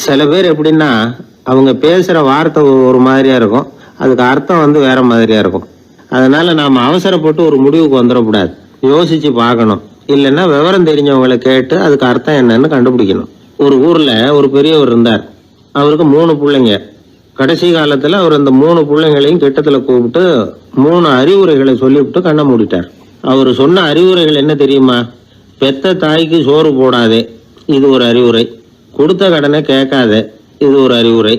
சில பேர் எப்படின்னா அவங்க பேசுற வார்த்தை ஒரு மாதிரியா இருக்கும், அதுக்கு அர்த்தம் வேற மாதிரியா இருக்கும். அதனால நாம அவசரப்பட்டு ஒரு முடிவுக்கு வந்துடக்கூடாது, யோசிச்சு பார்க்கணும். இல்லைன்னா விவரம் தெரிஞ்சவங்களை கேட்டு அதுக்கு அர்த்தம் என்னன்னு கண்டுபிடிக்கணும். ஒரு ஊர்ல ஒரு பெரியவர் இருந்தார். அவருக்கு 3 பிள்ளைங்க. கடைசி காலத்துல அவர் அந்த 3 பிள்ளைங்களையும் கிட்டத்துல கூப்பிட்டு 3 அறிவுரைகளை சொல்லிவிட்டு கண்ணை மூடிட்டார். அவர் சொன்ன அறிவுரைகள் என்ன தெரியுமா? பெத்த தாய்க்கு சோறு போடாதே, இது ஒரு அறிவுரை. கொடுத்த கடனை கேட்காதே, இது ஒரு அறிவுரை.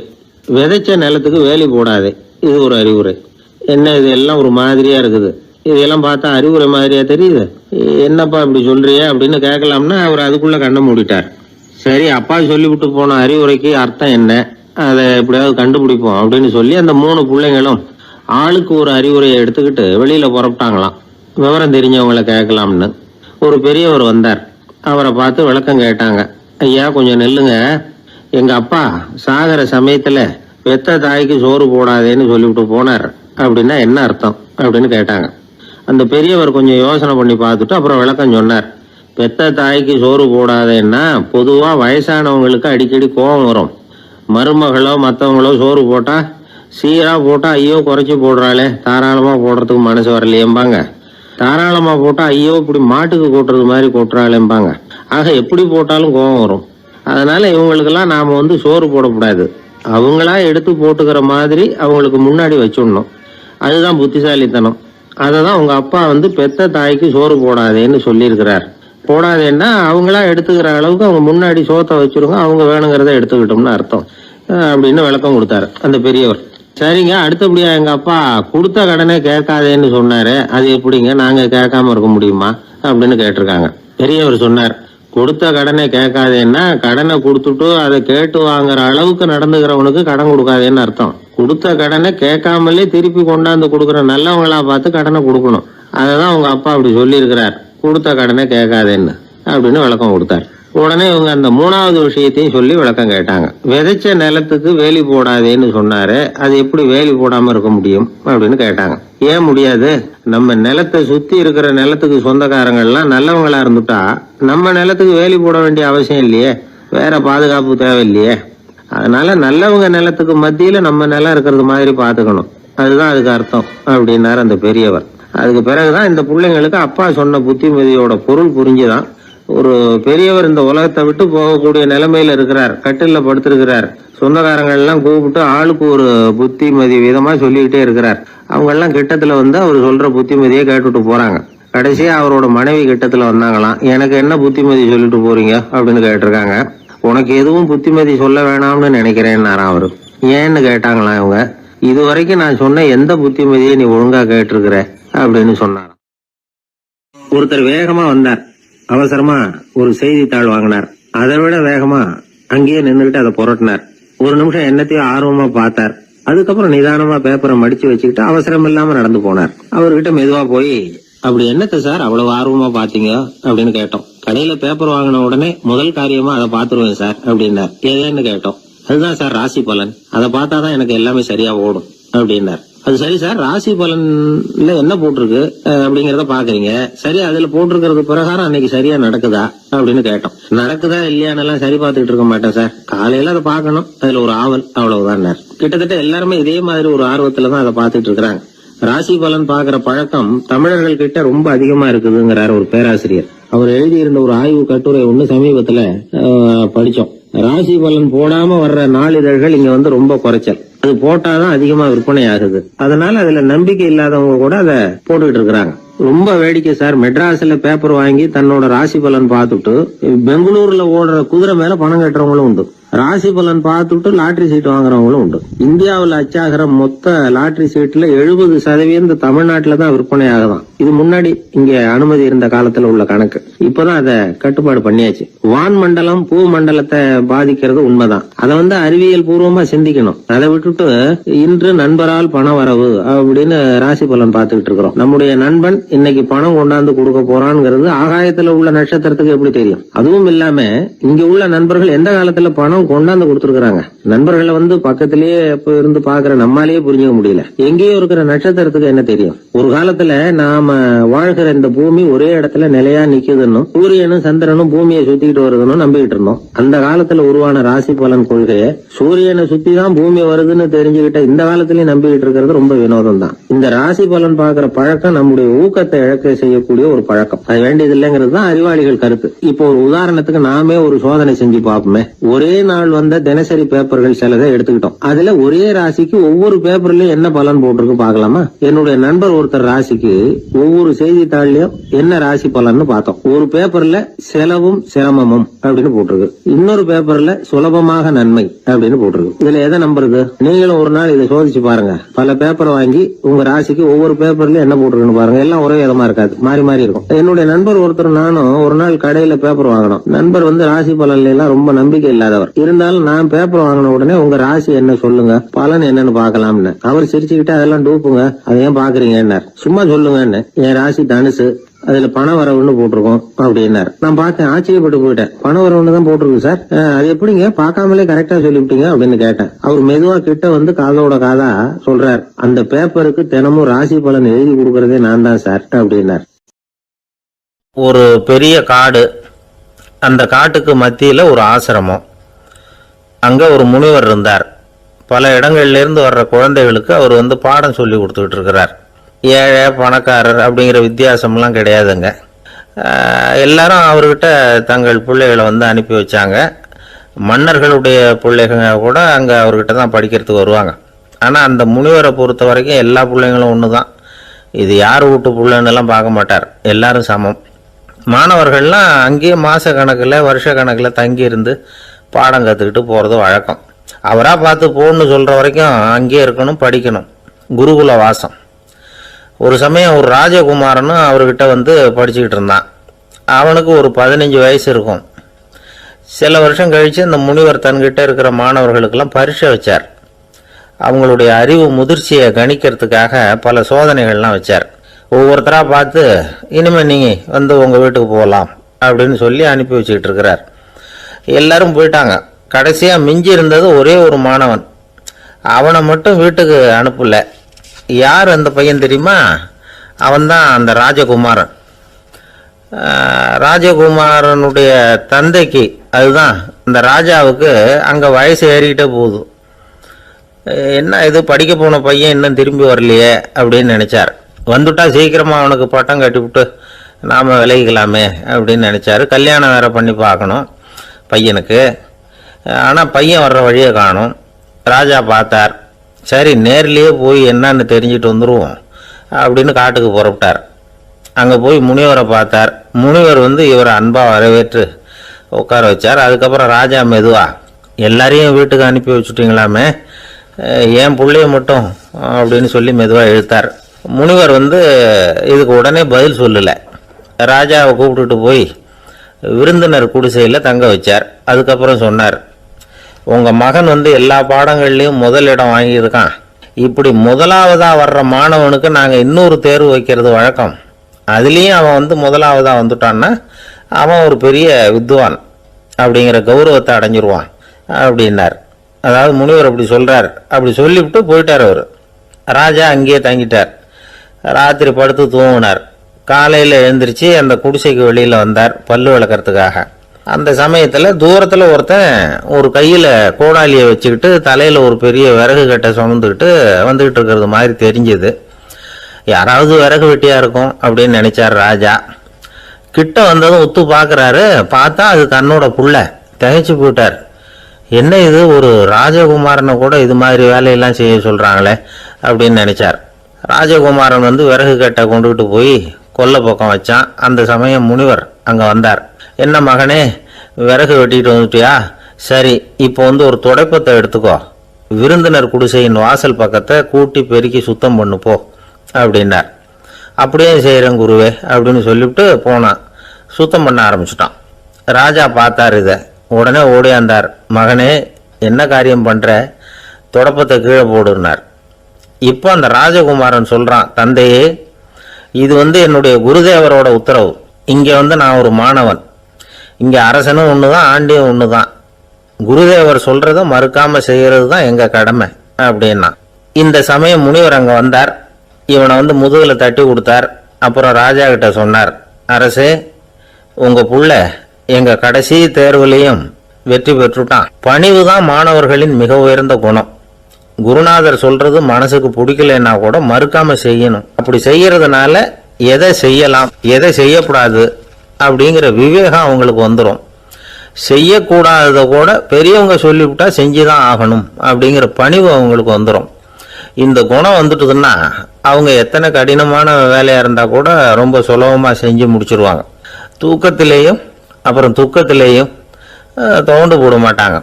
விதைச்ச நிலத்துக்கு வேலி போடாதே, இது ஒரு அறிவுரை. என்ன இது எல்லாம் ஒரு மாதிரியா இருக்குது, இதெல்லாம் பார்த்தா அறிவுரை மாதிரியா தெரியுது, என்னப்பா இப்படி சொல்றிய அப்படின்னு கேட்கலாம்னா அவர் அதுக்குள்ள கண்ணை மூடிட்டார். சரி, அப்பா சொல்லிவிட்டு போன அறிவுரைக்கு அர்த்தம் என்ன, அதை எப்படியாவது கண்டுபிடிப்போம் அப்படின்னு சொல்லி அந்த 3 பிள்ளைங்களும் ஆளுக்கு ஒரு அறிவுரையை எடுத்துக்கிட்டு வெளியில புறப்பட்டாங்களாம், விவரம் தெரிஞ்சவங்களை கேட்கலாம்னு. ஒரு பெரியவர் வந்தார். அவரை பார்த்து விளக்கம் கேட்டாங்க. ஐயா, கொஞ்சம் நெல்லுங்க, எங்க அப்பா சாகர சமயத்துல பெத்த தாய்க்கு சோறு போடாதேன்னு சொல்லிவிட்டு போனார், அப்படின்னா என்ன அர்த்தம் அப்படின்னு கேட்டாங்க. அந்த பெரியவர் கொஞ்சம் யோசனை பண்ணி பார்த்துட்டு அப்புறம் விளக்கம் சொன்னார். பெத்த தாய்க்கு சோறு போடாதேன்னா பொதுவா வயசானவங்களுக்கு அடிக்கடி கோபம் வரும். மருமகளோ மற்றவங்களோ சோறு போட்டா சீரா போட்டா ஐயோ குறைச்சி போடுறாளே, தாராளமா போடுறதுக்கு மனசு வரலையேம்பாங்க. தாராளமா போட்டா ஐயோ இப்படி மாட்டுக்கு கொட்டுறது மாதிரி கொட்டுறாளேம்பாங்க. ஆக எப்படி போட்டாலும் கோபம் வரும். அதனால இவங்களுக்கெல்லாம் நாம சோறு போடக்கூடாது, அவங்களா எடுத்து போட்டுக்கிற மாதிரி அவங்களுக்கு முன்னாடி வச்சுடணும். அதுதான் புத்திசாலித்தனம். அததான் உங்க அப்பா பெத்த தாய்க்கு சோறு போடாதேன்னு சொல்லியிருக்கிறார். போடாதேன்னா அவங்களா எடுத்துக்கிற அளவுக்கு அவங்க முன்னாடி சோத்தை வச்சிருங்க, அவங்க வேணுங்கிறத எடுத்துக்கிட்டோம்னு அர்த்தம் அப்படின்னு விளக்கம் கொடுத்தாரு அந்த பெரியவர். சரிங்க, அடுத்தபடியா எங்க அப்பா கொடுத்த கடனே கேட்காதேன்னு சொன்னாரு, அது எப்படிங்க நாங்க கேட்காம இருக்க முடியுமா அப்படின்னு கேட்டிருக்காங்க. பெரியவர் சொன்னார், கொடுத்த கடனை கேட்காதேன்னா கடனை கொடுத்துட்டு அதை கேட்டு வாங்குற அளவுக்கு நடந்துக்கிறவனுக்கு கடன் கொடுக்காதேன்னு அர்த்தம். கொடுத்த கடனை கேட்காமலே திருப்பி கொண்டாந்து கொடுக்குற நல்லவங்களா பார்த்து கடனை கொடுக்கணும். அததான் உங்க அப்பா அப்படி சொல்லியிருக்கிறார், கொடுத்த கடனை கேட்காதேன்னு அப்படின்னு விளக்கம் கொடுத்தார். உடனே இவங்க அந்த 3வது விஷயத்தையும் சொல்லி விளக்கம் கேட்டாங்க. விதைச்ச நிலத்துக்கு வேலி போடாதேன்னு சொன்னாரு, அது எப்படி வேலி போடாம இருக்க முடியும் அப்படின்னு கேட்டாங்க. ஏன் முடியாது? நம்ம நிலத்தை சுத்தி இருக்கிற நிலத்துக்கு சொந்தக்காரங்க எல்லாம் நல்லவங்களா இருந்துட்டா நம்ம நிலத்துக்கு வேலி போட வேண்டிய அவசியம் இல்லையே, வேற பாதுகாப்பு தேவையில்லையே. அதனால நல்லவங்க நிலத்துக்கு மத்தியில நம்ம நிலம் இருக்கிறது மாதிரி பாத்துக்கணும், அதுதான் அதுக்கு அர்த்தம் அப்படின்னாரு அந்த பெரியவர். அதுக்கு பிறகுதான் இந்த பிள்ளைங்களுக்கு அப்பா சொன்ன புத்திமதியோட பொருள் புரிஞ்சுதான். ஒரு பெரியவர் இந்த உலகத்தை விட்டு போகக்கூடிய நிலைமையில இருக்கிறார், கட்டில படுத்திருக்கிறார். சொந்தக்காரங்க எல்லாம் கூப்பிட்டு ஆளுக்கு ஒரு புத்திமதி விதமா சொல்லிக்கிட்டே இருக்கிறார். அவங்க எல்லாம் கிட்டத்துல அவர் சொல்ற புத்திமதியை கேட்டுட்டு போறாங்க. கடைசியா அவரோட மனைவி கிட்டத்துல வந்தாங்களாம். எனக்கு என்ன புத்திமதி சொல்லிட்டு போறீங்க அப்படின்னு கேட்டிருக்காங்க. உனக்கு எதுவும் புத்திமதி சொல்ல வேணாம்னு நினைக்கிறேன்னாராம் அவரு. ஏன்னு கேட்டாங்களாம் இவங்க. இது வரைக்கும் நான் சொன்ன எந்த புத்திமதியை நீ ஒழுங்கா கேட்டிருக்கிற அப்படின்னு சொன்னாராம். ஒருத்தர் வேகமா வந்தார், அவசரமா ஒரு செய்தித்தாள் வாங்கினார். அதை விட வேகமா அங்கேயே நின்றுகிட்டு அதை புரட்டினார். ஒரு நிமிஷம் என்னத்தையும் ஆர்வமா பார்த்தார். அதுக்கப்புறம் நிதானமா பேப்பரை மடிச்சு வச்சுக்கிட்டு அவசரம் இல்லாம நடந்து போனார். அவர்கிட்ட மெதுவா போய், அப்படி என்னத்த சார் அவ்வளவு ஆர்வமா பாத்தீங்க அப்படின்னு கேட்டோம். கடையில பேப்பர் வாங்கின உடனே முதல் காரியமா அதை பாத்துருவேன் சார் அப்படின்னார். ஏதேன்னு கேட்டோம். அதுதான் சார் ராசி பலன், அதை பார்த்தாதான் எனக்கு எல்லாமே சரியா ஓடும் அப்படின்னார். அது சரி சார், ராசி பலன்ல என்ன போட்டிருக்கு அப்படிங்கறத பாக்குறீங்க, சரி அதுல போட்டிருக்கிறது பிரகாரம் அன்னைக்கு சரியா நடக்குதா அப்படின்னு கேட்டோம். நடக்குதா இல்லையான்னு சரி பார்த்துட்டு இருக்க மாட்டேன் சார், காலையில அதை பாக்கணும், அதுல ஒரு ஆவல், அவ்வளவுதான். கிட்டத்தட்ட எல்லாருமே இதே மாதிரி ஒரு ஆர்வத்துலதான் அதை பாத்துட்டு இருக்கிறாங்க. ராசி பலன் பாக்குற பழக்கம் தமிழர்கள் கிட்ட ரொம்ப அதிகமா இருக்குதுங்கிறார் ஒரு பேராசிரியர். அவர் எழுதியிருந்த ஒரு ஆய்வு கட்டுரை ஒண்ணு சமீபத்துல படிச்சோம். ராசி பலன் போடாம வர்ற நாளிதழ்கள் இங்க ரொம்ப குறைச்சல், அது போட்டாதான் அதிகமா விற்பனை ஆகுது. அதனால அதுல நம்பிக்கை இல்லாதவங்க கூட அதை போட்டுக்கிட்டு இருக்கிறாங்க. ரொம்ப வேடிக்கை சார், மெட்ராஸ்ல பேப்பர் வாங்கி தன்னோட ராசி பலன் பார்த்துட்டு பெங்களூர்ல ஓடுற குதிரை மேல பணம் கட்டுறவங்களும் உண்டு. ராசி பலன் பார்த்துட்டு லாட்டரி சீட் வாங்குறவங்களும் உண்டு. இந்தியாவில் அச்சாகிற மொத்த லாட்டரி சீட்ல 70% தமிழ்நாட்டுல தான் விற்பனை ஆகுதான். இது முன்னாடி இங்க அனுமதி இருந்த காலத்துல உள்ள கணக்கு. இப்பதான் அதை கட்டுப்பாடு பண்ணியாச்சு. வான் மண்டலம் பூ மண்டலத்தை பாதிக்கிறது உண்மைதான், அதை அறிவியல் பூர்வமா சிந்திக்கணும். அதை விட்டுட்டு இன்று நண்பரால் பண வரவு அப்படின்னு ராசி பலன் பார்த்துக்கிட்டு இருக்கிறோம். நம்முடைய நண்பன் இன்னைக்கு பணம் கொண்டாந்து கொடுக்க போறான்ங்கிறது ஆகாயத்துல உள்ள நட்சத்திரத்துக்கு எப்படி தெரியும்? அதுவும் இல்லாம இங்க உள்ள நண்பர்கள் எந்த காலத்துல பணம் பூராவும் கொண்டாந்து கொடுத்துருக்காங்க. நண்பர்களை வந்து பக்கத்திலேயே இப்ப இருந்து பாக்குற நம்மாலேயே புரிஞ்சுக்க முடியல. எங்கேயோ இருக்கிற நட்சத்திரத்துக்கு என்ன தெரியும்? ஒரு காலத்துல நாம வாழ்கிற இந்த பூமி ஒரே இடத்துல நிலையா நிக்குதுன்னு, சூரியனும் சந்திரனும் பூமியை சுத்திக்கிட்டு வருதுன்னு நம்பிக்கிட்டு இருந்தோம். அந்த காலத்துல உருவான ராசி பலன் கொள்கையை சூரியனை சுத்தி தான் பூமி வருதுன்னு தெரிஞ்சுக்கிட்ட இந்த காலத்திலயும் நம்பிக்கிட்டு இருக்கிறது ரொம்ப வினோதம் தான். இந்த ராசி பலன் பாக்குற பழக்கம் நம்முடைய ஊக்கத்தை இழக்க செய்யக்கூடிய ஒரு பழக்கம். அது வேண்டியது இல்லைங்கிறது தான் அறிவாளிகள் கருத்து. இப்போ ஒரு உதாரணத்துக்கு நாமே ஒரு சோதனை செஞ்சு பார்ப்போமே. ஒரே நாள் வந்த தினசரி பேப்பர்கள் சிலதை எடுத்துக்கிட்டோம். அதுல ஒரே ராசிக்கு ஒவ்வொரு பேப்பர்லயும் என்ன பலன் போட்டிருக்கு பாக்கலாமா? என்னுடைய நண்பர் ஒருத்தர் ராசிக்கு ஒவ்வொரு செய்தித்தாள்லயும் என்ன ராசி பலன்னு பார்த்தோம். ஒரு பேப்பர்ல செலவும் சிரமமும் அப்படின்னு போட்டிருக்கு, இன்னொரு பேப்பர்ல சுலபமாக நன்மை அப்படின்னு போட்டிருக்கு. இதுல எதை நம்புறது? நீங்களும் ஒரு நாள் இதை சோதிச்சு பாருங்க. பல பேப்பரை வாங்கி உங்க ராசிக்கு ஒவ்வொரு பேப்பர்ல என்ன போட்டிருக்குன்னு பாருங்க. எல்லாம் ஒரே விதமா இருக்காது, மாறி மாறி இருக்கும். என்னுடைய நண்பர் ஒருத்தர் நானும் ஒரு நாள் கடையில பேப்பர் வாங்கணும். நண்பர் வந்து ராசி பலன்ல எல்லாம் ரொம்ப நம்பிக்கை இல்லாதவர். இருந்தாலும் நான் பேப்பர் வாங்கின உடனே உங்க ராசி என்ன சொல்லுங்க, பலன் என்னன்னு பாக்கலாம்னு. அவர் சிரிச்சுக்கிட்டு அதெல்லாம் டூப்புங்க, அதை ஏன் பாக்குறீங்க, சும்மா சொல்லுங்கன்னு. என் ராசி தனுசு, அதுல பண வரவுன்னு போட்டிருக்கோம் அப்படின்னாரு. நான் பார்த்தேன், ஆச்சரியப்பட்டு போயிட்டேன். பண வரவுன்னு தான் போட்டிருக்கு சார், அது எப்படிங்க பாக்காமலே கரெக்டா சொல்லிவிட்டீங்க அப்படின்னு கேட்டேன். அவர் மெதுவா கிட்ட வந்து காதோட காதா சொல்றார், அந்த பேப்பருக்கு தினமும் ராசி பலன் எழுதி கொடுக்கறதே நான் தான் சார் அப்படின்னார். ஒரு பெரிய காடு, அந்த காட்டுக்கு மத்தியில ஒரு ஆசிரமம். அங்க ஒரு முனிவர் இருந்தார். பல இடங்கள்ல இருந்து வர்ற குழந்தைகளுக்கு அவர் வந்து பாடம் சொல்லி கொடுத்துக்கிட்டு இருக்கிறார். ஏழை பணக்காரர் அப்படிங்கிற வித்தியாசம்லாம் கிடையாதுங்க. எல்லாரும் அவர்கிட்ட தங்கள் பிள்ளைகளை வந்து அனுப்பி வச்சாங்க. மன்னர்களுடைய பிள்ளைங்க கூட அங்கே அவர்கிட்ட தான் படிக்கிறதுக்கு வருவாங்க. ஆனால் அந்த முனிவரை பொறுத்த வரைக்கும் எல்லா பிள்ளைங்களும் ஒன்று தான். இது யார் வீட்டு பிள்ளைன்னெல்லாம் பார்க்க மாட்டார், எல்லாரும் சமம். மாணவர்கள்லாம் அங்கேயே மாத கணக்கில் வருஷ கணக்கில் தங்கி இருந்து பாடம் கற்றுக்கிட்டு போகிறது வழக்கம். அவராக பார்த்து போகணுன்னு சொல்கிற வரைக்கும் அங்கேயே இருக்கணும், படிக்கணும். குருகுல வாசம். ஒரு சமயம் ஒரு ராஜகுமாரனும் அவர்கிட்ட வந்து படிச்சுக்கிட்டு இருந்தான். அவனுக்கு ஒரு 15 வயசு இருக்கும். சில வருஷம் கழித்து இந்த முனிவர் தன்கிட்ட இருக்கிற மாணவர்களுக்கெல்லாம் பரீட்சை வச்சார். அவங்களுடைய அறிவு முதிர்ச்சியை கணிக்கிறதுக்காக பல சோதனைகள்லாம் வச்சார். ஒவ்வொருத்தராக பார்த்து இனிமேல் நீங்கள் வந்து உங்கள் வீட்டுக்கு போகலாம் அப்படின்னு சொல்லி அனுப்பி வச்சுக்கிட்டு இருக்கிறார். எல்லாரும் போயிட்டாங்க. கடைசியாக மிஞ்சி இருந்தது ஒரே ஒரு மாணவன். அவனை மட்டும் வீட்டுக்கு அனுப்பல. யார் அந்த பையன் தெரியுமா? அவன்தான் அந்த ராஜகுமாரன். ராஜகுமாரனுடைய தந்தைக்கு, அதுதான் இந்த ராஜாவுக்கு, அங்கே வயசு ஏறிக்கிட்டே போகுது. என்ன இது, படிக்க போன பையன் இன்னும் திரும்பி வரலையே அப்படின்னு நினச்சார். வந்துட்டா சீக்கிரமாக அவனுக்கு பட்டம் கட்டிவிட்டு நாம் விலகிக்கலாமே அப்படின்னு நினச்சாரு. கல்யாணம் வேறு பண்ணி பார்க்கணும் பையனுக்கு. ஆனால் பையன் வர்ற வழியை காணும். ராஜா பார்த்தார், சரி நேர்லேயே போய் என்னன்னு தெரிஞ்சுட்டு வந்துடுவோம் அப்படின்னு காட்டுக்கு புறப்பட்டார். அங்கே போய் முனிவரை பார்த்தார். முனிவர் வந்து இவரை அன்பாக வரவேற்று உட்கார வச்சார். அதுக்கப்புறம் ராஜா மெதுவா, எல்லாரையும் வீட்டுக்கு அனுப்பி வச்சுட்டிங்களாமே, ஏன் பிள்ளைய மட்டும் அப்படின்னு சொல்லி மெதுவாக இழுத்தார். முனிவர் வந்து இதுக்கு உடனே பதில் சொல்லலை. ராஜாவை கூப்பிட்டுட்டு போய் விருந்தினர் குடிசையில் தங்க வச்சார். அதுக்கப்புறம் சொன்னார், உங்கள் மகன் வந்து எல்லா பாடங்கள்லேயும் முதலிடம் வாங்கியிருக்கான். இப்படி முதலாவதாக வர்ற மாணவனுக்கு நாங்கள் இன்னொரு தேர்வு வைக்கிறது வழக்கம். அதுலேயும் அவன் வந்து முதலாவதாக வந்துட்டான்னா அவன் ஒரு பெரிய வித்வான் அப்படிங்கிற கௌரவத்தை அடைஞ்சிருவான் அப்படின்னார். அதாவது முனிவர் அப்படி சொல்கிறார். அப்படி சொல்லிவிட்டு போயிட்டார் அவர். ராஜா அங்கேயே தங்கிட்டார். ராத்திரி படுத்து தூங்கினார். காலையில் எழுந்திரிச்சு அந்த குடிசைக்கு வெளியில் வந்தார் பல்லு விளக்கிறதுக்காக. அந்த சமயத்தில் தூரத்தில் ஒருத்தன் ஒரு கையில் கோடாலியை வச்சுக்கிட்டு தலையில் ஒரு பெரிய விறகு கட்டை சுமந்துக்கிட்டு வந்துக்கிட்டு இருக்கிறது மாதிரி தெரிஞ்சது. யாராவது விறகு வெட்டியாக இருக்கும் அப்படின்னு நினைச்சார் ராஜா. கிட்ட வந்ததும் ஒத்து பார்க்குறாரு. பார்த்தா அது தன்னோட புள்ள. திகைச்சு போயிட்டார். என்ன இது, ஒரு ராஜகுமாரனை கூட இது மாதிரி வேலையெல்லாம் செய்ய சொல்கிறாங்களே அப்படின்னு நினைச்சார். ராஜகுமாரன் வந்து விறகு கட்டை கொண்டுகிட்டு போய் கொல்லை பக்கம் வச்சான். அந்த சமயம் முனிவர் அங்கே வந்தார். என்ன மகனே, விறகு வெட்டிட்டு வந்துட்டியா? சரி, இப்போ வந்து ஒரு துடைப்பத்தை எடுத்துக்கோ, விருந்தினர் குடிசையின் வாசல் பக்கத்தை கூட்டி பெருக்கி சுத்தம் பண்ணு போ அப்படின்னார். அப்படியே செய்கிறேன் குருவே அப்படின்னு சொல்லிவிட்டு போனான். சுத்தம் பண்ண ஆரம்பிச்சிட்டான். ராஜா பார்த்தார் இதை. உடனே ஓடியாந்தார். மகனே, என்ன காரியம் பண்ணுற, துடைப்பத்தை கீழே போடுனார். இப்போ அந்த ராஜகுமாரன் சொல்கிறான், தந்தையே, இது வந்து என்னுடைய குருதேவரோட உத்தரவு. இங்கே வந்து நான் ஒரு மாணவன். இங்கே அரசனும் ஒன்று தான், ஆண்டியும் ஒன்று தான். குருதேவர் சொல்றத மறுக்காம செய்யறது தான் எங்க கடமை அப்படின்னா. இந்த சமயம் முனிவர் அங்க வந்தார். இவனை வந்து முதுகுல தட்டி கொடுத்தார். அப்புறம் ராஜா கிட்ட சொன்னார், அரசே, உங்க புள்ள எங்க கடைசி தேர்வுலையும் வெற்றி பெற்றுட்டான். பணிவு தான் மாணவர்களின் மிக உயர்ந்த குணம். குருநாதர் சொல்றது மனசுக்கு பிடிக்கலன்னா கூட மறுக்காம செய்யணும். அப்படி செய்யறதுனால எதை செய்யலாம் எதை செய்யக்கூடாது அப்படிங்கிற விவேகம் அவங்களுக்கு வந்துடும். செய்யக்கூடாததை கூட பெரியவங்க சொல்லிவிட்டா செஞ்சுதான் ஆகணும் அப்படிங்கிற பணிவு அவங்களுக்கு வந்துடும். இந்த குணம் வந்துட்டுதுன்னா அவங்க எத்தனை கடினமான வேலையா இருந்தா கூட ரொம்ப சுலபமா செஞ்சு முடிச்சிருவாங்க. தூக்கத்திலேயும் அப்புறம் துக்கத்திலேயும் தோண்டு போட மாட்டாங்க.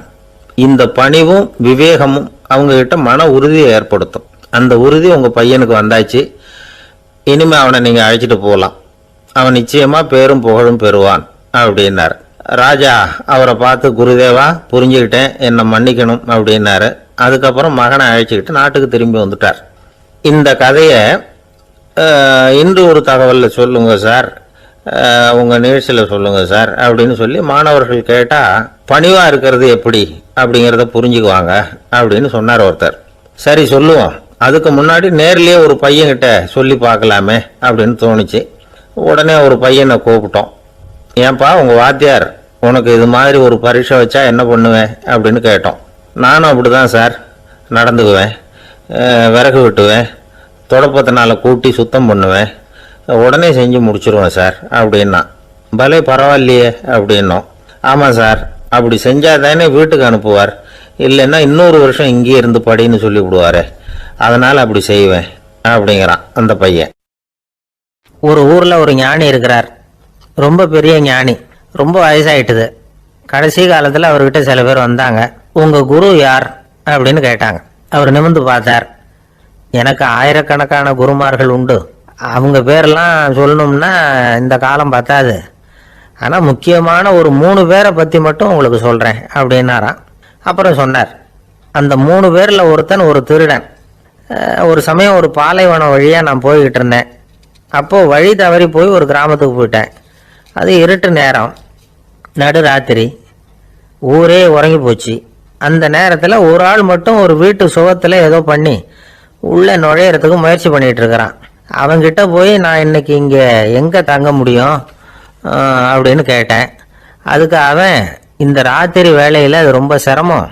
இந்த பணிவும் விவேகமும் அவங்க கிட்ட மன உறுதியை ஏற்படுத்தும். அந்த உறுதி உங்க பையனுக்கு வந்தாச்சு. இனிமே அவனை நீங்க அழைச்சிட்டு போகலாம். அவன் நிச்சயமா பேரும் புகழும் பெறுவான் அப்படின்னாரு. ராஜா அவரை பார்த்து, குருதேவா, புரிஞ்சுக்கிட்டேன், என்னை மன்னிக்கணும் அப்படின்னாரு. அதுக்கப்புறம் மகனை அழைச்சிக்கிட்டு நாட்டுக்கு திரும்பி வந்துட்டார். இந்த கதையை இன்று ஒரு தகவலில் சொல்லுங்க சார், உங்கள் நிகழ்ச்சியில் சொல்லுங்க சார் அப்படின்னு சொல்லி மாணவர்கள் கேட்டால் பணிவாக இருக்கிறது எப்படி அப்படிங்கிறத புரிஞ்சுக்குவாங்க அப்படின்னு சொன்னார் ஒருத்தர். சரி சொல்லுவோம், அதுக்கு முன்னாடி நேர்லேயே ஒரு பையன்கிட்ட சொல்லி பார்க்கலாமே அப்படின்னு தோணுச்சு. உடனே ஒரு பையனை கூப்பிட்டோம். ஏன்பா, உங்கள் வாத்தியார் உனக்கு இது மாதிரி ஒரு பரீட்சை வச்சா என்ன பண்ணுவேன் அப்படின்னு கேட்டோம். நானும் அப்படி தான் சார் நடந்துக்குவேன், விறகு வெட்டுவேன், தொடப்பத்தினால கூட்டி சுத்தம் பண்ணுவேன், உடனே செஞ்சு முடிச்சிருவேன் சார் அப்படின்னா. பலே பரவாயில்லையே அப்படின்னோம். ஆமாம் சார், அப்படி செஞ்சால் தானே வீட்டுக்கு அனுப்புவார், இல்லைன்னா இன்னொரு வருஷம் இங்கேயே இருந்து படின்னு சொல்லி விடுவாரு, அதனால் அப்படி செய்வேன் அப்படிங்கிறான் அந்த பையன். ஒரு ஊரில் ஒரு ஞானி இருக்கிறார். ரொம்ப பெரிய ஞானி, ரொம்ப வயசாயிட்டுது. கடைசி காலத்தில் அவர்கிட்ட சில பேர் வந்தாங்க. உங்கள் குரு யார் அப்படின்னு கேட்டாங்க. அவர் நிமிர்ந்து பார்த்தார். எனக்கு ஆயிரக்கணக்கான குருமார்கள் உண்டு, அவங்க பேரெல்லாம் சொல்லணும்னா இந்த காலம் பத்தாது. ஆனால் முக்கியமான ஒரு 3 பேரை பற்றி மட்டும் உங்களுக்கு சொல்கிறேன் அப்படின்னாராம். அப்புறம் சொன்னார், அந்த 3 பேரில் ஒருத்தன் ஒரு திருடன். ஒரு சமயம் ஒரு பாலைவனம் வழியாக நான் போய்கிட்டு இருந்தேன். அப்போது வழி தவறி போய் ஒரு கிராமத்துக்கு போயிட்டேன். அது இருட்டு நேரம், நடுராத்திரி, ஊரே உறங்கி போச்சு. அந்த நேரத்தில் ஒரு ஆள் மட்டும் ஒரு வீட்டு சுகத்தில் ஏதோ பண்ணி உள்ளே நுழையிறதுக்கு முயற்சி பண்ணிகிட்டு இருக்கிறான். அவன்கிட்ட போய் நான் இன்னைக்கு இங்கே எங்கே தங்க முடியும் அப்படின்னு கேட்டேன். அதுக்கு அவன், இந்த ராத்திரி வேளையில் அது ரொம்ப சிரமம்,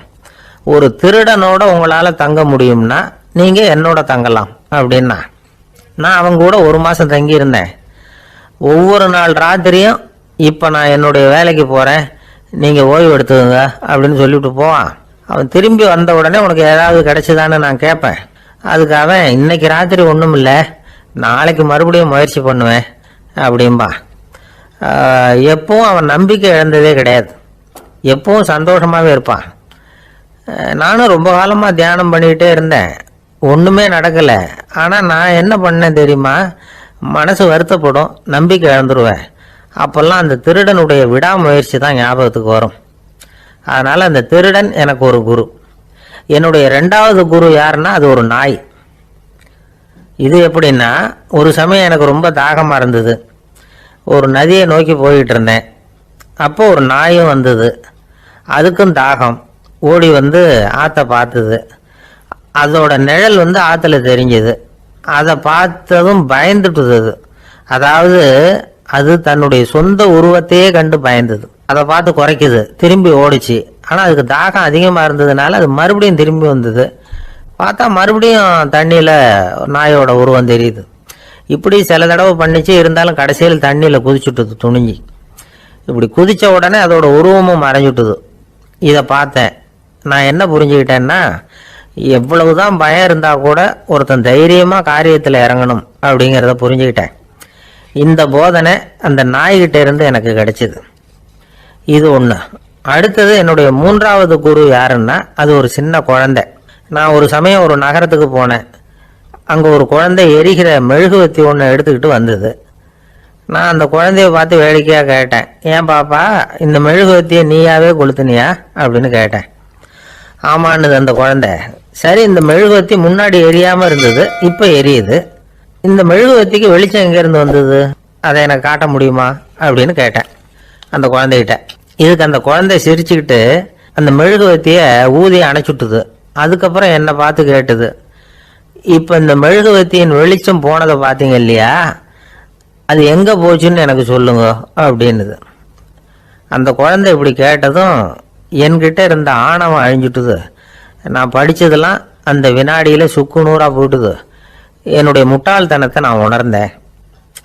ஒரு திருடனோட உங்களால் தங்க முடியும்னா நீங்கள் என்னோட தங்கலாம் அப்படின்னா. நான் அவங்க கூட 1 மாதம் தங்கியிருந்தேன். ஒவ்வொரு நாள் ராத்திரியும், இப்போ நான் என்னுடைய வேலைக்கு போகிறேன், நீங்கள் ஓய்வு எடுத்துக்கோங்க அப்படின்னு சொல்லிவிட்டு போவான். அவன் திரும்பி வந்த உடனே உனக்கு ஏதாவது கிடைச்சிதான்னு நான் கேட்பேன். அதுக்கு அவன், இன்னைக்கு ராத்திரி ஒன்றும் இல்லை, நாளைக்கு மறுபடியும் முயற்சி பண்ணுவேன் அப்படின்பா. எப்பவும் அவன் நம்பிக்கை இழந்ததே கிடையாது, எப்பவும் சந்தோஷமாகவே இருப்பான். நானும் ரொம்ப காலமாக தியானம் பண்ணிக்கிட்டே இருந்தேன், ஒன்றுமே நடக்கலை. ஆனால் நான் என்ன பண்ணேன் தெரியுமா, மனசு வருத்தப்படும், நம்பிக்கை இழந்துருவேன். அப்போல்லாம் அந்த திருடனுடைய விடாமுயற்சி தான் ஞாபகத்துக்கு வரும். அதனால் அந்த திருடன் எனக்கு ஒரு குரு. என்னுடைய 2வது குரு யாருன்னா அது ஒரு நாய். இது எப்படின்னா, ஒரு சமயம் எனக்கு ரொம்ப தாகமாக இருந்தது. ஒரு நதியை நோக்கி போய்கிட்டு இருந்தேன். அப்போ ஒரு நாயும் வந்தது. அதுக்கும் தாகம். ஓடி வந்து ஆற்றை பார்த்தது. அதோட நிழல் வந்து ஆற்றுல தெரிஞ்சது. அதை பார்த்ததும் பயந்துட்டுது. அதாவது அது தன்னுடைய சொந்த உருவத்தையே கண்டு பயந்தது. அதை பார்த்து குறைக்குது, திரும்பி ஓடிச்சு. ஆனால் அதுக்கு தாகம் அதிகமாக இருந்ததுனால அது மறுபடியும் திரும்பி வந்தது. பார்த்தா மறுபடியும் தண்ணியில் நாயோட உருவம் தெரியுது. இப்படி சில தடவை பண்ணிச்சு. இருந்தாலும் கடைசியில் தண்ணியில் குதிச்சுட்டுது துணிஞ்சி. இப்படி குதித்த உடனே அதோட உருவமும் மறைஞ்சுட்டுது. இதை பார்த்தேன். நான் என்ன புரிஞ்சுக்கிட்டேன்னா, எவ்வளவுதான் பயம் இருந்தால் கூட ஒருத்தன் தைரியமாக காரியத்தில் இறங்கணும் அப்படிங்கிறத புரிஞ்சுக்கிட்டேன். இந்த போதனை அந்த நாய்கிட்ட இருந்து எனக்கு கிடைச்சிது. இது ஒன்று. அடுத்தது என்னுடைய 3வது குரு யாருன்னா அது ஒரு சின்ன குழந்தை. நான் ஒரு சமயம் ஒரு நகரத்துக்கு போனேன். அங்கே ஒரு குழந்தை எரிகிற மெழுகுவத்தி ஒன்று எடுத்துக்கிட்டு வந்தது. நான் அந்த குழந்தைய பார்த்து வேடிக்கையாக கேட்டேன், ஏன் பாப்பா, இந்த மெழுகுவத்தியை நீயாவே கொளுத்துனியா அப்படின்னு கேட்டேன். ஆமான்னுது அந்த குழந்தை. சரி, இந்த மெழுகுவத்தி முன்னாடி எரியாமல் இருந்தது, இப்போ எரியுது. இந்த மெழுகுவத்திக்கு வெளிச்சம் எங்கேருந்து வந்தது, அதை எனக்கு காட்ட முடியுமா அப்படின்னு கேட்டேன் அந்த குழந்தைகிட்ட. இதுக்கு அந்த குழந்தை சிரிச்சுக்கிட்டு, அந்த மெழுகுவத்தியை ஊதி அணைச்சுட்டுது. அதுக்கப்புறம் என்னை பார்த்து கேட்டுது, இப்போ இந்த மெழுகுவத்தியின் வெளிச்சம் போனதை பார்த்தீங்க இல்லையா, அது எங்கே போச்சுன்னு எனக்கு சொல்லுங்க அப்படின்னுது. அந்த குழந்தை இப்படி கேட்டதும் என்கிட்ட இருந்த ஆணவம் அழிஞ்சுட்டுது. நான் படித்ததெல்லாம் அந்த வினாடியில் சுக்கு நூறாக போட்டுது. என்னுடைய முட்டாள்தனத்தை நான் உணர்ந்தேன்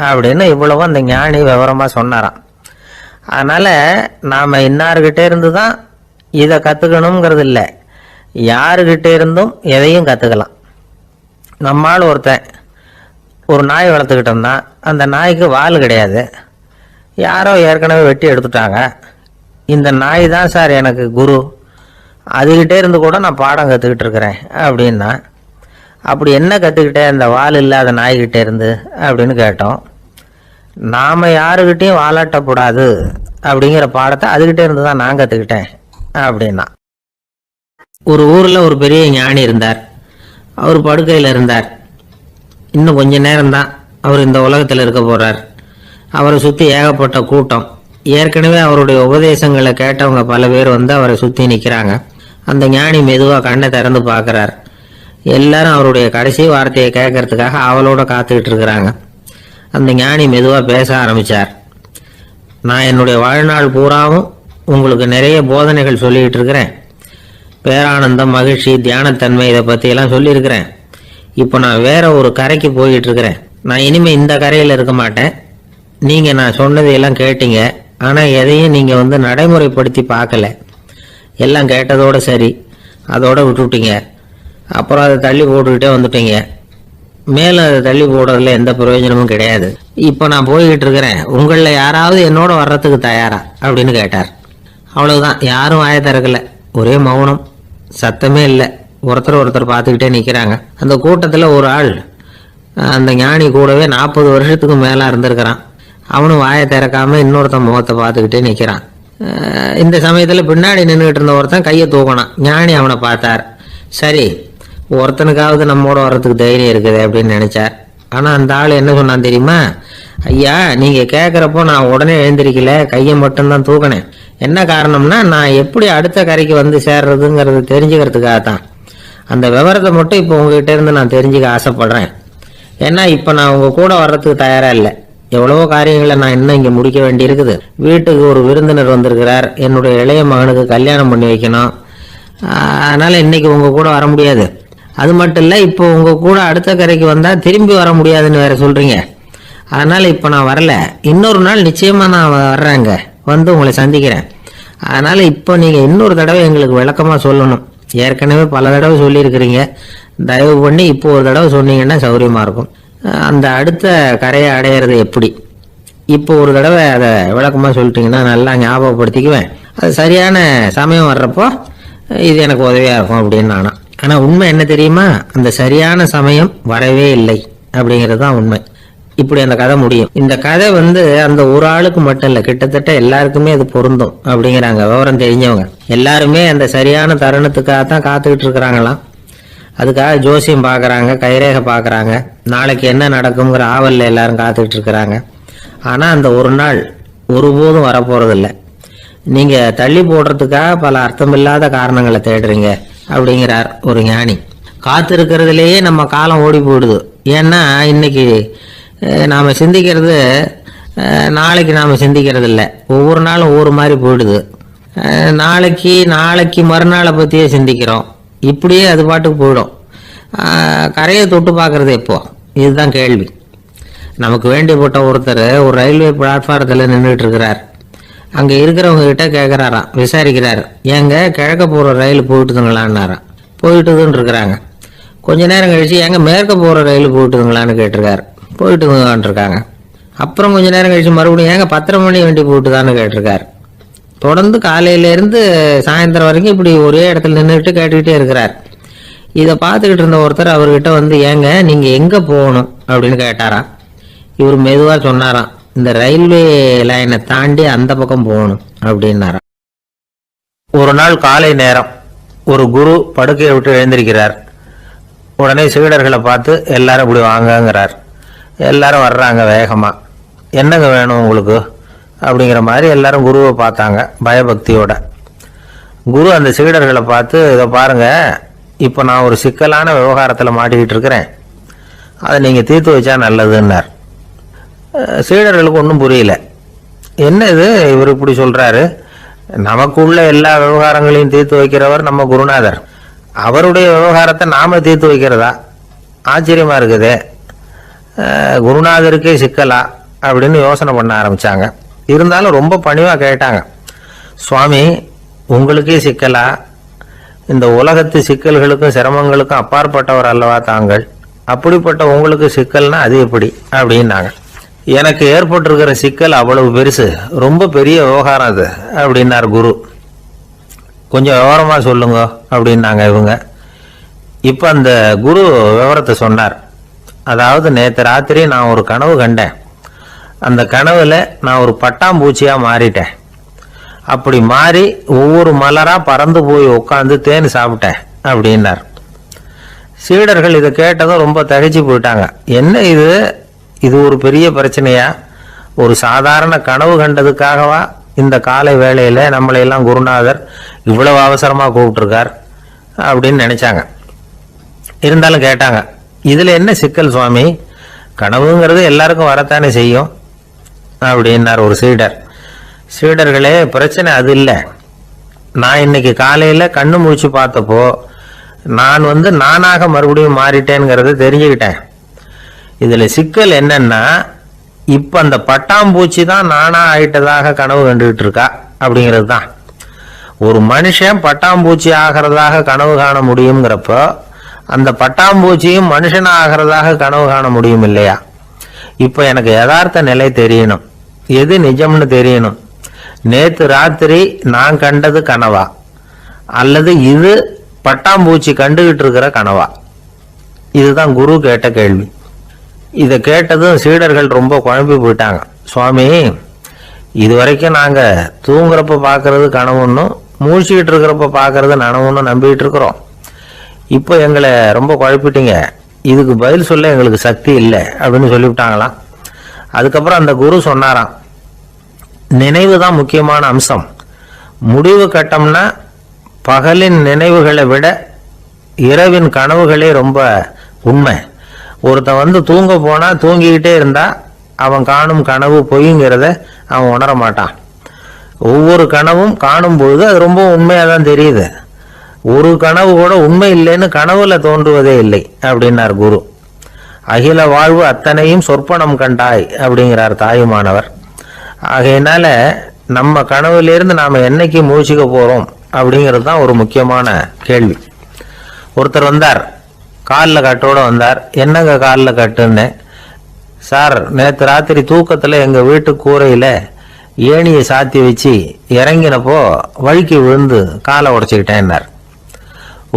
அப்படின்னு இவ்வளவும் அந்த ஞானி விவரமாக சொன்னாராம். அதனால் நாம் இன்னார்கிட்ட இருந்து தான் இதை கற்றுக்கணுங்கிறது இல்லை, யாருக்கிட்ட இருந்தும் எதையும் கற்றுக்கலாம். நம்மால் ஒருத்தன் ஒரு நாய் வளர்த்துக்கிட்டோம்னா அந்த நாய்க்கு வால் கிடையாது, யாரோ ஏற்கனவே வெட்டி எடுத்துட்டாங்க. இந்த நாய் தான் சார் எனக்கு குரு, அதுகிட்டே இருந்து கூட நான் பாடம் கற்றுக்கிட்டு இருக்கிறேன் அப்படின்னா, அப்படி என்ன கற்றுக்கிட்டேன் அந்த வால் இல்லாத நாய்கிட்ட இருந்து அப்படின்னு கேட்டோம். நாம் யாருக்கிட்டையும் வாலாட்டக்கூடாது அப்படிங்கிற பாடத்தை அதுகிட்டே இருந்து தான் நான் கற்றுக்கிட்டேன் அப்படின்னா. ஒரு ஊரில் ஒரு பெரிய ஞானி இருந்தார். அவர் படுக்கையில் இருந்தார். இன்னும் கொஞ்ச நேரம்தான் அவர் இந்த உலகத்தில் இருக்க போகிறார். அவரை சுற்றி ஏகப்பட்ட கூட்டம். ஏற்கனவே அவருடைய உபதேசங்களை கேட்டவங்க பல பேர் வந்து அவரை சுற்றி நிற்கிறாங்க. அந்த ஞானி மெதுவாக கண்ணை திறந்து பார்க்குறார். எல்லாரும் அவருடைய கடைசி வார்த்தையை கேட்கறதுக்காக அவளோட காத்துக்கிட்டு இருக்கிறாங்க. அந்த ஞானி மெதுவாக பேச ஆரம்பித்தார். நான் என்னுடைய வாழ்நாள் பூராவும் உங்களுக்கு நிறைய போதனைகள் சொல்லிக்கிட்டு இருக்கிறேன். பேரானந்தம், மகிழ்ச்சி, தியானத்தன்மை இதை பற்றியெல்லாம் சொல்லியிருக்கிறேன். இப்போ நான் வேற ஒரு கரைக்கு போய்கிட்டு இருக்கிறேன். நான் இனிமேல் இந்த கரையில் இருக்க மாட்டேன். நீங்கள் நான் சொன்னதையெல்லாம் கேட்டீங்க, ஆனால் எதையும் நீங்கள் வந்து நடைமுறைப்படுத்தி பார்க்கல. எல்லாம் கேட்டதோடு சரி, அதோடு விட்டுவிட்டீங்க. அப்புறம் அதை தள்ளி போட்டுக்கிட்டே வந்துட்டீங்க. மேலும் அதை தள்ளி போடுறதுல எந்த பிரயோஜனமும் கிடையாது. இப்போ நான் போய்கிட்டு இருக்கிறேன், உங்களில் யாராவது என்னோட வர்றதுக்கு தயாரா அப்படின்னு கேட்டார். அவ்வளவுதான், யாரும் வாயை திறக்கலை. ஒரே மௌனம், சத்தமே இல்லை. ஒருத்தர் பார்த்துக்கிட்டே நிற்கிறாங்க. அந்த கூட்டத்தில் ஒரு ஆள் அந்த ஞானி கூடவே 40 வருஷத்துக்கு மேலே இருந்திருக்கிறான். அவனும் வாயை திறக்காமல் இன்னொருத்தன் முகத்தை பார்த்துக்கிட்டே நிற்கிறான். இந்த சமயத்தில் பின்னாடி நின்றுக்கிட்டு இருந்த ஒருத்தன் கையை தூக்கினான். ஞானி அவனை பார்த்தார். சரி, ஒருத்தனுக்காவது நம்மோட வர்றதுக்கு தைரியம் இருக்குது அப்படின்னு நினைச்சார். ஆனால் அந்த ஆள் என்ன சொன்னான் தெரியுமா? ஐயா, நீங்கள் கேட்குறப்போ நான் உடனே எழுந்திருக்கல, கையை மட்டும்தான் தூக்கினேன். என்ன காரணம்னா, நான் எப்படி அடுத்த கரைக்கு வந்து சேர்றதுங்கிறது தெரிஞ்சுக்கிறதுக்காக தான். அந்த விவரத்தை மட்டும் இப்போ உங்ககிட்ட இருந்து நான் தெரிஞ்சுக்க ஆசைப்படுறேன். ஏன்னா இப்போ நான் உங்கள் கூட வர்றதுக்கு தயாராக இல்லை. எவ்வளவோ காரியங்களை நான் இன்னும் இங்கே முடிக்க வேண்டி இருக்குது. வீட்டுக்கு ஒரு விருந்தினர் வந்திருக்கிறார். என்னுடைய இளைய மகனுக்கு கல்யாணம் பண்ணி வைக்கணும். அதனால் இன்னைக்கு உங்கள் கூட வர முடியாது. அது மட்டும் இல்லை, இப்போ உங்கள் கூட அடுத்த கரைக்கு வந்தால் திரும்பி வர முடியாதுன்னு வேற சொல்கிறீங்க. அதனால் இப்போ நான் வரல. இன்னொரு நாள் நிச்சயமாக நான் வர்றேங்க, வந்து உங்களை சந்திக்கிறேன். அதனால் இப்போ நீங்கள் இன்னொரு தடவை எங்களுக்கு விளக்கமாக சொல்லணும். ஏற்கனவே பல தடவை சொல்லியிருக்கிறீங்க. தயவு பண்ணி இப்போ ஒரு தடவை சொன்னீங்கன்னா சௌகரியமாக இருக்கும். அந்த அடுத்த கரையை அடையிறது எப்படி, இப்போ ஒரு தடவை அதை விளக்கமாக சொல்லிட்டீங்கன்னா நல்லா ஞாபகப்படுத்திக்குவேன். அது சரியான சமயம் வர்றப்போ இது எனக்கு உதவியாக இருக்கும் அப்படின்னு நானா. ஆனால் உண்மை என்ன தெரியுமா? அந்த சரியான சமயம் வரவே இல்லை அப்படிங்கிறது தான் உண்மை. இப்படி அந்த கதை முடியும். இந்த கதை வந்து அந்த ஒரு ஆளுக்கு மட்டும் இல்லை, கிட்டத்தட்ட எல்லாருக்குமே அது பொருந்தும் அப்படிங்கிறாங்க விவரம் தெரிஞ்சவங்க. எல்லாருமே அந்த சரியான தருணத்துக்காக தான் காத்துக்கிட்டு இருக்கிறாங்களாம். அதுக்காக ஜோசியம் பார்க்குறாங்க, கைரேகை பார்க்குறாங்க, நாளைக்கு என்ன நடக்குங்கிற ஆவலில் எல்லாரும் காத்துக்கிட்டு இருக்கிறாங்க. ஆனால் அந்த ஒரு நாள் ஒருபோதும் வரப்போகிறதில்ல. நீங்கள் தள்ளி போடுறதுக்காக பல அர்த்தமில்லாத காரணங்களை தேடுறீங்க அப்படிங்கிறார் ஒரு ஞானி. காத்திருக்கிறதுலேயே நம்ம காலம் ஓடி போயிடுது. ஏன்னா இன்னைக்கு நாம் சிந்திக்கிறது நாளைக்கு நாம் சிந்திக்கிறது இல்லை. ஒவ்வொரு நாளும் ஒவ்வொரு மாதிரி போயிடுது. நாளைக்கு மறுநாளை பற்றியே சிந்திக்கிறோம். இப்படியே அது பாட்டுக்கு போயிடும். கரையை தொட்டு பார்க்குறது எப்போ, இதுதான் கேள்வி. நமக்கு வேண்டியப்பட்ட ஒருத்தர் ஒரு ரயில்வே பிளாட்ஃபாரத்தில் நின்றுட்டு இருக்கிறார். அங்கே இருக்கிறவங்க கிட்ட கேட்குறாராம், விசாரிக்கிறார். ஏங்க கிழக்க போகிற ரயில் போயிட்டுதுங்களான்னாராம். போயிட்டுதுன்னு இருக்கிறாங்க. கொஞ்ச நேரம் கழிச்சு ஏங்க மேற்க போகிற ரயில் போயிட்டுதுங்களான்னு கேட்டிருக்காரு. போயிட்டுதுங்களான் இருக்காங்க. அப்புறம் கொஞ்ச நேரம் கழிச்சு மறுபடியும் ஏங்க 10:30 மணி வண்டி போயிட்டுதான்னு கேட்டிருக்காரு. தொடர்ந்து காலையிலேருந்து சாயந்தரம் வரைக்கும் இப்படி ஒரே இடத்துல நின்றுட்டு கேட்டுக்கிட்டே இருக்கிறார். இதை பார்த்துக்கிட்டு இருந்த ஒருத்தர் அவர்கிட்ட வந்து, ஏங்க நீங்கள் எங்கே போகணும் அப்படின்னு கேட்டாராம். இவர் மெதுவாக சொன்னாராம், இந்த ரயில்வே லைனை தாண்டி அந்த பக்கம் போகணும் அப்படின்னாராம். ஒரு நாள் காலை நேரம் ஒரு குரு படுக்கையை விட்டு எழுந்திருக்கிறார். உடனே சீடர்களை பார்த்து எல்லாரும் இப்படி வாங்கங்கிறார். எல்லாரும் வர்றாங்க வேகமாக. என்னங்க வேணும் உங்களுக்கு அப்படிங்கிற மாதிரி எல்லாரும் குருவை பார்த்தாங்க பயபக்தியோட. குரு அந்த சீடர்களை பார்த்து, இதை பாருங்க, இப்போ நான் ஒரு சிக்கலான விவகாரத்தில் மாட்டிக்கிட்டு இருக்கிறேன், அதை நீங்கள் தீர்த்து வச்சா நல்லதுன்னார். சீடர்களுக்கு ஒன்றும் புரியல. என்ன இது இவர் இப்படி சொல்கிறாரு, நமக்குள்ள எல்லா விவகாரங்களையும் தீர்த்து வைக்கிறவர் நம்ம குருநாதர், அவருடைய விவகாரத்தை நாம் தீர்த்து வைக்கிறதா, ஆச்சரியமாக இருக்குதே, குருநாதருக்கே சிக்கலா அப்படின்னு யோசனை பண்ண ஆரம்பித்தாங்க. இருந்தாலும் ரொம்ப பணிவாக கேட்டாங்க, சுவாமி உங்களுக்கே சிக்கலா? இந்த உலகத்து சிக்கல்களுக்கும் சிரமங்களுக்கும் அப்பாற்பட்டவர் அல்லவா தாங்கள், அப்படிப்பட்ட உங்களுக்கு சிக்கல்னா அது எப்படி அப்படின்னாங்க. எனக்கு ஏற்பட்டிருக்கிற சிக்கல் அவ்வளவு பெருசு, ரொம்ப பெரிய விவகாரம் அது அப்படின்னார் குரு. கொஞ்சம் விவரமாக சொல்லுங்க அப்படின்னாங்க இவங்க. இப்போ அந்த குரு விவரத்தை சொன்னார். அதாவது நேற்று ராத்திரி நான் ஒரு கனவு கண்டேன். அந்த கனவுல நான் ஒரு பட்டாம்பூச்சியாக மாறிட்டேன். அப்படி மாறி ஒவ்வொரு மலராக பறந்து போய் உட்காந்து தேன் சாப்பிட்டேன் அப்படின்னார். சீடர்கள் இதை கேட்டதும் ரொம்ப திகைச்சு போயிட்டாங்க. என்ன இது, இது ஒரு பெரிய பிரச்சனையா? ஒரு சாதாரண கனவு கண்டதுக்காகவா இந்த காலை வேளையில் நம்மளையெல்லாம் குருநாதர் இவ்வளவு அவசரமாக கூப்பிட்டுருக்கார் அப்படின்னு நினைச்சாங்க. இருந்தாலும் கேட்டாங்க, இதில் என்ன சிக்கல் சுவாமி? கனவுங்கிறது எல்லாருக்கும் வரத்தானே செய்யும் அப்படின்னார் ஒரு சீடர். சீடர்களே, பிரச்சனை அது இல்லை. நான் இன்னைக்கு காலையில் கண்ணு முழிச்சு பார்த்தப்போ நான் நானாக மறுபடியும் மாறிட்டேங்கிறத தெரிஞ்சுக்கிட்டேன். இதில் சிக்கல் என்னன்னா, இப்போ அந்த பட்டாம்பூச்சி தான் நானா ஆயிட்டதாக கனவு கண்டுகிட்டு இருக்கா அப்படிங்கிறது தான். ஒரு மனுஷன் பட்டாம்பூச்சி ஆகிறதாக கனவு காண முடியுங்கிறப்போ அந்த பட்டாம்பூச்சியும் மனுஷன் ஆகிறதாக கனவு காண முடியும் இல்லையா? இப்போ எனக்கு யதார்த்த நிலை தெரியணும், எது நிஜம்னு தெரியணும். நேற்று ராத்திரி நான் கண்டது கனவா, அல்லது இது பட்டாம்பூச்சி கண்டுகிட்டு இருக்கிற கனவா? இதுதான் குரு கேட்ட கேள்வி. இதை கேட்டதும் சீடர்கள் ரொம்ப குழம்பி போயிட்டாங்க. சுவாமி, இது வரைக்கும் நாங்கள் தூங்குறப்ப பார்க்கறது கனவுன்னும் மூழ்கிட்டு இருக்கிறப்ப பார்க்கறது நனவுன்னு நம்பிக்கிட்டு இருக்கிறோம். இப்போ எங்களை ரொம்ப குழப்பிட்டீங்க, இதுக்கு பதில் சொல்ல எங்களுக்கு சக்தி இல்லை அப்படின்னு சொல்லிவிட்டாங்களாம். அதுக்கப்புறம் அந்த குரு சொன்னாராம், நினைவு தான் முக்கியமான அம்சம். முடிவு கட்டம்னா பகலின் நினைவுகளை விட இரவின் கனவுகளே ரொம்ப உண்மை. ஒருத்தன் தூங்க போனால் தூங்கிக்கிட்டே இருந்தா அவன் காணும் கனவு பொய்ங்கிறத அவன் உணர மாட்டான். ஒவ்வொரு கனவும் காணும் பொழுது அது ரொம்ப உண்மையாக தான் தெரியுது. ஒரு கனவு கூட உண்மை இல்லைன்னு கனவுல தோன்றுவதே இல்லை அப்படின்னார் குரு. அகில வாழ்வு அத்தனையும் சொற்பனம் கண்டாய் அப்படிங்கிறார் தாயுமானவர். ஆகையினால நம்ம கனவுலேருந்து நாம் என்னைக்கு முழிச்சிக்க போகிறோம் அப்படிங்கிறது தான் ஒரு முக்கியமான கேள்வி. ஒருத்தர் வந்தார், காலில் கட்டோடு வந்தார். என்னங்க காலில் கட்டுன்னு? சார், நேற்று ராத்திரி தூக்கத்தில் எங்கள் வீட்டு கூரையில் ஏணியை சாத்தி வச்சு இறங்கினப்போ வழுக்கி விழுந்து காலை உடச்சிக்கிட்டேன்னார்.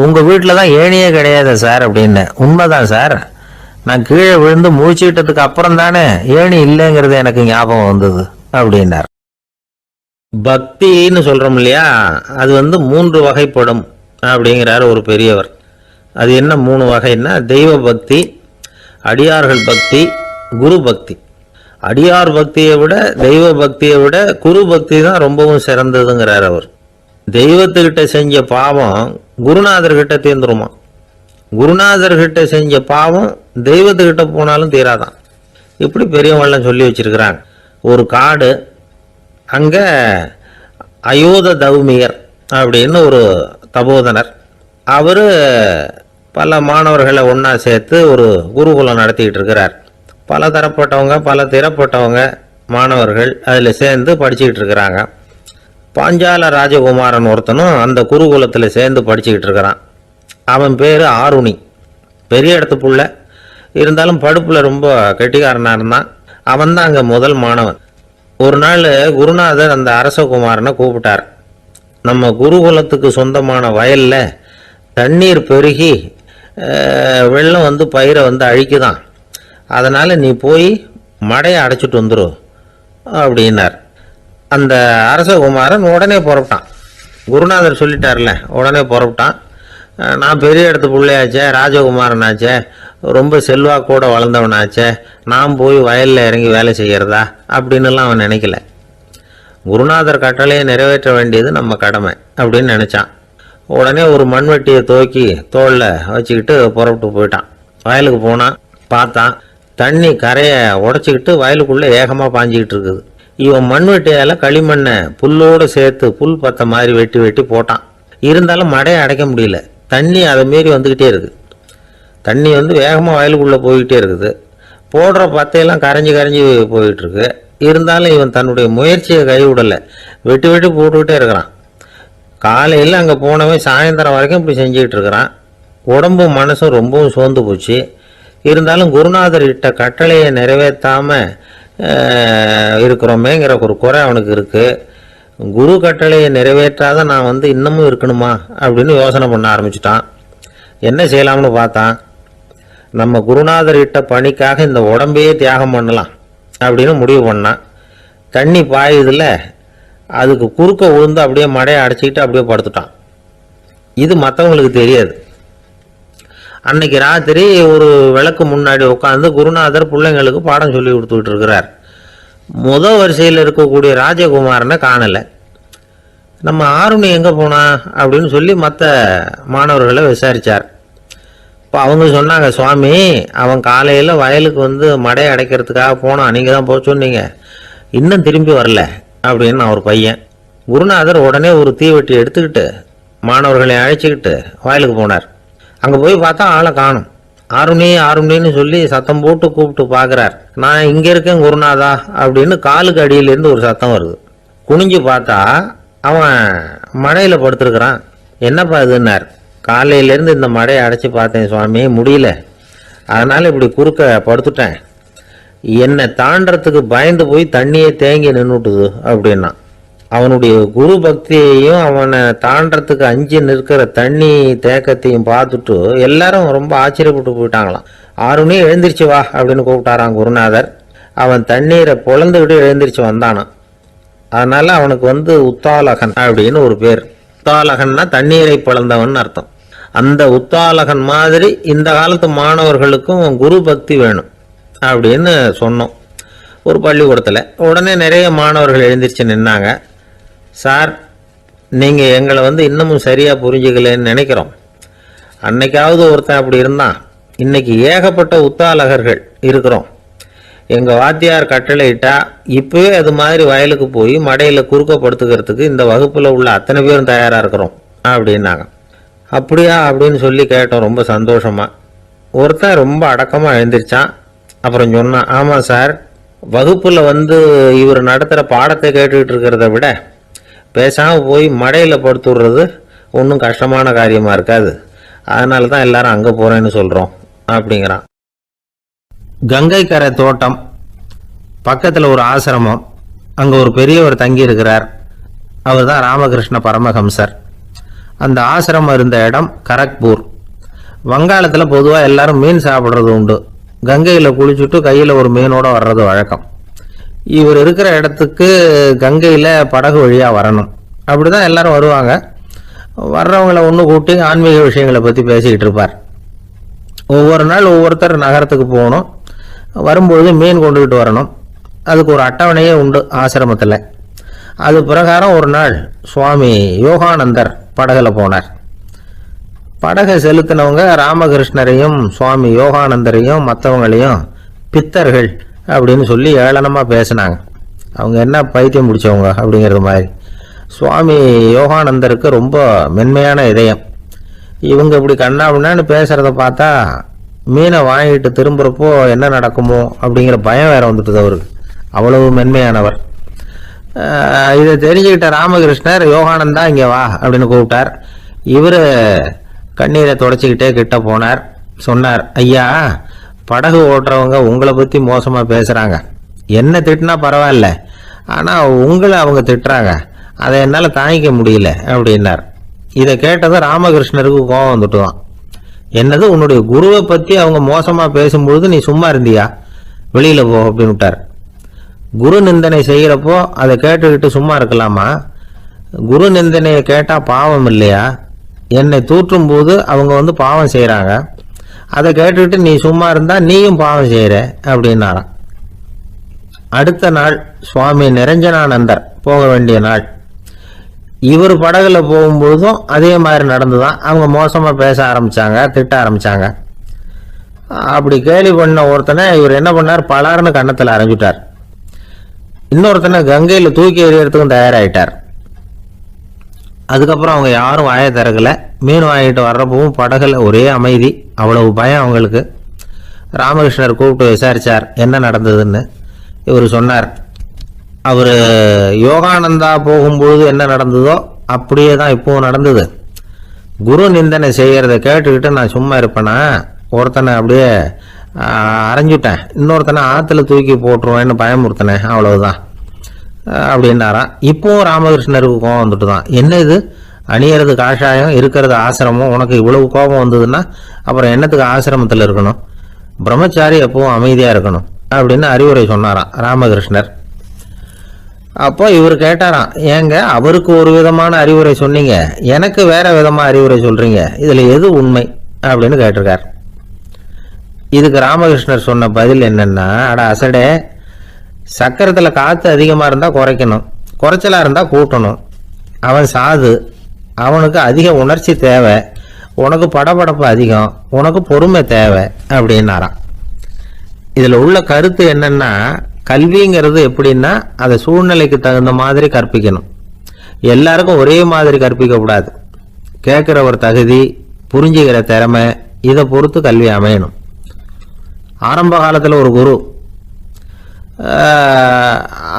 உங்கள் வீட்டில் தான் ஏணியே கிடையாது சார் அப்படின்னு. உண்மைதான் சார், நான் கீழே விழுந்து முழிச்சுக்கிட்டதுக்கு அப்புறம் தானே ஏணி இல்லைங்கிறது எனக்கு ஞாபகம் வந்தது அப்படின்னார். பக்தின்னு சொல்கிறோம் இல்லையா, அது 3 வகைப்படும் அப்படிங்கிறார் ஒரு பெரியவர். அது என்ன 3 வகைன்னா, தெய்வ பக்தி, அடியார்கள் பக்தி, குரு பக்தி. அடியார் பக்தியை விட தெய்வ பக்தியை விட குரு பக்தி தான் ரொம்பவும் சிறந்ததுங்கிறார் அவர். தெய்வத்துக்கிட்ட செஞ்ச பாவம் குருநாதர்கிட்ட தீர்ந்துருமா, குருநாதர்கிட்ட செஞ்ச பாவம் தெய்வத்துக்கிட்ட போனாலும் தீராதான். இப்படி பெரியவங்களாம் சொல்லி வச்சிருக்கிறாங்க. ஒரு காடு, அங்கே அயோத தௌமியர் அப்படின்னு ஒரு தபோதனர், அவர் பல மாணவர்களை ஒன்றா சேர்த்து ஒரு குருகுலம் நடத்திக்கிட்டு இருக்கிறார். பல தரப்பட்டவங்க பல திறப்பட்டவங்க மாணவர்கள் அதில் சேர்ந்து படிச்சுக்கிட்டு இருக்கிறாங்க. பாஞ்சால ராஜகுமாரன் ஒருத்தனும் அந்த குருகுலத்தில் சேர்ந்து படிச்சுக்கிட்டு இருக்கிறான். அவன் பேர் ஆருணி. பெரிய இடத்து புள்ள, இருந்தாலும் படுப்பில் ரொம்ப கெட்டிக்காரனாக இருந்தான். அவன் தான் அங்கே முதல் மாணவன். ஒரு நாள் குருநாதர் அந்த அரசகுமாரனை கூப்பிட்டார். நம்ம குருகுலத்துக்கு சொந்தமான வயலில் தண்ணீர் பெருகி வெள்ளம் பயிரை அழிக்குதான், அதனால் நீ போய் மடையை அடைச்சிட்டு வந்துடும் அப்படின்னார். அந்த அரசகுமாரன் உடனே புறப்பட்டான். குருநாதர் சொல்லிட்டார்ல, உடனே புறப்பட்டான். நான் பெரிய இடத்து பிள்ளையாச்சே, ராஜகுமாரனாச்சே, ரொம்ப செல்வாக்கூட வளர்ந்தவனாச்சே, நான் போய் வயலில் இறங்கி வேலை செய்கிறதா அப்படின்னுலாம் அவன் நினைக்கல. குருநாதர் கட்டளையை நிறைவேற்ற வேண்டியது நம்ம கடமை அப்படின்னு நினச்சான். உடனே ஒரு மண்வெட்டியை தூக்கி தோளில் வச்சுக்கிட்டு புறப்பட்டு போயிட்டான். வயலுக்கு போனான். பார்த்தான், தண்ணி கரையை உடச்சிக்கிட்டு வயலுக்குள்ளே ஏகமாக பாஞ்சிக்கிட்டு இருக்குது. இவன் மண்வெட்டியால் களிமண்ணை புல்லோடு சேர்த்து புல் பத்த மாதிரி வெட்டி வெட்டி போட்டான். இருந்தாலும் மடையை அடைக்க முடியல. தண்ணி அதை மீறி வந்துக்கிட்டே இருக்குது. தண்ணி வந்து வேகமாக வயலுக்குள்ளே போய்கிட்டே இருக்குது. போடுற பத்தையெல்லாம் கரைஞ்சி போயிட்டுருக்கு. இருந்தாலும் இவன் தன்னுடைய முயற்சியை கைவிடலை. வெட்டி வெட்டி போட்டுக்கிட்டே இருக்கிறான். காலையில் அங்கே போனவன் சாயந்தரம் வரைக்கும் இப்படி செஞ்சுக்கிட்டு இருக்கிறான். உடம்பும் மனசும் ரொம்பவும் சோர்ந்து போச்சு. இருந்தாலும் குருநாதர் இட்ட கட்டளையை நிறைவேற்றாமல் இருக்கிறோமேங்கிற ஒரு குறை அவனுக்கு இருக்குது. குரு கட்டளையை நிறைவேற்றாத நான் வந்து இன்னமும் இருக்கணுமா அப்படின்னு யோசனை பண்ண ஆரம்பிச்சிட்டான். என்ன செய்யலாம்னு பார்த்தான். நம்ம குருநாதர் இட்ட பணிக்காக இந்த உடம்பையே தியாகம் பண்ணலாம் அப்படின்னு முடிவு பண்ணான். தண்ணி பாயுதில் அதுக்கு குறுக்க விழுந்து அப்படியே மடையை அடைச்சிக்கிட்டு அப்படியே படுத்துட்டான். இது மற்றவங்களுக்கு தெரியாது. அன்னைக்கு ராத்திரி ஒரு விளக்கு முன்னாடி உட்காந்து குருநாதர் பிள்ளைங்களுக்கு பாடம் சொல்லி கொடுத்துக்கிட்டு இருக்கிறார். முதல் வரிசையில் இருக்கக்கூடிய ராஜகுமாரனை காணலை. நம்ம ஆருணி எங்கே போனா அப்படின்னு சொல்லி மற்ற மாணவர்களை விசாரித்தார். இப்போ அவங்க சொன்னாங்க, சுவாமி அவன் காலையில் வயலுக்கு வந்து மடையை அடைக்கிறதுக்காக போனான், நீங்கள் தான் போக சொன்னீங்க, இன்னும் திரும்பி வரல அப்படின்னு ஒரு பையன். குருநாதர் உடனே ஒரு தீவெட்டி எடுத்துக்கிட்டு மாணவர்களை அழைச்சிக்கிட்டு வயலுக்கு போனார். அங்கே போய் பார்த்தா ஆளை காணும். ஆருணின்னு சொல்லி சத்தம் போட்டு கூப்பிட்டு பார்க்குறார். நான் இங்கே இருக்கேன் குருநாதா அப்படின்னு காலுக்கு அடியிலேருந்து ஒரு சத்தம் வருது. குனிஞ்சு பார்த்தா அவன் மடையில் படுத்துருக்கிறான். என்னப்பா இதுன்னார். காலையிலேருந்து இந்த மடையை அடைச்சி பார்த்தேன் சுவாமி, முடியல, அதனால் இப்படி குறுக்க படுத்துட்டேன். என்னை தாண்டறதுக்கு பயந்து போய் தண்ணியே தேங்கி நின்றுட்டுது அப்படின்னா. அவனுடைய குரு பக்தியையும் அவனை தாண்டறதுக்கு அஞ்சு நிற்கிற தண்ணி தேக்கத்தையும் பார்த்துட்டு எல்லாரும் ரொம்ப ஆச்சரியப்பட்டு போயிட்டாங்களாம். ஆருணி எழுந்திரிச்சு வா அப்படின்னு கூப்பிட்டாரான் குருநாதர். அவன் தண்ணீரை பொழந்துக்கிட்டு எழுந்திரிச்சு வந்தானான். அதனால அவனுக்கு வந்து உத்தாலகன் அப்படின்னு ஒரு பேர். உத்தாலகன்னா தண்ணீரை பிளந்தவன் அர்த்தம். அந்த உத்தாலகன் மாதிரி இந்த காலத்து மாணவர்களுக்கும் குரு பக்தி வேணும் அப்படின்னு சொன்னோம் ஒரு பள்ளிக்கூடத்தில். உடனே நிறைய மாணவர்கள் எழுந்திரிச்சு நின்னாங்க. சார், நீங்கள் எங்களை வந்து இன்னமும் சரியாக புரிஞ்சுக்கலன்னு நினைக்கிறோம். அன்னைக்காவது ஒருத்தன் அப்படி இருந்தான், இன்னைக்கு ஏகப்பட்ட உத்தாலகர்கள் இருக்கிறோம். எங்கள் வாத்தியார் கட்டளையிட்டா இப்போவே அது மாதிரி வயலுக்கு போய் மடையில் குறுக்கப்படுத்துக்கிறதுக்கு இந்த வகுப்பில் உள்ள அத்தனை பேரும் தயாராக இருக்கிறோம் அப்படின்னாங்க. அப்படியா அப்படின்னு சொல்லி கேட்டோம் ரொம்ப சந்தோஷமாக. ஒருத்தன் ரொம்ப அடக்கமாக எழுந்திரிச்சான். அப்புறம் சொன்னான், ஆமாம் சார், வகுப்பில் வந்து இவர் நடத்துகிற பாடத்தை கேட்டுக்கிட்டு இருக்கிறத விட பேசாமல் போய் மடையில் படுத்துடுறது ஒன்றும் கஷ்டமான காரியமாக இருக்காது, அதனால தான் எல்லாரும் அங்கே போகிறேன்னு சொல்கிறோம் அப்படிங்கிறான். கங்கை கரை தோட்டம் பக்கத்தில் ஒரு ஆசிரமம், அங்கே ஒரு பெரியவர் தங்கி இருக்கிறார். அவர் தான் ராமகிருஷ்ண பரமஹம்சர். அந்த ஆசிரமம் இருந்த இடம் கரக்பூர். வங்காளத்தில் பொதுவாக எல்லாரும் மீன் சாப்பிட்றது உண்டு. கங்கையில் குளிச்சுட்டு கையில் ஒரு மீனோட வர்றது வழக்கம். இவர் இருக்கிற இடத்துக்கு கங்கையில் படகு வழியாக வரணும். அப்படி தான் எல்லாரும் வருவாங்க. வர்றவங்களை ஒன்று கூட்டி ஆன்மீக விஷயங்களை பற்றி பேசிக்கிட்டு இருப்பார். ஒவ்வொரு நாள் ஒவ்வொருத்தர் நகரத்துக்கு போகணும். வரும்பொழுது மீன் கொண்டுகிட்டு வரணும். அதுக்கு ஒரு அட்டவணையே உண்டு ஆசிரமத்தில். அது பிரகாரம் ஒரு நாள் சுவாமி யோகானந்தர் படகுல போனார். படகை செலுத்தினவங்க ராமகிருஷ்ணரையும் சுவாமி யோகானந்தரையும் மற்றவங்களையும் பித்தர்கள் அப்படின்னு சொல்லி ஏளனமாக பேசினாங்க. அவங்க என்ன பைத்தியம் பிடிச்சவங்க அப்படிங்கிறது மாதிரி. சுவாமி யோகானந்தருக்கு ரொம்ப மென்மையான இதயம். இவங்க இப்படி கண்ணாபின்னான்னு பேசுகிறத பார்த்தா மீனை வாங்கிட்டு திரும்புகிறப்போ என்ன நடக்குமோ அப்படிங்கிற பயம் வேற வந்துட்டுது அவருக்கு. அவ்வளவு மென்மையானவர். இதை தெரிஞ்சுக்கிட்ட ராமகிருஷ்ணர், யோகானந்தா இங்கே வா அப்படின்னு கூப்பிட்டார். இவர் கண்ணீரை தொடச்சிக்கிட்டே கிட்ட போனார். சொன்னார், ஐயா, படகு ஓட்டுறவங்க உங்களை பற்றி மோசமாக பேசுகிறாங்க. என்ன திட்டினா பரவாயில்ல, ஆனால் உங்களை அவங்க திட்டுறாங்க, அதை என்னால் தாங்கிக்க முடியல அப்படின்னார். இதை கேட்டதும் ராமகிருஷ்ணருக்கு கோபம் வந்துட்டுதான். என்னது, உன்னுடைய குருவை பற்றி அவங்க மோசமாக பேசும்பொழுது நீ சும்மா இருந்தியா, வெளியில் போ அப்படின்னு விட்டார். குரு நிந்தனை செய்கிறப்போ அதை கேட்டுக்கிட்டு சும்மா இருக்கலாமா? குரு நிந்தனையை கேட்டால் பாவம் இல்லையா? என்னை தூற்றும் போது அவங்க வந்து பாவம் செய்கிறாங்க, அதை கேட்டுக்கிட்டு நீ சும்மா இருந்தா நீயும் பாவம் செய்கிற அப்படின்னாராம். அடுத்த நாள் சுவாமி நிரஞ்சனானந்தர் போக வேண்டிய நாள். இவர் படகுல போகும்பொழுதும் அதே மாதிரி நடந்துதான். அவங்க மோசமாக பேச ஆரம்பித்தாங்க, திட்ட ஆரம்பித்தாங்க. அப்படி கேலி பண்ண ஒருத்தனை இவர் என்ன பண்ணார், பலார்னு கன்னத்தில் அரைஞ்சிட்டார். இன்னொருத்தனை கங்கையில் தூக்கி எறியறதுக்கும் தயாராகிட்டார். அதுக்கப்புறம் அவங்க யாரும் வாயை திறக்கல. மீன் வாங்கிட்டு வர்றப்பவும் படகுல ஒரே அமைதி, அவ்வளவு பயம் அவங்களுக்கு. ராமகிருஷ்ணர் கூப்பிட்டு விசாரித்தார் என்ன நடந்ததுன்னு. இவர் சொன்னார், அவர் யோகானந்தா போகும்பொழுது என்ன நடந்ததோ அப்படியே தான் இப்பவும் நடந்தது. குரு நிந்தனை செய்கிறத கேட்டுக்கிட்டு நான் சும்மா இருப்பேனா, ஒருத்தனை அப்படியே அரைஞ்சுட்டேன், இன்னொருத்தனை ஆற்றுல தூக்கி போட்டுருவேன்னு பயமுறுத்தினேன், அவ்வளவுதான் அப்படின்னாராம். இப்போவும் ராமகிருஷ்ணருக்கு கோபம் வந்துட்டு தான், என்ன இது அணியறது காஷாயம், இருக்கிறது ஆசிரமம், உனக்கு இவ்வளவு கோபம் வந்ததுன்னா அப்புறம் என்னத்துக்கு ஆசிரமத்தில் இருக்கணும், பிரம்மச்சாரி எப்பவும் அமைதியாக இருக்கணும் அப்படின்னு அறிவுரை சொன்னாராம் ராமகிருஷ்ணர். அப்போ இவர் கேட்டாராம், ஏங்க அவருக்கு ஒரு விதமான அறிவுரை சொன்னீங்க, எனக்கு வேற விதமாக அறிவுரை சொல்றீங்க, இதில் எது உண்மை அப்படின்னு கேட்டிருக்கார். இதுக்கு ராமகிருஷ்ணர் சொன்ன பதில் என்னன்னா, அட அசடே, சக்கரத்தில் காற்று அதிகமாக இருந்தால் குறைக்கணும், குறைச்சலாக இருந்தால் கூட்டணும். அவன் சாது, அவனுக்கு அதிக உணர்ச்சி தேவை, உனக்கு படபடப்பு அதிகம், உனக்கு பொறுமை தேவை அப்படின்னாராம். இதில் உள்ள கருத்து என்னன்னா, கல்விங்கிறது எப்படின்னா அதை சூழ்நிலைக்கு தகுந்த மாதிரி கற்பிக்கணும். எல்லாருக்கும் ஒரே மாதிரி கற்பிக்கக்கூடாது. கேட்குற ஒரு தகுதி, புரிஞ்சுக்கிற திறமை, இதை பொறுத்து கல்வி அமையணும். ஆரம்ப காலத்தில் ஒரு குரு,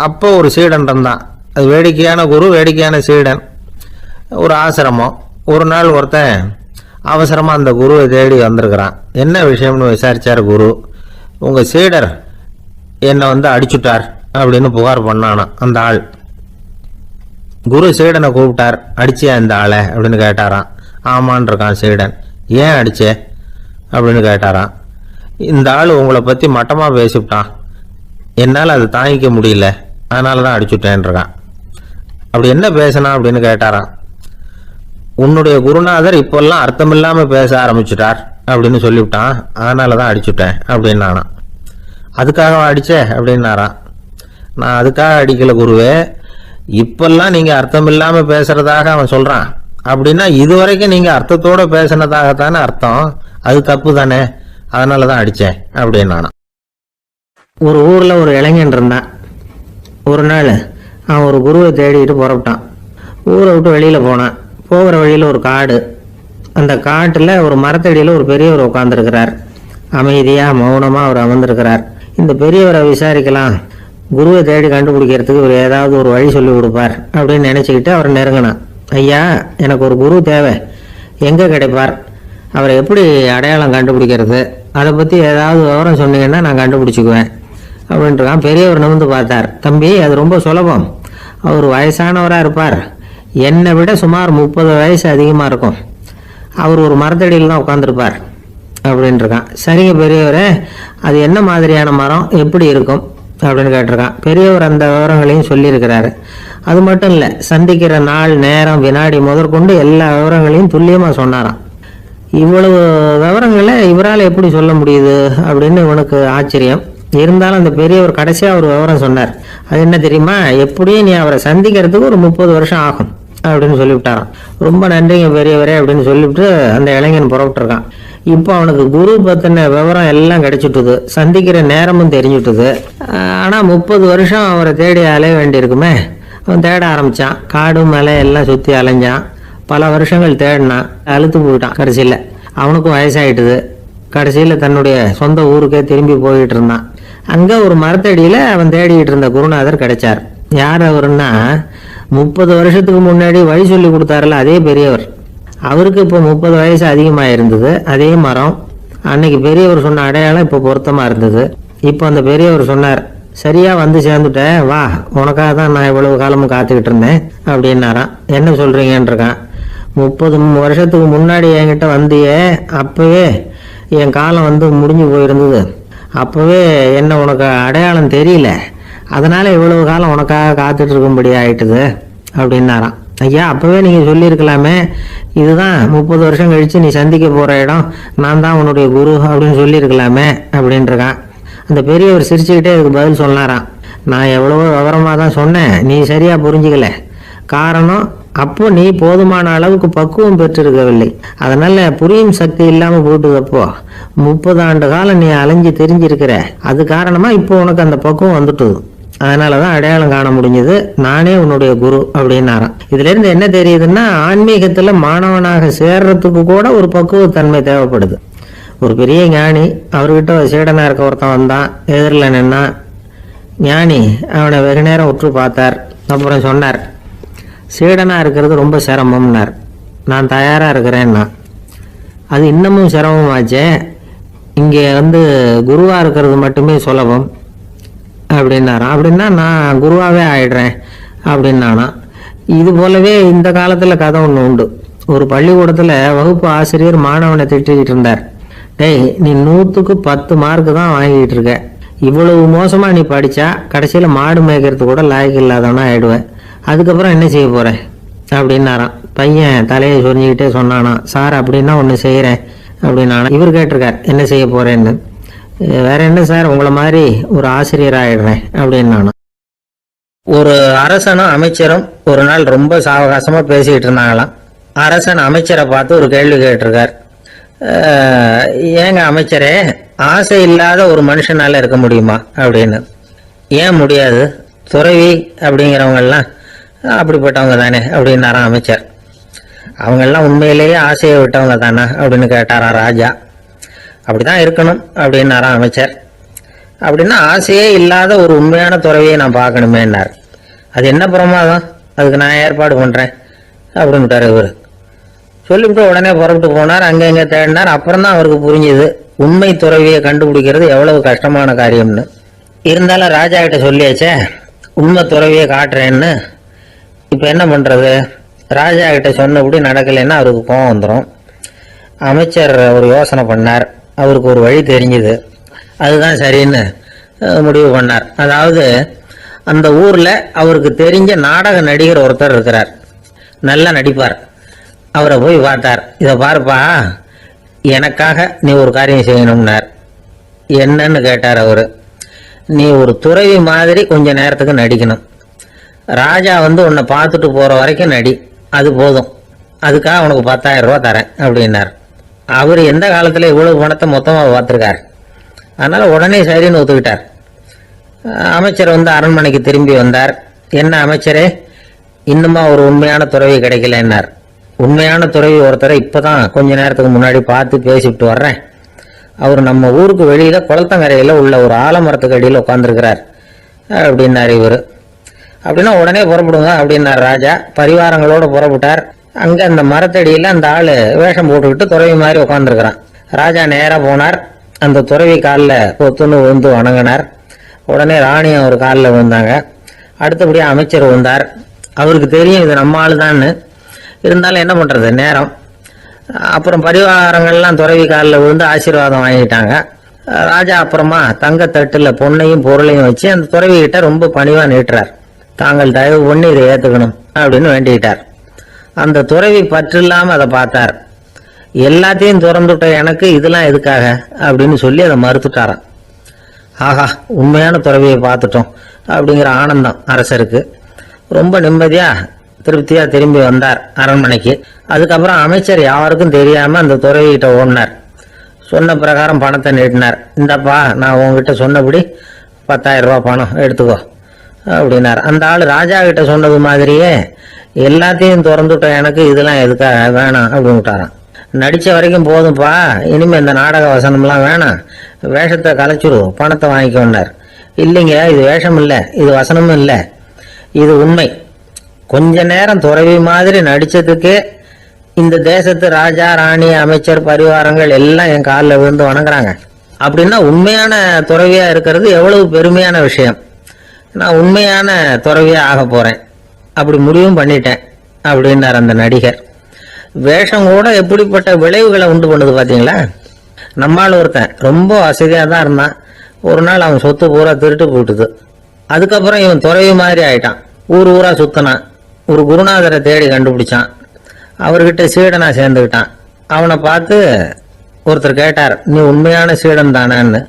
அப்போ ஒரு சீடன் இருந்தான். அது வேடிக்கையான குரு, வேடிக்கையான சீடன். ஒரு ஆசிரமம். ஒரு நாள் ஒருத்தன் அவசரமாக அந்த குருவை தேடி வந்திருக்கிறான். என்ன விஷயம்னு விசாரிச்சார் குரு. உங்கள் சீடர் என்னை அடிச்சுட்டார் அப்படின்னு புகார் பண்ணானா அந்த ஆள். குரு சீடனை கூப்பிட்டார். அடிச்சியா இந்த ஆளை அப்படின்னு கேட்டாராம். ஆமான் இருக்கான் சீடன். ஏன் அடிச்சே அப்படின்னு கேட்டாராம். இந்த ஆள் உங்களை பற்றி மட்டமாக பேசிவிட்டான், என்னால் அதை தாங்கிக்க முடியல, அதனால தான் அடிச்சுட்டேன் இருக்கான். அப்படி என்ன பேசினா அப்படின்னு கேட்டாராம். உன்னுடைய குருநாதர் இப்பெல்லாம் அர்த்தமில்லாமல் பேச ஆரம்பிச்சுட்டார் அப்படின்னு சொல்லிவிட்டான், அதனால தான் அடிச்சுட்டேன் அப்படின்னானா. அதுக்காக அடிச்சே அப்படின்னாராம். நான் அதுக்காக அடிக்கல குருவே, இப்பெல்லாம் நீங்கள் அர்த்தமில்லாமல் பேசுறதாக அவன் சொல்கிறான், அப்படின்னா இதுவரைக்கும் நீங்கள் அர்த்தத்தோடு பேசினதாகத்தானே அர்த்தம், அது தப்பு தானே, அதனால தான் அடித்தேன் அப்படின்னானா. ஒரு ஊரில் ஒரு இளைஞன் இருந்தான். ஒரு நாள் அவன் ஒரு குருவை தேடிட்டு புறப்பட்டான். ஊரை விட்டு வெளியில் போனான். போகிற வழியில் ஒரு காடு. அந்த காட்டில் ஒரு மரத்தடியில் ஒரு பெரியவர் உட்காந்துருக்கிறார். அமைதியாக மௌனமாக அவர் அமர்ந்திருக்கிறார். இந்த பெரியவரை விசாரிக்கலாம், குருவை தேடி கண்டுபிடிக்கிறதுக்கு இவர் ஏதாவது ஒரு வழி சொல்லி கொடுப்பார் அப்படின்னு நினச்சிக்கிட்டு அவர் நெருங்கினான். ஐயா, எனக்கு ஒரு குரு தேவை, எங்கே கிடைப்பார், அவரை எப்படி அடையாளம் கண்டுபிடிக்கிறது, அதை பற்றி ஏதாவது விவரம் சொன்னீங்கன்னா நான் கண்டுபிடிச்சிக்குவேன் அப்படின்ட்டுருக்கான். பெரியவர் நிமிர்ந்து பார்த்தார். தம்பி, அது ரொம்ப சுலபம். அவர் வயசானவராக இருப்பார், என்னை விட சுமார் 30 வயசு அதிகமாக இருக்கும். அவர் ஒரு மரத்தடியில் தான் உட்காந்துருப்பார் அப்படின்ட்டுருக்கான். சரிங்க பெரியவரே, அது என்ன மாதிரியான மரம், எப்படி இருக்கும் அப்படின்னு கேட்டிருக்கான். பெரியவர் அந்த விவரங்களையும் சொல்லியிருக்கிறாரு. அது மட்டும் இல்லை, சந்திக்கிற நாள், நேரம், வினாடி முதற்கொண்டு எல்லா விவரங்களையும் துல்லியமாக சொன்னாராம். இவ்வளவு விவரங்களை இவரால் எப்படி சொல்ல முடியுது அப்படின்னு இவனுக்கு ஆச்சரியம். இருந்தாலும் அந்த பெரியவர் கடைசியாக ஒரு விவரம் சொன்னார். அது என்ன தெரியுமா, எப்படியும் நீ அவரை சந்திக்கிறதுக்கு ஒரு 30 வருஷம் ஆகும் அப்படின்னு சொல்லிவிட்டாராம். ரொம்ப நன்றிங்க பெரியவரே அப்படின்னு சொல்லிவிட்டு அந்த இளைஞன் புறப்பட்டுருக்கான். இப்போ அவனுக்கு குரு பற்றின விவரம் எல்லாம் கிடைச்சிட்டுது, சந்திக்கிற நேரமும் தெரிஞ்சுட்டுது. ஆனால் 30 வருஷம் அவரை தேடி அலைய வேண்டியிருக்குமே. அவன் தேட ஆரம்பித்தான். காடு மலை எல்லாம் சுற்றி அலைஞ்சான். பல வருஷங்கள் தேடினான், அழுத்து போயிட்டான். கடைசியில் அவனுக்கும் வயசாகிட்டுது. கடைசியில் தன்னுடைய சொந்த ஊருக்கே திரும்பி போயிட்டு இருந்தான். அங்கே ஒரு மரத்தடியில் அவன் தேடிக்கிட்டு இருந்த குருநாதர் கிடைச்சார். யார் அவருன்னா, 30 வருஷத்துக்கு முன்னாடி வழி சொல்லி கொடுத்தாருல அதே பெரியவர். அவருக்கு இப்போ 30 வயசு அதிகமாக இருந்தது. அதே மரம், அன்னைக்கு பெரியவர் சொன்ன அடையாளம் இப்போ பொருத்தமாக இருந்தது. இப்போ அந்த பெரியவர் சொன்னார், சரியாக வந்து சேர்ந்துட்டேன், வா, உனக்காக தான் நான் இவ்வளவு காலமும் காத்துக்கிட்டு இருந்தேன் அப்படின்னாராம். என்ன சொல்கிறீங்கன்றிருக்கான். 30 வருஷத்துக்கு முன்னாடி என்கிட்ட வந்தியே, அப்போவே என் காலம் முடிஞ்சு போயிருந்தது. அப்போவே என்ன உனக்கு அடையாளம் தெரியல, அதனால் இவ்வளவு காலம் உனக்காக காத்துட்டு இருக்கும்படி ஆயிட்டுது அப்படின்னாராம். ஐயா, அப்போவே நீங்கள் சொல்லியிருக்கலாமே, இதுதான் 30 வருஷம் கழித்து நீ சந்திக்க போகிற இடம், நான் தான் உன்னுடைய குரு அப்படின்னு சொல்லியிருக்கலாமே அப்படின்ட்டுருக்கான். அந்த பெரியவர் சிரிச்சுக்கிட்டே அதுக்கு பதில் சொன்னாராம். நான் எவ்வளவோ விவரமாக தான் சொன்னேன், நீ சரியாக புரிஞ்சுக்கல. காரணம், அப்போ நீ போதுமான அளவுக்கு பக்குவம் பெற்றிருக்கவில்லை. அதனால புரியும் சக்தி இல்லாமல் போட்டுதப்போ 30 ஆண்டு காலம் நீ அலைஞ்சு தெரிஞ்சிருக்கிற. அது காரணமாக இப்போ உனக்கு அந்த பக்குவம் வந்துட்டுது. அதனால தான் அடையாளம் காண முடிஞ்சது. நானே உன்னுடைய குரு அப்படின்னாராம். இதுலேருந்து என்ன தெரியுதுன்னா, ஆன்மீகத்தில் மாணவனாக சேர்றதுக்கு கூட ஒரு பக்குவத்தன்மை தேவைப்படுது. ஒரு பெரிய ஞானி, அவர்கிட்ட சீடனாக இருக்க ஒருத்தன் வந்தான், எதிரில் நின்னா. ஞானி அவனை வெகு நேரம் உற்று பார்த்தார். அப்புறம் சொன்னார், சீடனாக இருக்கிறது ரொம்ப சிரமம்னார். நான் தயாராக இருக்கிறேன்னா. அது இன்னமும் சிரமமாச்சே, இங்கே குருவாக இருக்கிறது மட்டுமே சுலபம் அப்படின்னாராம். அப்படின்னா நான் குருவாகவே ஆயிடுறேன் அப்படின்னானா. இது போலவே இந்த காலத்தில் கதை ஒன்று உண்டு. ஒரு பள்ளிக்கூடத்தில் வகுப்பு ஆசிரியர் மாணவனை திட்டிக்கிட்டு இருந்தார். டேய், நீ 100க்கு 10 மார்க்கு தான் வாங்கிட்டு இருக்க. இவ்வளவு மோசமாக நீ படித்தா கடைசியில் மாடு மேய்க்கிறது கூட லாய்க்கு இல்லாதவனா ஆயிடுவேன். அதுக்கப்புறம் என்ன செய்ய போகிறேன் அப்படின்னாராம். பையன் தலையை சொரிஞ்சிக்கிட்டே சொன்னானா, சார் அப்படின்னா ஒன்று செய்கிறேன் அப்படின்னானா. இவர் கேட்டிருக்கார், என்ன செய்ய போகிறேன்னு. வேற என்ன சார், உங்களை மாதிரி ஒரு ஆசிரியர் ஆயிடுறேன் அப்படின்னானா. ஒரு அரசனும் அமைச்சரும் ஒரு நாள் ரொம்ப சாவகாசமா பேசிக்கிட்டு இருந்தாங்களாம். அரசன் அமைச்சரை பார்த்து ஒரு கேள்வி கேட்டிருக்கார். ஏங்க அமைச்சரே, ஆசை இல்லாத ஒரு மனுஷனால இருக்க முடியுமா அப்படின்னு. ஏன் முடியாது, துறவி அப்படிங்கிறவங்கெல்லாம் அப்படிப்பட்டவங்க தானே அப்படின்னாராம் அமைச்சர். அவங்கெல்லாம் உண்மையிலேயே ஆசையை விட்டவங்க தானே அப்படின்னு கேட்டாராம் ராஜா. அப்படிதான் இருக்கணும் அப்படின்னாராம் அமைச்சர். அப்படின்னா ஆசையே இல்லாத ஒரு உண்மையான துறவியை நான் பார்க்கணுமேன்னார். அது என்ன பிரமாதம், அதுக்கு நான் ஏற்பாடு பண்ணுறேன் அப்படின்ட்டார் இவர். சொல்லிவிட்டு உடனே புறப்பட்டு போனார். அங்கே இங்கே தேடினார். அப்புறம் தான் அவருக்கு புரிஞ்சுது உண்மை துறவியை கண்டுபிடிக்கிறது எவ்வளவு கஷ்டமான காரியம்னு. இருந்தாலும் ராஜா கிட்ட சொல்லியாச்சே, உண்மை துறவியை காட்டுறேன்னு. இப்போ என்ன பண்ணுறது? ராஜா கிட்ட சொன்னபடி நடக்கலைன்னா அவருக்கு கோவம் வந்துடும். அமைச்சர் ஒரு யோசனை பண்ணார். அவருக்கு ஒரு வழி தெரிஞ்சுது. அதுதான் சரின்னு முடிவு பண்ணார். அதாவது அந்த ஊரில் அவருக்கு தெரிஞ்ச நாடக நடிகர் ஒருத்தர் இருக்கிறார், நல்லா நடிப்பார். அவரை போய் பார்த்தார். இதை பாருப்பா, எனக்காக நீ ஒரு காரியம் செய்யணும்னார். என்னன்னு கேட்டார் அவர். நீ ஒரு துறவி மாதிரி கொஞ்ச நேரத்துக்கு நடிக்கணும். ராஜா உன்னை பார்த்துட்டு போகிற வரைக்கும் நடி, அது போதும். அதுக்காக உனக்கு 10,000 ரூபா தரேன் அப்படின்னார். அவர் எந்த காலத்தில் இவ்வளவு பணத்தை மொத்தமாக பார்த்துருக்கார். அதனால் உடனே சரின்னு ஒத்துக்கிட்டார். அமைச்சர் அரண்மனைக்கு திரும்பி வந்தார். என்ன அமைச்சரே, இன்னுமா ஒரு உண்மையான துறவி கிடைக்கலன்னார். உண்மையான துறவி ஒருத்தரை இப்போ தான் கொஞ்ச நேரத்துக்கு முன்னாடி பார்த்து பேசிவிட்டு வர்றேன். அவர் நம்ம ஊருக்கு வெளியில் குளத்தங்கரையில் உள்ள ஒரு ஆலமரத்துக்கு அடியில் உட்காந்துருக்கிறார் அப்படின்னார் இவர். அப்படின்னா உடனே புறப்படுங்க அப்படின்னார் ராஜா. பரிவாரங்களோடு புறப்பட்டார். அங்கே அந்த மரத்தடியில் அந்த ஆள் வேஷம் போட்டுக்கிட்டு துறவி மாதிரி உட்காந்துருக்கிறான். ராஜா நேராக போனார். அந்த துறவி காலில் பொத்துன்னு விழுந்து வணங்கினார். உடனே ராணியும் அவர் காலில் விழுந்தாங்க. அடுத்தபடியாக அமைச்சர் வந்தார். அவருக்கு தெரியும் இது நம்ம ஆள் தான்னு. இருந்தாலும் என்ன பண்ணுறது, நேரம். அப்புறம் பரிவாரங்கள்லாம் துறவி காலில் விழுந்து ஆசீர்வாதம் வாங்கிட்டாங்க. ராஜா அப்புறமா தங்கத்தட்டில் பொண்ணையும் பொருளையும் வச்சு அந்த துறவிகிட்ட ரொம்ப பணிவாக நீட்டுறார். தாங்கள் தயவு பண்ணி இதை ஏற்றுக்கணும் அப்படின்னு வேண்டிக்கிட்டார். அந்த துறவி பற்று இல்லாமல் அதை பார்த்தார். எல்லாத்தையும் திறந்துட்ட எனக்கு இதெல்லாம் எதுக்காக அப்படின்னு சொல்லி அதை மறுத்துட்டாராம். ஆஹா, உண்மையான துறவியை பார்த்துட்டோம் அப்படிங்கிற ஆனந்தம் அரசருக்கு. ரொம்ப நிம்மதியாக திருப்தியாக திரும்பி வந்தார் அரண்மனைக்கு. அதுக்கப்புறம் அமைச்சர் யாருக்கும் தெரியாமல் அந்த துறவிகிட்ட ஓடினார். சொன்ன பிரகாரம் பணத்தை நீட்டினார். இந்தப்பா, நான் உங்ககிட்ட சொன்னபடி 10,000 ரூபா பணம் எடுத்துக்கோ அப்படின்னார். அந்த ஆள் ராஜா கிட்ட சொன்னது மாதிரியே எல்லாத்தையும் திறந்துட்ட எனக்கு இதெல்லாம் எதுக்காக வேணாம் அப்படின்னு விட்டாரான். நடித்த வரைக்கும் போதும்ப்பா, இனிமேல் இந்த நாடக வசனம்லாம் வேணாம், வேஷத்தை கலைச்சிடும், பணத்தை வாங்கிக்கோன்னார். இல்லைங்க, இது வேஷம் இல்லை, இது வசனமும் இல்லை, இது உண்மை. கொஞ்ச நேரம் துறவி மாதிரி நடித்ததுக்கே இந்த தேசத்து ராஜா, ராணி, அமைச்சர், பரிவாரங்கள் எல்லாம் என் காலில் விழுந்து வணங்குறாங்க. அப்படின்னா உண்மையான துறவியாக இருக்கிறது எவ்வளவு பெருமையான விஷயம். நான் உண்மையான துறவியாக ஆக போகிறேன், அப்படி முடிவும் பண்ணிட்டேன் அப்படின்னார் அந்த நடிகர். வேஷம் கூட எப்படிப்பட்ட விளைவுகளை உண்டு பண்ணுது பார்த்தீங்களா. நம்மால் ஒருத்தன் ரொம்ப வசதியாக தான் இருந்தான். ஒரு நாள் அவன் சொத்து பூரா திருட்டு போயிட்டுது. அதுக்கப்புறம் இவன் துறவி மாதிரி ஆயிட்டான். ஊர் ஊராக சுத்தினான். ஒரு குருநாதரை தேடி கண்டுபிடிச்சான். அவர்கிட்ட சீடனா சேர்ந்துக்கிட்டான். அவனை பார்த்து ஒருத்தர் கேட்டார், நீ உண்மையான சீடன் தானேன்னு.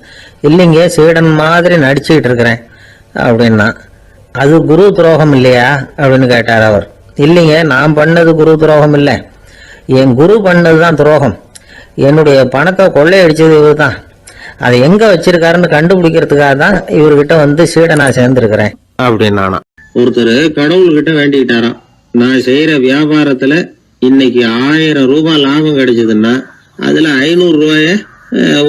இல்லைங்க, சீடன் மாதிரி நடிச்சுக்கிட்டு இருக்கிறேன் அப்படின்னா. அது குரு துரோகம் இல்லையா அப்படின்னு கேட்டார் அவர். இல்லைங்க, நான் பண்ணது குரு துரோகம் இல்லை, என் குரு பண்ணது தான் துரோகம். என்னுடைய பணத்தை கொள்ளையடிச்சது இவர் தான். அதை எங்க வச்சிருக்காருன்னு கண்டுபிடிக்கிறதுக்காக தான் இவர்கிட்ட வந்து சீடை நான் சேர்ந்திருக்கிறேன் அப்படின்னானா. ஒருத்தர் கடவுள்கிட்ட வேண்டிக்கிட்டாராம், நான் செய்யற வியாபாரத்துல இன்னைக்கு 1000 ரூபாய் லாபம் கிடைச்சதுன்னா அதுல 500 ரூபாய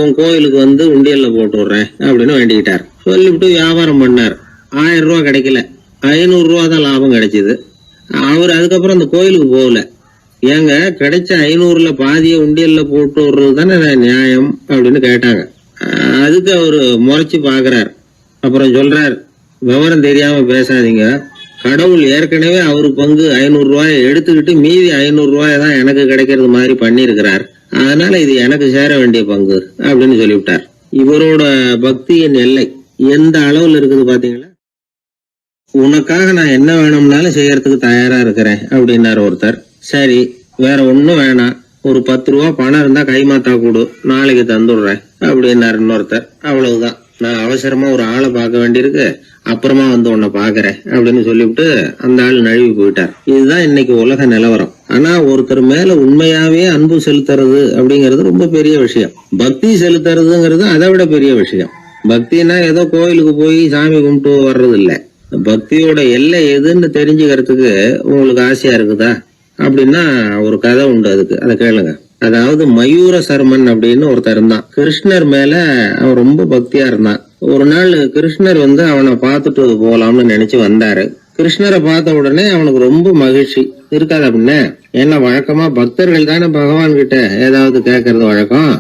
உன் கோயிலுக்கு வந்து உண்டியல்ல போட்டு விடுறேன் அப்படின்னு வேண்டிக்கிட்டார். சொல்லிவிட்டு வியாபாரம் பண்ணார். 1000 ரூபாய் கிடைக்கல, 500 ரூபாய் தான் லாபம் கிடைச்சது. அவர் அதுக்கப்புறம் அந்த கோயிலுக்கு போகல. ஏங்க, கிடைச்ச 500ல பாதிய உண்டியல்ல போட்டு விடுறது தானே நியாயம் அப்படின்னு கேட்டாங்க. அதுக்கு அவரு முறைச்சு பாக்குறார். அப்புறம் சொல்றார், விவரம் தெரியாம பேசாதீங்க, கடவுள் ஏற்கனவே அவரு பங்கு 500 ரூபாயை எடுத்துக்கிட்டு மீதி 500 ரூபாய் தான் எனக்கு கிடைக்கிறது மாதிரி பண்ணிருக்கிறார், அதனால இது எனக்கு சேர வேண்டிய பங்கு அப்படின்னு சொல்லிவிட்டார். இவரோட பக்தியின் எல்லை எந்த அளவுல இருக்குது பாத்தீங்களா. உனக்காக நான் என்ன வேணும்னாலும் செய்யறதுக்கு தயாரா இருக்கிறேன் அப்படின்னாரு ஒருத்தர். சரி, வேற ஒண்ணும் வேணாம், ஒரு 10 ரூபா பணம் இருந்தா கைமாத்தா கொடு, நாளைக்கு தந்துடுறேன் அப்படின்னாரு இன்னொருத்தர். அவ்வளவுதான், நான் அவசரமா ஒரு ஆளை பார்க்க வேண்டியிருக்கு, அப்புறமா வந்து உன்னை பாக்குறேன் அப்படின்னு சொல்லிவிட்டு அந்த ஆள் நழுவி போயிட்டார். இதுதான் இன்னைக்கு உலக நிலவரம். ஆனா ஒருத்தர் மேல உண்மையாவே அன்பு செலுத்துறது அப்படிங்கிறது ரொம்ப பெரிய விஷயம். பக்தி செலுத்துறதுங்கிறது அதை விட பெரிய விஷயம். பக்தினா ஏதோ கோயிலுக்கு போய் சாமி கும்பிட்டு வர்றது இல்ல. பக்தியோட எல்லை எதுன்னு தெரிஞ்சுக்கிறதுக்கு உங்களுக்கு ஆசையா இருக்குதா அப்படின்னா ஒரு கதை உண்டு, அதுக்கு அதை கேளுங்க. அதாவது மயூர சர்மன் அப்படின்னு ஒருத்தர் இருந்தான். கிருஷ்ணர் மேல அவன் ரொம்ப பக்தியா இருந்தான். ஒரு நாள் கிருஷ்ணர் வந்து அவனை பார்த்துட்டு போலாம்னு நினைச்சு வந்தாரு. கிருஷ்ணரை பார்த்த உடனே அவனுக்கு ரொம்ப மகிழ்ச்சி இருக்காது அப்படின்னு. ஏன்னா வழக்கமா பக்தர்கள் தானே பகவான் கிட்ட ஏதாவது கேட்கறது வழக்கம்.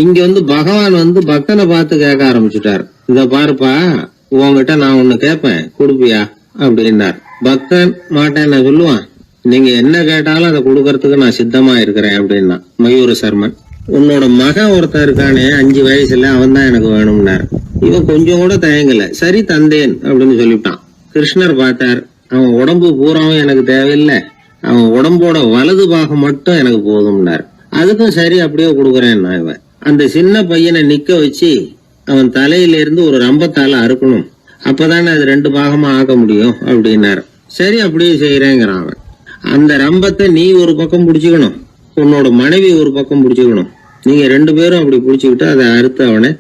இங்க வந்து பகவான் வந்து பக்தனை பார்த்து கேட்க ஆரம்பிச்சுட்டார். இத பாருப்பா, உங்ககிட்ட நான் ஒண்ணு கேட்பேன், கொடுப்பியா அப்படின்னார். பக்தன் மாட்டேன் நான் சொல்லுவான், நீங்க என்ன கேட்டாலும் அதை கொடுக்கறதுக்கு நான் சித்தமா இருக்கிறேன் அப்படின்னா மயூர சர்மன். உன்னோட மகன் ஒருத்தன் இருக்கானே 5 வயசுல, அவன் தான் எனக்கு வேணும்னாரு. இவன் கொஞ்சம் கூட தயங்கல, சரி தந்தேன் அப்படின்னு சொல்லிவிட்டான். கிருஷ்ணர் பார்த்தார், அவன் உடம்பு பூராவும் எனக்கு தேவையில்லை, அவன் உடம்போட வலது பாகம் மட்டும் எனக்கு போதும்னாரு. அதுக்கும் சரி அப்படியே கொடுக்குறேன். இவன் அந்த சின்ன பையனை நிக்க வச்சு அவன் தலையில இருந்து ஒரு ரம்பத்தால அறுக்கணும், அப்பதானே அது 2 பாகமா ஆக்க முடியும் அப்படின்னாரு. சரி அப்படியே செய்யறேங்கிறான் அவன். அந்த ரம்பத்தை நீ ஒரு பக்கம் பிடிச்சுக்கணும், உன்னோட மனைவி ஒரு பக்கம் பிடிச்சுக்கணும், நீங்க 2 பேரும் அப்படி பிடிச்சுக்கிட்டு அதை அறுத்து அவனை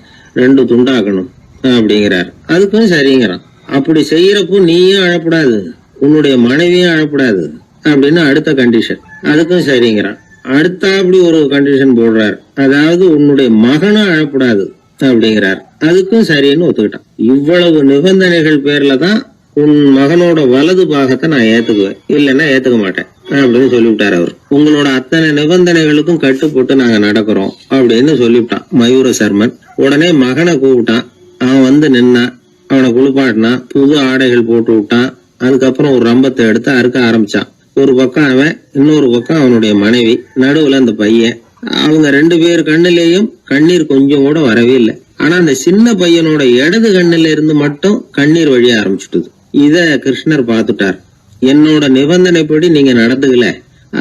2 துண்டாக்கணும் அப்படிங்கிறார். அதுக்கும் சரிங்கிறான். அப்படி செய்யறப்போ நீயும் அழப்படாது, உன்னுடைய மனைவியும் அழப்படாது அப்படின்னு அடுத்த கண்டிஷன். அதுக்கும் சரிங்கிறான். அடுத்த அப்படி ஒரு கண்டிஷன் போடுறார், அதாவது உன்னுடைய மகனும் அழப்படாது அப்படிங்கிறார். அதுக்கும் சரின்னு ஒத்துக்கிட்டான். இவ்வளவு நிபந்தனைகள் பேர்ல தான் உன் மகனோட வலது பாகத்தை நான் ஏத்துக்குவேன், இல்லைன்னா ஏத்துக்க மாட்டேன் அப்படின்னு சொல்லிவிட்டார் அவர். உங்களோட அத்தனை நிபந்தனைகளுக்கும் கட்டுப்பட்டு நாங்க நடக்கிறோம் அப்படின்னு சொல்லிவிட்டான் மயூர சர்மன். உடனே மகனை கூப்பிட்டான். அவன் வந்து நின்னான், அவனை குளிப்பாட்டினான், புது ஆடைகள் போட்டு விட்டான். அதுக்கப்புறம் ஒரு ரம்பத்தை எடுத்து அறுக்க ஆரம்பிச்சான். ஒரு பக்கம் அவன், இன்னொரு பக்கம் அவனுடைய மனைவி, நடுவுல அந்த பையன். அவங்க 2 பேர் கண்ணிலேயும் கண்ணீர் கொஞ்சம் கூட வரவே இல்லை. ஆனா அந்த சின்ன பையனோட இடது கண்ணில இருந்து மட்டும் கண்ணீர் வழிய ஆரம்பிச்சுட்டுது. இத கிருஷ்ணர் பார்த்துட்டார். என்னோட நிபந்தனைப்படி நீங்க நடந்துக்கல,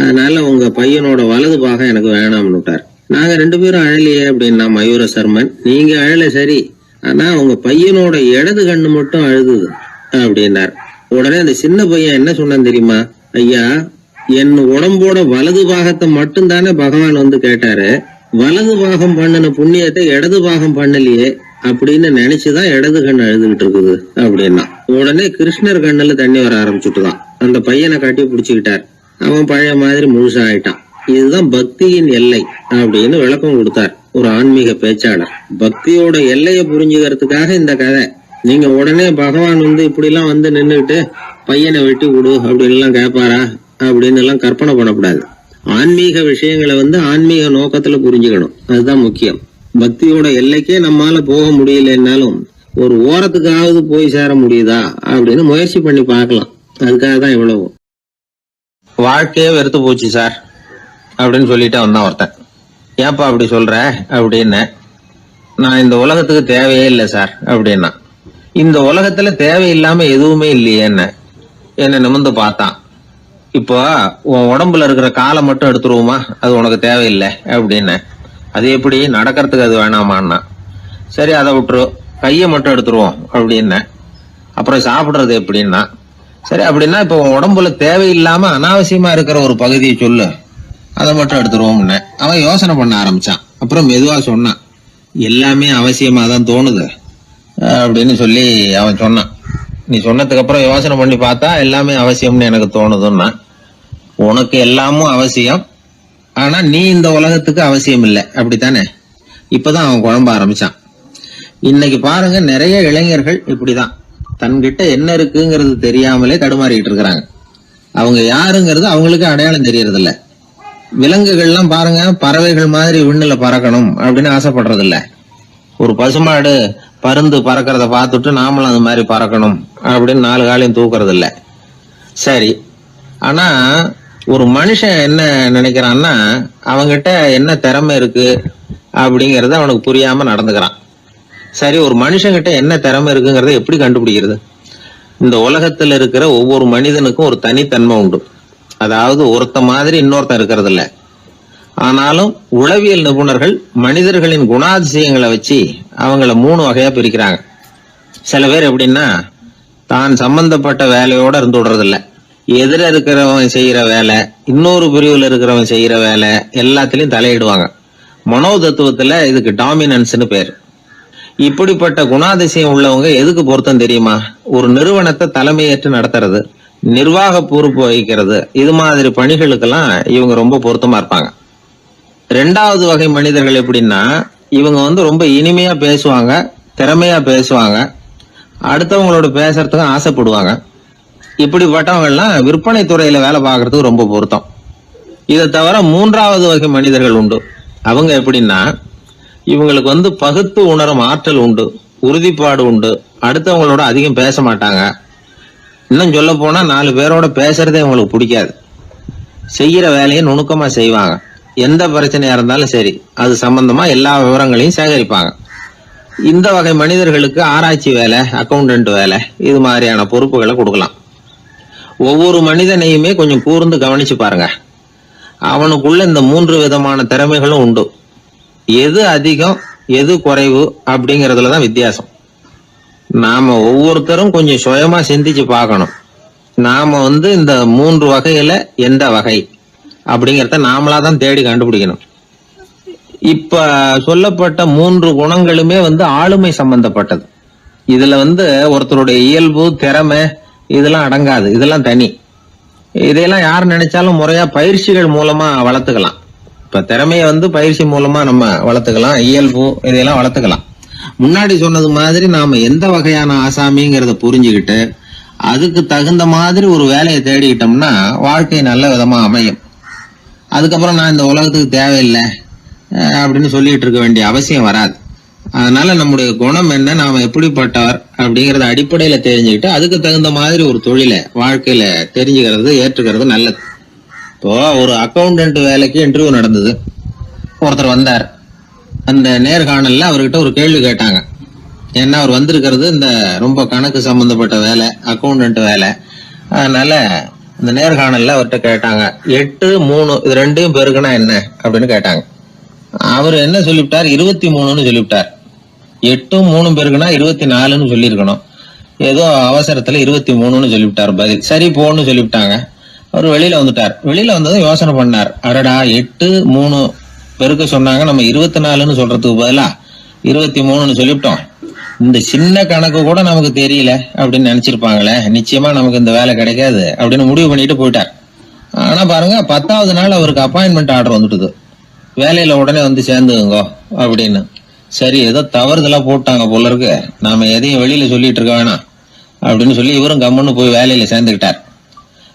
அதனால உங்க பையனோட வலது பாகம் எனக்கு வேணாம்னு விட்டார். நாங்க 2 பேரும் அழலையே அப்படின்னா மயூர சர்மன். நீங்க அழல சரி, ஆனா உங்க பையனோட இடது கண்ணு மட்டும் அழுதுது அப்படின்னார். உடனே அந்த சின்ன பையன் என்ன சொன்னான் தெரியுமா? ஐயா, என் உடம்போட வலது பாகத்தை மட்டும் தானே பகவான் வந்து கேட்டாரு, வலது பாகம் பண்ணின புண்ணியத்தை இடது பாகம் பண்ணலையே அப்படின்னு நினைச்சுதான் இடது கண்ணு அழுதுகிட்டு இருக்குது அப்படின்னா. உடனே கிருஷ்ணர் கண்ணுல தண்ணி வர ஆரம்பிச்சுட்டுதான். அந்த பையனை கட்டி பிடிச்சுக்கிட்டார். அவன் பழைய மாதிரி முழுசா ஆயிட்டான். இதுதான் பக்தியின் எல்லை அப்படின்னு விளக்கம் கொடுத்தார் ஒரு ஆன்மீக பேச்சாளர். பக்தியோட எல்லையை புரிஞ்சுக்கிறதுக்காக இந்த கதை. நீங்க உடனே பகவான் வந்து இப்படி எல்லாம் வந்து நின்றுட்டு பையனை வெட்டி விடு அப்படின்னு எல்லாம் கேட்பாரா அப்படின்னு எல்லாம் கற்பனை பண்ணக்கூடாது. ஆன்மீக விஷயங்களை வந்து ஆன்மீக நோக்கத்துல புரிஞ்சுக்கணும், அதுதான் முக்கியம். பக்தியோட எல்லைக்கே நம்மால போக முடியலன்னாலும் ஒரு ஓரத்துக்காவது போய் சேர முடியுதா அப்படின்னு முயற்சி பண்ணி பார்க்கலாம். அதுக்காக தான் இவ்வளவு. வாழ்க்கையே வெறுத்து போச்சு சார் அப்படின்னு சொல்லிட்டு வந்தான் ஒருத்தன். ஏப்பா அப்படி சொல்ற அப்படின்னு. நான் இந்த உலகத்துக்கு தேவையே இல்லை சார் அப்படின்னா. இந்த உலகத்துல தேவையில்லாம எதுவுமே இல்லையே என்ன நிமிர்ந்து பார்த்தான். இப்போ உன் உடம்புல இருக்கிற காலை மட்டும் எடுத்துருவோமா, அது உனக்கு தேவையில்லை அப்படின்னு. அது எப்படி, நடக்கிறதுக்கு அது வேணாமான்னா. சரி அதை விட்டுரு, கையை மட்டும் எடுத்துருவோம் அப்படின்னு. அப்புறம் சாப்பிடுறது எப்படின்னா, சரி அப்படின்னா இப்ப உன் உடம்புல தேவையில்லாம அனாவசியமா இருக்கிற ஒரு பகுதியை சொல்லு, அதை மட்டும் எடுத்துருவோம்னு அவன் யோசனை பண்ண ஆரம்பிச்சான். அப்புறம் மெதுவா சொன்னான், எல்லாமே அவசியமா தான் தோணுது அப்படின்னு சொல்லி அவன் சொன்னான். நீ சொன்னதுக்கு அப்புறம் யோசனை பண்ணி பார்த்தா எல்லாமே அவசியம்னு எனக்கு தோணுதுன்னா, உனக்கு எல்லாமும் அவசியம், ஆனா நீ இந்த உலகத்துக்கு அவசியம் இல்லை, அப்படித்தானே? இப்பதான் அவன் குழம்ப ஆரம்பிச்சான். இன்னைக்கு பாருங்க, நிறைய இளைஞர்கள் இப்படிதான் தன்கிட்ட என்ன இருக்குங்கிறது தெரியாமலே தடுமாறிட்டு இருக்கிறாங்க. அவங்க யாருங்கிறது அவங்களுக்கு அடையாளம் தெரியறது இல்ல. விலங்குகள்லாம் பாருங்க, பறவைகள் மாதிரி விண்ணுல பறக்கணும் அப்படின்னு ஆசைப்படுறது இல்ல. ஒரு பசுமாடு பருந்து பறக்கிறத பார்த்துட்டு நாமளும் அது மாதிரி பறக்கணும் அப்படின்னு 4 காலையும் தூக்குறது இல்ல. சரி, ஆனா ஒரு மனுஷன் என்ன நினைக்கிறான்னா, அவங்கிட்ட என்ன திறமை இருக்கு அப்படிங்கறத அவனுக்கு புரியாம நடந்துக்கிறான். சரி, ஒரு மனுஷங்கிட்ட என்ன திறமை இருக்குங்கிறத எப்படி கண்டுபிடிக்கிறது? இந்த உலகத்துல இருக்கிற ஒவ்வொரு மனிதனுக்கும் ஒரு தனித்தன்மை உண்டு. அதாவது ஒருத்த மாதிரி இன்னொருத்தன் இருக்கிறது இல்ல. ஆனாலும் உளவியல் நிபுணர்கள் மனிதர்களின் குணாதிசயங்களை வச்சு அவங்கள 3 வகையா பிரிக்கிறாங்க. சில பேர் எப்படின்னா, தான் சம்பந்தப்பட்ட வேலையோட இருந்து விடுறது இல்ல. எதிர இருக்கிறவன் செய்யற வேலை, இன்னொரு பிரிவுல இருக்கிறவன் செய்யற வேலை எல்லாத்திலையும் தலையிடுவாங்க. மனோ தத்துவத்துல இதுக்கு டாமினன்ஸ்னு பேர். இப்படிப்பட்ட குணாதிசயம் உள்ளவங்க எதுக்கு பொருத்தம் தெரியுமா? ஒரு நிறுவனத்தை தலைமையேற்று நடத்துறது, நிர்வாக பொறுப்பு வகிக்கிறது, இது மாதிரி பணிகளுக்கெல்லாம் இவங்க ரொம்ப பொருத்தமா இருப்பாங்க. 2வது வகை மனிதர்கள் எப்படின்னா, இவங்க ரொம்ப இனிமையா பேசுவாங்க, திறமையா பேசுவாங்க, அடுத்தவங்களோட பேசுறதுக்கு ஆசைப்படுவாங்க. இப்படிப்பட்டவங்க எல்லாம் விற்பனை துறையில வேலை பார்க்கறதுக்கு ரொம்ப பொருத்தம். இதை தவிர 3வது வகை மனிதர்கள் உண்டு. அவங்க எப்படின்னா, இவங்களுக்கு பகுத்து உணரும் ஆற்றல் உண்டு, உறுதிப்பாடு உண்டு, அடுத்தவங்களோட அதிகம் பேச மாட்டாங்க. இன்னும் சொல்ல போனா 4 பேரோட பேசுறதே இவங்களுக்கு பிடிக்காது. செய்யற வேலையை நுணுக்கமா செய்வாங்க. எந்த பிரச்சனையா இருந்தாலும் சரி, அது சம்பந்தமா எல்லா விவரங்களையும் சேகரிப்பாங்க. இந்த வகை மனிதர்களுக்கு ஆராய்ச்சி வேலை, அக்கௌண்டன்ட் வேலை, இது மாதிரியான பொறுப்புகளை கொடுக்கலாம். ஒவ்வொரு மனிதனையுமே கொஞ்சம் கூர்ந்து கவனிச்சு பாருங்க. அவனுக்குள்ள இந்த 3 விதமான திறமைகளும் உண்டு. எது அதிகம் எது குறைவு அப்படிங்கறதுலதான் வித்தியாசம். நாம ஒவ்வொருத்தரும் கொஞ்சம் சுயமா சிந்திச்சு பார்க்கணும். நாம இந்த 3 வகையில எந்த வகை அப்படிங்கறத நாமளாதான் தேடி கண்டுபிடிக்கணும். இப்ப சொல்லப்பட்ட 3 குணங்களுமே ஆளுமை சம்பந்தப்பட்டது. இதுல ஒருத்தருடைய இயல்பு, திறமை இதெல்லாம் அடங்காது. இதெல்லாம் தனி. இதையெல்லாம் யார் நினைச்சாலும் முறையா பயிற்சிகள் மூலமா வளர்த்துக்கலாம். இப்ப திறமைய பயிற்சி மூலமா நம்ம வளர்த்துக்கலாம், இயல்பு இதையெல்லாம் வளர்த்துக்கலாம். முன்னாடி சொன்னது மாதிரி நாம எந்த வகையான ஆசாமிங்கிறத புரிஞ்சுக்கிட்டு அதுக்கு தகுந்த மாதிரி ஒரு வேலையை தேடிக்கிட்டோம்னா வாழ்க்கை நல்ல விதமா அமையும். அதுக்கப்புறம் நான் இந்த உலகத்துக்கு தேவையில்லை அப்படின்னு சொல்லிட்டு இருக்க வேண்டிய அவசியம் வராது. அதனால நம்முடைய குணம் என்ன, நாம எப்படிப்பட்டவர் அப்படிங்கறத அடிப்படையில தெரிஞ்சுக்கிட்டு அதுக்கு தகுந்த மாதிரி ஒரு தொழிலை வாழ்க்கையில தெரிஞ்சுக்கிறது, ஏற்றுக்கிறது நல்லது. இப்போ ஒரு அக்கௌண்டன்ட் வேலைக்கு இன்டர்வியூ நடந்தது. ஒருத்தர் வந்தார். அந்த நேர்காணல்ல அவர்கிட்ட ஒரு கேள்வி கேட்டாங்க. ஏன்னா அவர் வந்திருக்கிறது இந்த ரொம்ப கணக்கு சம்பந்தப்பட்ட வேலை, அக்கௌண்டன்ட் வேலை. அதனால இந்த நேர்காணல்ல அவர்கிட்ட கேட்டாங்க, 8, 3 இது 2 பெருக்குனா என்ன அப்படின்னு கேட்டாங்க. அவர் என்ன சொல்லிவிட்டார், 23ன்னு சொல்லிவிட்டார். 8, 3 பெருக்குனா 24ன்னு சொல்லியிருக்கணும். ஏதோ அவசரத்துல 23ன்னு சொல்லிவிட்டார் பதில். சரி போன்னு சொல்லிவிட்டாங்க. அவர் வெளியில வந்துட்டார். வெளியில வந்ததும் யோசனை பண்ணார், அடடா 8, 3 பெருக்க சொன்னாங்க, நம்ம 24ன்னு சொல்றதுக்கு பதிலா 23ன்னு சொல்லிவிட்டோம். இந்த சின்ன கணக்கு கூட நமக்கு தெரியல அப்படின்னு நினைச்சிருப்பாங்களே, நிச்சயமா நமக்கு இந்த வேலை கிடைக்காது அப்படின்னு முடிவு பண்ணிட்டு போயிட்டார். ஆனா பாருங்க, 10வது நாள் அவருக்கு அப்பாயின்மெண்ட் ஆர்டர் வந்துட்டுது. வேலையில உடனே சேர்ந்துங்க அப்படின்னு. சரி, ஏதோ தவறுதலா போட்டாங்க போல இருக்கு, நாம எதையும் வெளியில சொல்லிட்டு இருக்க வேணாம் அப்படின்னு சொல்லி இவரும் கம்முன்னு போய் வேலையில சேர்ந்துக்கிட்டார்.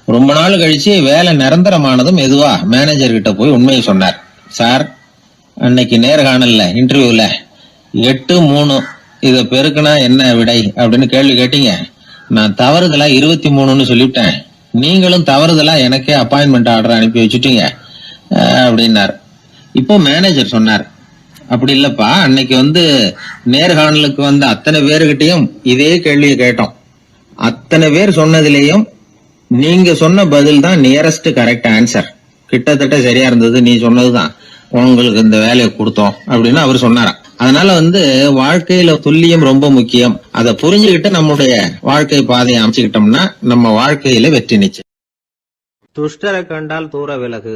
ரொம்ப நாள் கழிச்சு வேலை நிரந்தரமானதும் மெதுவா மேனேஜர் கிட்ட போய் உண்மையை சொன்னார். சார், அன்னைக்கு நேர்காணல்ல இன்டர்வியூல 8, 3 இத பெருக்குனா என்ன விடை அப்படின்னு கேள்வி கேட்டீங்க. நான் தவறுதலா 23ன்னு சொல்லிவிட்டேன். நீங்களும் தவறுதலா எனக்கே அப்பாயின்மெண்ட் ஆர்டர் அனுப்பி வச்சுட்டீங்க அப்படின்னார். இப்போ மேனேஜர் சொன்னார், அப்படி இல்லப்பா, அன்னைக்கு நேர்காணலுக்கு வந்த அத்தனை பேருகிட்டையும் இதே கேள்வியை கேட்டோம். அத்தனை பேர் சொன்னதிலேயும் நீங்க சொன்ன பதில் தான் நியரஸ்ட் கரெக்ட் ஆன்சர், கிட்டத்தட்ட சரியா இருந்தது, நீ சொன்னதுதான், உங்களுக்கு இந்த வேலையை கொடுத்தோம் அப்படின்னு அவர் சொன்னாராம். அதனால வாழ்க்கையில துல்லியம் ரொம்ப முக்கியம். அதை புரிஞ்சுக்கிட்டு நம்முடைய வாழ்க்கை பாதையை அமைச்சுக்கிட்டோம்னா நம்ம வாழ்க்கையில வெற்றி நிச்சயம். துஷ்டரை கண்டால் தூர விலகு,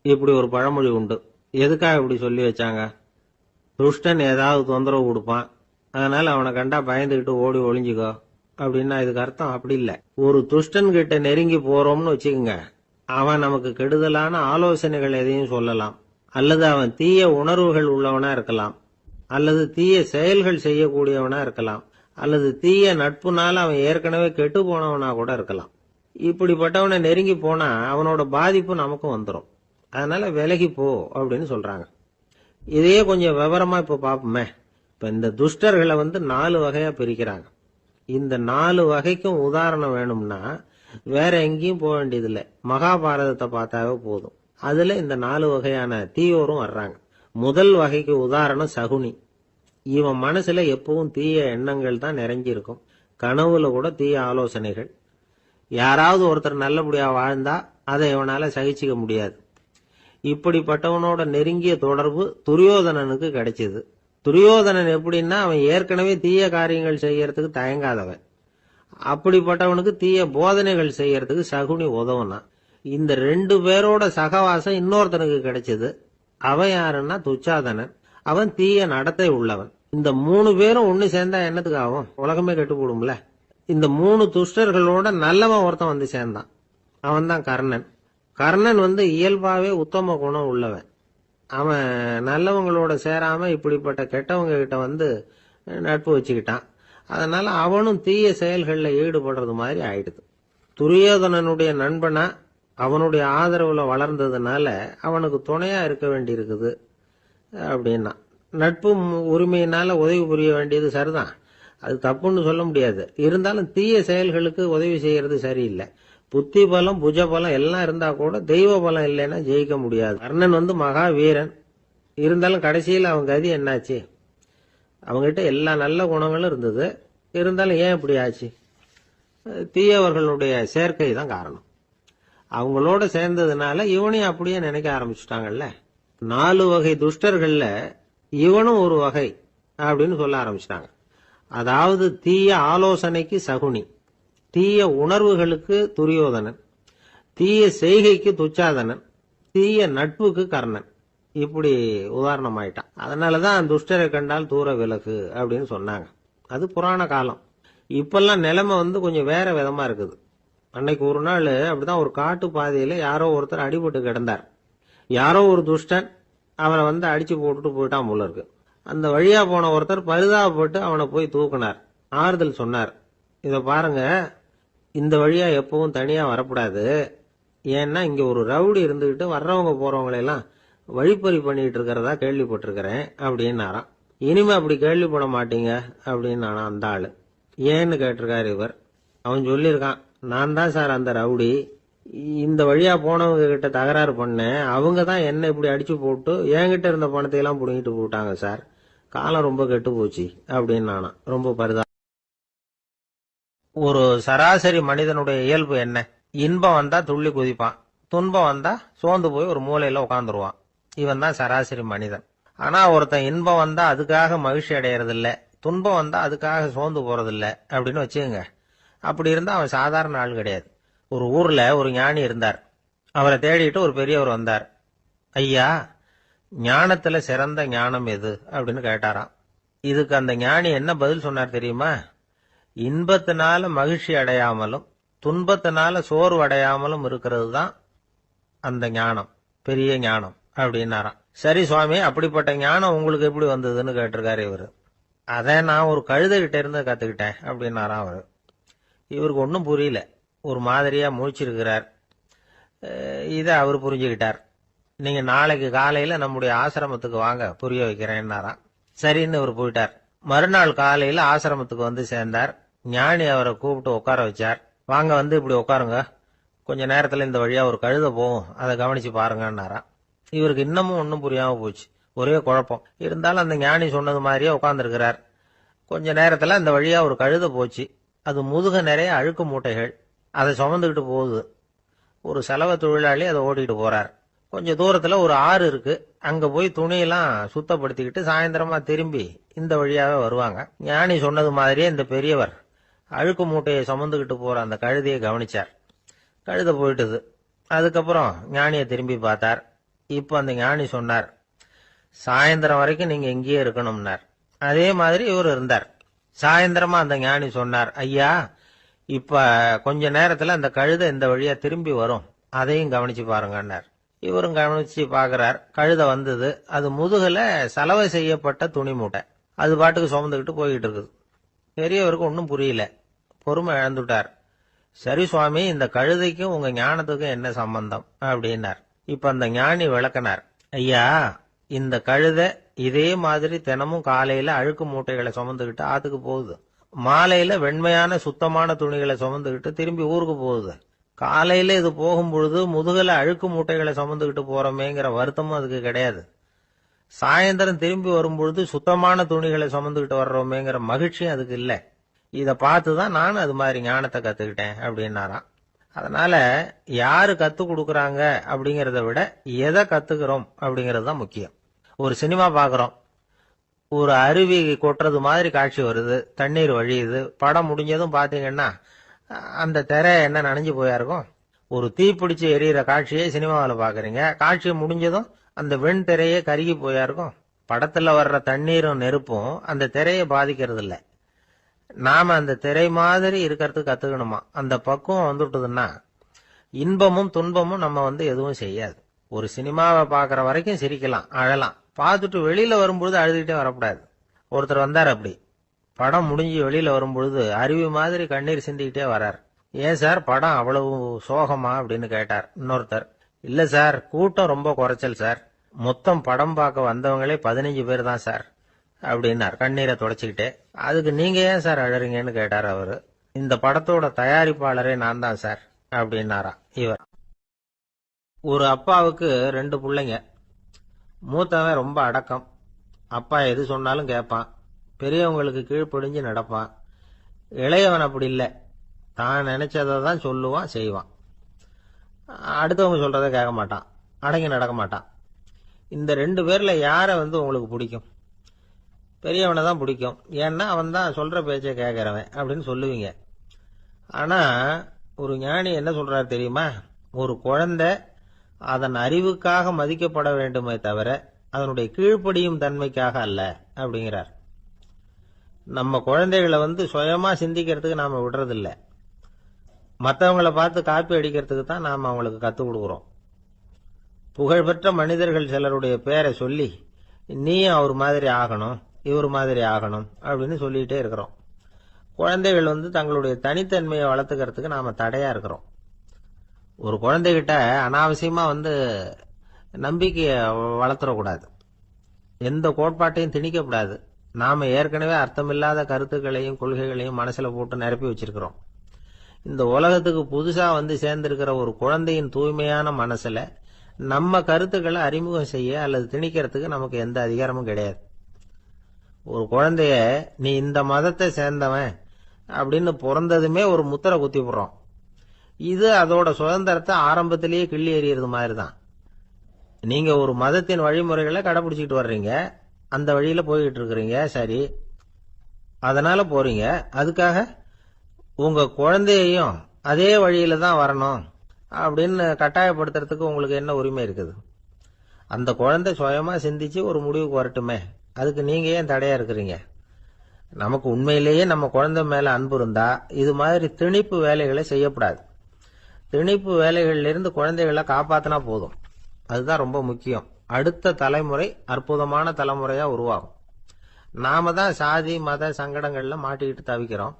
இப்படி ஒரு பழமொழி உண்டு. எதுக்காக இப்படி சொல்லி வச்சாங்க? துஷ்டன் ஏதாவது தொந்தரவு கொடுப்பான், அதனால அவனை கண்டா பயந்துகிட்டு ஓடி ஒளிஞ்சுக்கோ அப்படின்னா இதுக்கு அர்த்தம் அப்படி இல்லை. ஒரு துஷ்டன் கிட்ட நெருங்கி போறோம்னு வச்சுக்கோங்க, அவன் நமக்கு கெடுதலான ஆலோசனைகள் எதையும் சொல்லலாம், அல்லது அவன் தீய உணர்வுகள் உள்ளவனா இருக்கலாம், அல்லது தீய செயல்கள் செய்யக்கூடியவனா இருக்கலாம், அல்லது தீய நட்புனால அவன் ஏற்கனவே கெட்டு போனவனா கூட இருக்கலாம். இப்படிப்பட்டவனை நெருங்கி போனா அவனோட பாதிப்பு நமக்கும் வந்துடும். அதனால விலகி போ அப்படின்னு சொல்றாங்க. இதையே கொஞ்சம் விவரமா இப்ப பாப்போமே. இப்ப இந்த துஷ்டர்களை 4 வகையா பிரிக்கிறாங்க. இந்த 4 வகைக்கும் உதாரணம் வேணும்னா வேற எங்கேயும் போக வேண்டியதில்லை, மகாபாரதத்தை பார்த்தாவே போதும். அதுல இந்த 4 வகையான தீயோரும் வர்றாங்க. முதல் வகைக்கு உதாரணம் சகுனி. இவன் மனசுல எப்பவும் தீய எண்ணங்கள் தான் நிறைஞ்சிருக்கும், கனவுல கூட தீய ஆலோசனைகள். யாராவது ஒருத்தர் நல்லபடியா வாழ்ந்தா அதை இவனால சகிச்சுக்க முடியாது. இப்படிப்பட்டவனோட நெருங்கிய தொடர்பு துரியோதனனுக்கு கிடைச்சது. துரியோதனன் எப்படின்னா அவன் ஏற்கனவே தீய காரியங்கள் செய்யறதுக்கு தயங்காதவன். அப்படிப்பட்டவனுக்கு தீய போதனைகள் செய்யறதுக்கு சகுனி உதவுனான். இந்த 2 பேரோட சகவாசம் இன்னொருத்தனுக்கு கிடைச்சது. அவன் யாருன்னா துச்சாதனன். அவன் தீய நடத்தை உள்ளவன். இந்த 3 பேரும் ஒண்ணு சேர்ந்தா என்னத்துக்கு ஆகும்? உலகமே கெட்டு போடும்ல. இந்த 3 துஷ்டர்களோட நல்லவன் ஒருத்தன் சேர்ந்தான். அவன் தான் கர்ணன். கர்ணன் இயல்பாவே உத்தம குணம் உள்ளவன். அவன் நல்லவங்களோட சேராம இப்படிப்பட்ட கெட்டவங்க கிட்ட நட்பு வச்சுக்கிட்டான். அதனால அவனும் தீய செயல்களில் ஈடுபடுறது மாதிரி ஆயிடுது. துரியோதனனுடைய நண்பனா அவனுடைய ஆதரவுல வளர்ந்ததுனால அவனுக்கு துணையா இருக்க வேண்டி இருக்குது அப்படின்னா. நட்பு உரிமையினால உதவி புரிய வேண்டியது சரிதான், அது தப்புன்னு சொல்ல முடியாது. இருந்தாலும் தீய செயல்களுக்கு உதவி செய்யறது சரியில்லை. புத்தி பலம் புஜ பலம் எல்லாம் இருந்தா கூட தெய்வ பலம் இல்லைன்னா ஜெயிக்க முடியாது. கர்ணன் மகா வீரன். இருந்தாலும் கடைசியில் அவன் கதி என்னாச்சு? அவங்ககிட்ட எல்லா நல்ல குணங்களும் இருந்தது, இருந்தாலும் ஏன் இப்படி ஆச்சு? தீயவர்களுடைய சேர்க்கை தான் காரணம். அவங்களோட சேர்ந்ததுனால இவனையும் அப்படியே நினைக்க ஆரம்பிச்சுட்டாங்கல்ல. 4 வகை துஷ்டர்கள்ல இவனும் ஒரு வகை அப்படின்னு சொல்ல ஆரம்பிச்சிட்டாங்க. அதாவது தீய ஆலோசனைக்கு சகுனி, தீய உணர்வுகளுக்கு துரியோதனன், தீய செய்கைக்கு துச்சாதனன், தீய நட்புக்கு கர்ணன். இப்படி உதாரணம் ஆயிட்டான். அதனாலதான் துஷ்டரை கண்டால் தூர விலகு அப்படின்னு சொன்னாங்க. அது புராண காலம். இப்பெல்லாம் நிலைமை கொஞ்சம் வேற விதமா இருக்குது. அன்னைக்கு ஒரு நாள் அப்படிதான் ஒரு காட்டு பாதையில யாரோ ஒருத்தர் அடிபட்டு கிடந்தார். யாரோ ஒரு துஷ்டன் அவனை அடிச்சு போட்டுட்டு போயிட்டான் போல இருக்கு. அந்த வழியா போன ஒருத்தர் பரிதாபப்பட்டு அவனை போய் தூக்கினார், ஆறுதல் சொன்னார். இத பாருங்க, இந்த வழியா எப்பவும் தனியா வரக்கூடாது, ஏன்னா இங்க ஒரு ரவுடி இருந்துகிட்டு வர்றவங்க போறவங்களெல்லாம் வழிப்பறி பண்ணிட்டு இருக்கிறதா கேள்விப்பட்டிருக்கிறேன் அப்படின்னாராம். இனிமே அப்படி கேள்விப்பட மாட்டீங்க அப்படின்னு அந்த ஆளு. ஏன்னு கேட்டிருக்காரு இவர். அவன் சொல்லியிருக்கான், நான் தான் சார் அந்த ரவுடி, இந்த வழியா போனவங்க கிட்ட தகராறு பண்ணேன், அவங்க தான் என்ன இப்படி அடிச்சு போட்டு என்கிட்ட இருந்த பணத்தை எல்லாம் புடுங்கிட்டு போட்டாங்க சார், காலம் ரொம்ப கெட்டு போச்சு அப்படின்னு நானா. ரொம்ப பரிதா. ஒரு சராசரி மனிதனுடைய இயல்பு என்ன? இன்பம் வந்தா துள்ளி குதிப்பான், துன்பம் வந்தா சோர்ந்து போய் ஒரு மூலையில உட்காந்துருவான். இவன் தான் சராசரி மனிதன். ஆனா ஒருத்தன் இன்பம் வந்தா அதுக்காக மகிழ்ச்சி அடையறது இல்ல, துன்பம் வந்தா அதுக்காக சோர்ந்து போறது இல்ல அப்படின்னு வச்சுக்கோங்க. அப்படி இருந்தா அவன் சாதாரண ஆள் கிடையாது. ஒரு ஊர்ல ஒரு ஞானி இருந்தார். அவரை தேடிட்டு ஒரு பெரியவர் வந்தார். ஐயா, ஞானத்துல சிறந்த ஞானம் எது அப்படின்னு கேட்டாராம். இதுக்கு அந்த ஞானி என்ன பதில் சொன்னார் தெரியுமா? இன்பத்தினால மகிழ்ச்சி அடையாமலும் துன்பத்தினால சோர்வு அடையாமலும் இருக்கிறது தான் அந்த ஞானம், பெரிய ஞானம் அப்படின்னாராம். சரி சுவாமி, அப்படிப்பட்ட ஞானம் உங்களுக்கு எப்படி வந்ததுன்னு கேட்டிருக்காரு இவரு. அதை நான் ஒரு கழுதைகிட்ட இருந்து கத்துக்கிட்டேன் அப்படின்னாராம் அவரு. இவருக்கு ஒன்றும் புரியல, ஒரு மாதிரியா முழிச்சிருக்கிறார். இதை அவர் புரிஞ்சுக்கிட்டார். நீங்க நாளைக்கு காலையில நம்முடைய ஆசிரமத்துக்கு வாங்க, புரிய வைக்கிறேன்னாராம். சரின்னு அவர் போயிட்டார். மறுநாள் காலையில ஆசிரமத்துக்கு சேர்ந்தார். ஞானி அவரை கூப்பிட்டு உட்கார வச்சார். வாங்க, இப்படி உட்காருங்க, கொஞ்ச நேரத்துல இந்த வழியா ஒரு கழுதை போகும், அதை கவனிச்சு பாருங்கன்னாராம். இவருக்கு இன்னமும் ஒன்றும் புரியாம போச்சு, ஒரே குழப்பம். இருந்தாலும் அந்த ஞானி சொன்னது மாதிரியே உட்கார்ந்துருக்கிறார். கொஞ்ச நேரத்துல அந்த வழியா ஒரு கழுதை போச்சு. அது முதுக நிறைய அழுக்கு மூட்டைகள், அதை சுமந்துக்கிட்டு போகுது. ஒரு செலவு தொழிலாளி அதை ஓட்டிட்டு போறார். கொஞ்சம் தூரத்துல ஒரு ஆறு இருக்கு, அங்க போய் துணியெல்லாம் சுத்தப்படுத்திக்கிட்டு சாயந்தரமா திரும்பி இந்த வழியாவே வருவாங்க. ஞானி சொன்னது மாதிரியே இந்த பெரியவர் அழுக்கு மூட்டையை சுமந்துக்கிட்டு போற அந்த கழுதையை கவனிச்சார். கழுதை போயிட்டுது. அதுக்கப்புறம் ஞானியை திரும்பி பார்த்தார். இப்ப அந்த ஞானி சொன்னார், சாயந்தரம் வரைக்கும் நீங்க இங்கேயே இருக்கணும்னார். அதே மாதிரி இவர் இருந்தார். சாயந்தரமா அந்த ஞானி சொன்னார், ஐயா இப்ப கொஞ்ச நேரத்துல அந்த கழுதை இந்த வழியா திரும்பி வரும், அதையும் கவனிச்சு பாருங்கன்னார். இவரும் கவனிச்சு பாக்குறார். கழுதை வந்தது. அது முதுகுல சலவை செய்யப்பட்ட துணி மூட்டை. அது பாட்டுக்கு சுமந்துக்கிட்டு போய்கிட்டு இருக்குது. பெரியவருக்கு ஒன்றும் புரியல. பொறுமை இழந்துட்டார். சரி சுவாமி, இந்த கழுதைக்கும் உங்க ஞானத்துக்கும் என்ன சம்பந்தம் அப்படின்னார். இப்ப அந்த ஞானி விளக்கினார். ஐயா, இந்த கழுதை இதே மாதிரி தினமும் காலையில அழுக்கு மூட்டைகளை சுமந்துக்கிட்டு ஆத்துக்கு போகுது. மாலையில வெண்மையான சுத்தமான துணிகளை சுமந்துக்கிட்டு திரும்பி ஊருக்கு போகுது. காலையில இது போகும் பொழுது முதுகல அழுக்கு மூட்டைகளை சுமந்துக்கிட்டு போறோமேங்கிற வருத்தமும் அதுக்கு கிடையாது. சாயந்தரம் திரும்பி வரும்பொழுது சுத்தமான துணிகளை சுமந்துக்கிட்டு வர்றோமேங்கிற மகிழ்ச்சியும் அதுக்கு இல்லை. இதை பார்த்துதான் நானும் அது மாதிரி ஞானத்தை கத்துக்கிட்டேன் அப்படின்னாராம். அதனால யாரு கத்து கொடுக்கறாங்க அப்படிங்கறத விட எதை கத்துக்கிறோம் அப்படிங்கறது தான் முக்கியம். ஒரு சினிமா பாக்குறோம், ஒரு அருவி கொட்டுறது மாதிரி காட்சி வருது, தண்ணீர் வழியுது. படம் முடிஞ்சதும் பாத்தீங்கன்னா அந்த திரை என்ன நனைஞ்சு போயா இருக்கும். ஒரு தீப்பிடிச்சு எரியிற காட்சியை சினிமாவில் பாக்குறீங்க. காட்சி முடிஞ்சதும் அந்த வெண் திரையே கருகி போயா இருக்கும். படத்துல வர்ற தண்ணீரும் நெருப்பும் அந்த திரையை பாதிக்கிறது இல்லை. நாம அந்த திரை மாதிரி இருக்கிறதுக்கு கத்துக்கணுமா. அந்த பக்குவம் வந்துட்டுதுன்னா இன்பமும் துன்பமும் நம்ம எதுவும் செய்யாது. ஒரு சினிமாவை பாக்குற வரைக்கும் சிரிக்கலாம், அழலாம். பார்த்துட்டு வெளியில வரும்பொழுது அழுதுகிட்டே வரக்கூடாது. ஒருத்தர் வந்தார். அப்படி படம் முடிஞ்சு வெளியில வரும்பொழுது அருவி மாதிரி கண்ணீர் சிந்திக்கிட்டே வரார். ஏன் சார் படம் அவ்வளவு சோகமா அப்படின்னு கேட்டார். இன்னொருத்தர், இல்ல சார், கூட்டம் ரொம்ப குறைச்சல் சார், மொத்தம் படம் பார்க்க வந்தவங்களே 15 பேர் தான் சார் அப்படின்னார் கண்ணீரை தொடச்சிக்கிட்டே. அதுக்கு நீங்க ஏன் சார் அழறீங்கன்னு கேட்டார் அவரு. இந்த படத்தோட தயாரிப்பாளரே நான் தான் சார் அப்படின்னாரா இவர். ஒரு அப்பாவுக்கு 2 பிள்ளைங்க. மூத்தவன் ரொம்ப அடக்கம். அப்பா எது சொன்னாலும் கேட்பான், பெரியவங்களுக்கு கீழ்ப்படிஞ்சு நடப்பான். இளையவன் அப்படி இல்லை, தான் நினைச்சதை தான் சொல்லுவான், செய்வான். அடுத்தவங்க சொல்றதை கேட்க மாட்டான், அடங்கி நடக்க மாட்டான். இந்த 2 பேர்ல யாரை உங்களுக்கு பிடிக்கும்? பெரியவனை தான் பிடிக்கும். ஏன்னா அவன் தான் சொல்ற பேச்சை கேட்கிறவன் அப்படின்னு சொல்லுவீங்க. ஆனா ஒரு ஞானி என்ன சொல்றாரு தெரியுமா? ஒரு குழந்தை அதன் அறிவுக்காக மதிக்கப்பட வேண்டுமே தவிர அதனுடைய கீழ்ப்படியும் தன்மைக்காக அல்ல அப்படிங்கிறார். நம்ம குழந்தைகளை சுயமா சிந்திக்கிறதுக்கு நாம விடுறதில்லை. மற்றவங்களை பார்த்து காப்பி அடிக்கிறதுக்கு தான் நாம அவங்களுக்கு கத்துக் கொடுக்குறோம். புகழ்பெற்ற மனிதர்கள் சிலருடைய பேரை சொல்லி நீயும் அவர் மாதிரி ஆகணும், இவர் மாதிரி ஆகணும் அப்படின்னு சொல்லிட்டே இருக்கிறோம். குழந்தைகள் தங்களுடைய தனித்தன்மையை வளர்த்துக்கிறதுக்கு நாம தடையா இருக்கிறோம். ஒரு குழந்தைகிட்ட அனாவசியமா நம்பிக்கையை வளர்த்துடக்கூடாது, எந்த கோட்பாட்டையும் திணிக்கக்கூடாது. நாம ஏற்கனவே அர்த்தமில்லாத கருத்துக்களையும் கொள்கைகளையும் மனசுல போட்டு நிரப்பி வச்சிருக்கிறோம். இந்த உலகத்துக்கு புதுசா சேர்ந்திருக்கிற ஒரு குழந்தையின் தூய்மையான மனசுல நம்ம கருத்துக்களை அறிமுகம் செய்ய அல்லது திணிக்கிறதுக்கு நமக்கு எந்த அதிகாரமும் கிடையாது. ஒரு குழந்தைய நீ இந்த மதத்தை சேர்ந்தவன் அப்படின்னு பிறந்ததுமே ஒரு முத்திரை குத்தி போடுறோம். இது அதோட சுதந்திரத்தை ஆரம்பத்திலேயே கிள்ளி எறியறது மாதிரி தான். நீங்க ஒரு மதத்தின் வழிமுறைகளை கடைபிடிச்சிட்டு வர்றீங்க, அந்த வழியில போய்கிட்டு இருக்கிறீங்க, சரி, அதனால போறீங்க. அதுக்காக உங்க குழந்தையையும் அதே வழியில தான் வரணும் அப்படின்னு கட்டாயப்படுத்துறதுக்கு உங்களுக்கு என்ன உரிமை இருக்குது? அந்த குழந்தை சுயமா சிந்திச்சு ஒரு முடிவுக்கு வரட்டுமே, அதுக்கு நீங்க ஏன் தடையா இருக்கிறீங்க? நமக்கு உண்மையிலேயே நம்ம குழந்தை மேல அன்பு இருந்தா இது மாதிரி திணிப்பு வேலைகளை செய்யக்கூடாது. திணிப்பு வேலைகள்ல இருந்து குழந்தைகளை காப்பாத்தினா போதும். அதுதான் ரொம்ப முக்கியம். அடுத்த தலைமுறை அற்புதமான தலைமுறையா உருவாகும். நாம தான் சாதி மத சங்கடங்கள்ல மாட்டிக்கிட்டு தவிக்கிறோம்.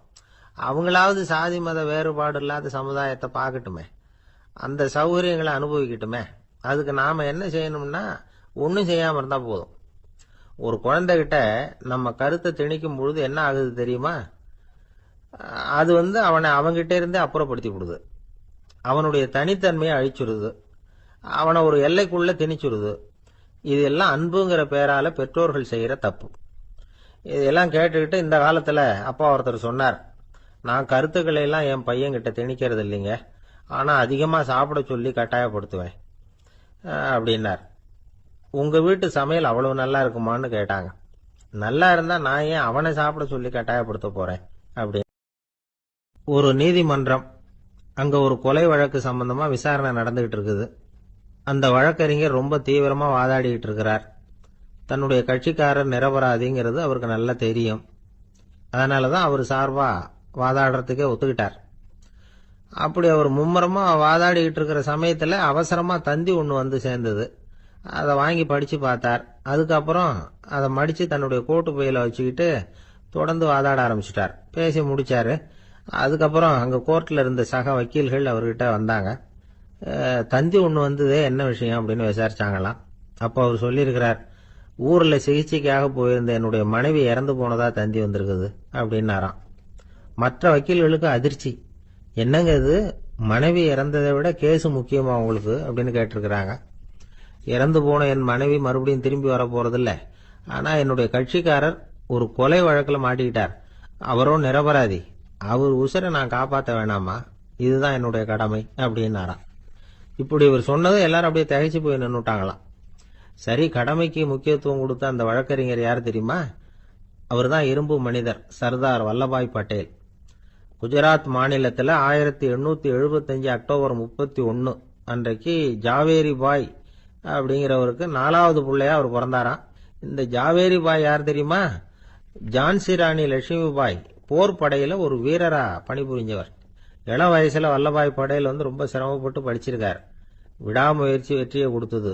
அவங்களாவது சாதி மத வேறுபாடு இல்லாத சமுதாயத்தை பார்க்கட்டுமே, அந்த சௌகரியங்களை அனுபவிக்கட்டுமே. அதுக்கு நாம என்ன செய்யணும்னா ஒன்னும் செய்யாம இருந்தா போதும். ஒரு குழந்தைகிட்ட நம்ம கருத்தை திணிக்கும் பொழுது என்ன ஆகுது தெரியுமா? அது அவனை அவங்கிட்ட இருந்தே அப்புறப்படுத்தி விடுது. அவனுடைய தனித்தன்மையை அழிச்சுடுது. அவனை ஒரு எல்லைக்குள்ள திணிச்சுடுது. இதெல்லாம் அன்புங்கிற பேரால பெற்றோர்கள் செய்யற தப்பு. இதெல்லாம் கேட்டுக்கிட்டு இந்த காலத்துல அப்பா ஒருத்தர் சொன்னார், நான் கருத்துக்களை எல்லாம் என் பையன்கிட்ட திணிக்கிறது இல்லைங்க, ஆனா அதிகமா சாப்பிட சொல்லி கட்டாயப்படுத்துவேன் அப்படின்னார். உங்க வீட்டு சமையல் அவ்வளவு நல்லா இருக்குமான்னு கேட்டாங்க. நல்லா இருந்தா நான் ஏன் அவனை சாப்பிட சொல்லி கட்டாயப்படுத்த போறேன் அப்படி. ஒரு நீதிமன்றம், அங்க ஒரு கொலை வழக்கு சம்பந்தமா விசாரணை நடந்துகிட்டு இருக்குது. அந்த வழக்கறிஞர் ரொம்ப தீவிரமா வாதாடிக்கிட்டு இருக்கிறார். தன்னுடைய கட்சிக்காரர் நிரபராதிங்கிறது அவருக்கு நல்லா தெரியும். அதனாலதான் அவர் சார்பா வாதாடுறதுக்கே ஒத்துக்கிட்டார். அப்படி அவர் மும்முரமா வாதாடிக்கிட்டு இருக்கிற சமயத்துல அவசரமா தந்தி ஒண்ணு வந்து சேர்ந்தது. அதை வாங்கி படிச்சு பார்த்தார். அதுக்கப்புறம் அதை மடிச்சு தன்னுடைய கோட்டு பையில வச்சுக்கிட்டு தொடர்ந்து வாதாட ஆரம்பிச்சிட்டார். பேசி முடிச்சாரு. அதுக்கப்புறம் அங்க கோர்ட்ல இருந்த சக வக்கீல்கள் அவர்கிட்ட வந்தாங்க. தந்தி ஒண்ணு வந்ததே, என்ன விஷயம் அப்படின்னு விசாரிச்சாங்களாம். அப்போ அவர் சொல்லியிருக்கிறார், ஊர்ல சிகிச்சைக்காக போயிருந்த என்னுடைய மனைவி இறந்து போனதா தந்தி வந்திருக்குது அப்படின்னாராம். மற்ற வக்கீல்களுக்கு அதிர்ச்சி. என்னங்க இது, மனைவி இறந்ததை விட கேஸ் முக்கியமா உங்களுக்கு அப்படின்னு கேட்டிருக்கிறாங்க. இறந்து போன என் மனைவி மறுபடியும் திரும்பி வர போறதில்ல. ஆனா என்னுடைய கட்சிக்காரர் ஒரு கொலை வழக்குல மாட்டிக்கிட்டார். அவரோ நிரபராதி. அவர் உசுரை நான் காப்பாற்ற வேணாமா? இதுதான் என்னுடைய கடமை அப்படின்னாராம். இப்படி இவர் சொன்னதும் எல்லாரும் அப்படியே திகைச்சு போய் நின்னுட்டாங்களாம். சரி, கடமைக்கு முக்கியத்துவம் கொடுத்த அந்த வழக்கறிஞர் யார் தெரியுமா? அவர் தான் இரும்பு மனிதர் சர்தார் வல்லபாய் பட்டேல். குஜராத் மாநிலத்தில் 1875 அக்டோபர் 31 அன்றைக்கு ஜாவேரி பாய் அப்படிங்கிறவருக்கு 4வது பிள்ளையா அவர் பிறந்தாராம். இந்த ஜாவேரி பாய் யார் தெரியுமா? ஜான்சி ராணி லட்சுமி பாய் போர் படையில ஒரு வீரரா பணிபுரிஞ்சவர். இளம் வயசுல வல்லபாய் படேல் ரொம்ப சிரமப்பட்டு படிச்சிருக்கார். விடாமுயற்சி வெற்றியை கொடுத்தது.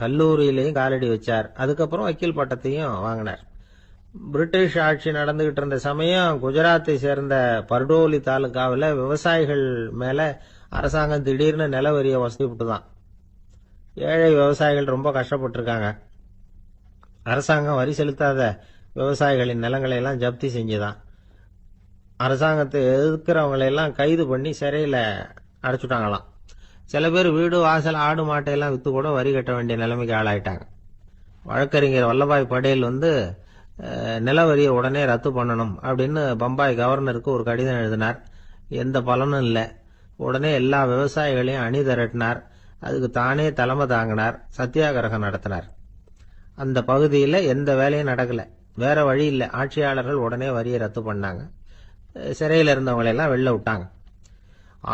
கல்லூரியிலையும் காலடி வச்சார். அதுக்கப்புறம் வக்கீல் பட்டத்தையும் வாங்கினார். பிரிட்டிஷ் ஆட்சி நடந்துகிட்டு இருந்த சமயம் குஜராத்தை சேர்ந்த பர்டோலி தாலுகாவில் விவசாயிகள் மேல அரசாங்கம் திடீர்னு நில வரிய வசதி விட்டுதான். ஏழை விவசாயிகள் ரொம்ப கஷ்டப்பட்டிருக்காங்க. அரசாங்கம் வரி செலுத்தாத விவசாயிகளின் நிலங்களை எல்லாம் ஜப்தி செஞ்சுதான். அரசாங்கத்தை எதிர்க்கிறவங்களை எல்லாம் கைது பண்ணி சிறையில அடைச்சுட்டாங்களாம். சில பேர் வீடு வாசல் ஆடு மாட்டையெல்லாம் வித்து கூட வரி கட்ட வேண்டிய நிலைமைக்கு ஆளாயிட்டாங்க. வழக்கறிஞர் வல்லபாய் படேல் நில வரியை உடனே ரத்து பண்ணணும் அப்படின்னு பம்பாய் கவர்னருக்கு ஒரு கடிதம் எழுதினார். எந்த பலனும் இல்லை. உடனே எல்லா விவசாயிகளையும் அணி திரட்டினார். அதுக்கு தானே தலைமை தாங்கினார். சத்தியாகிரகம் நடத்தினார். அந்த பகுதியில் எந்த வேலையும் நடக்கல. வேற வழி இல்லை. ஆட்சியாளர்கள் உடனே வரியை ரத்து பண்ணாங்க. சிறையில் இருந்தவங்களெல்லாம் வெளில விட்டாங்க.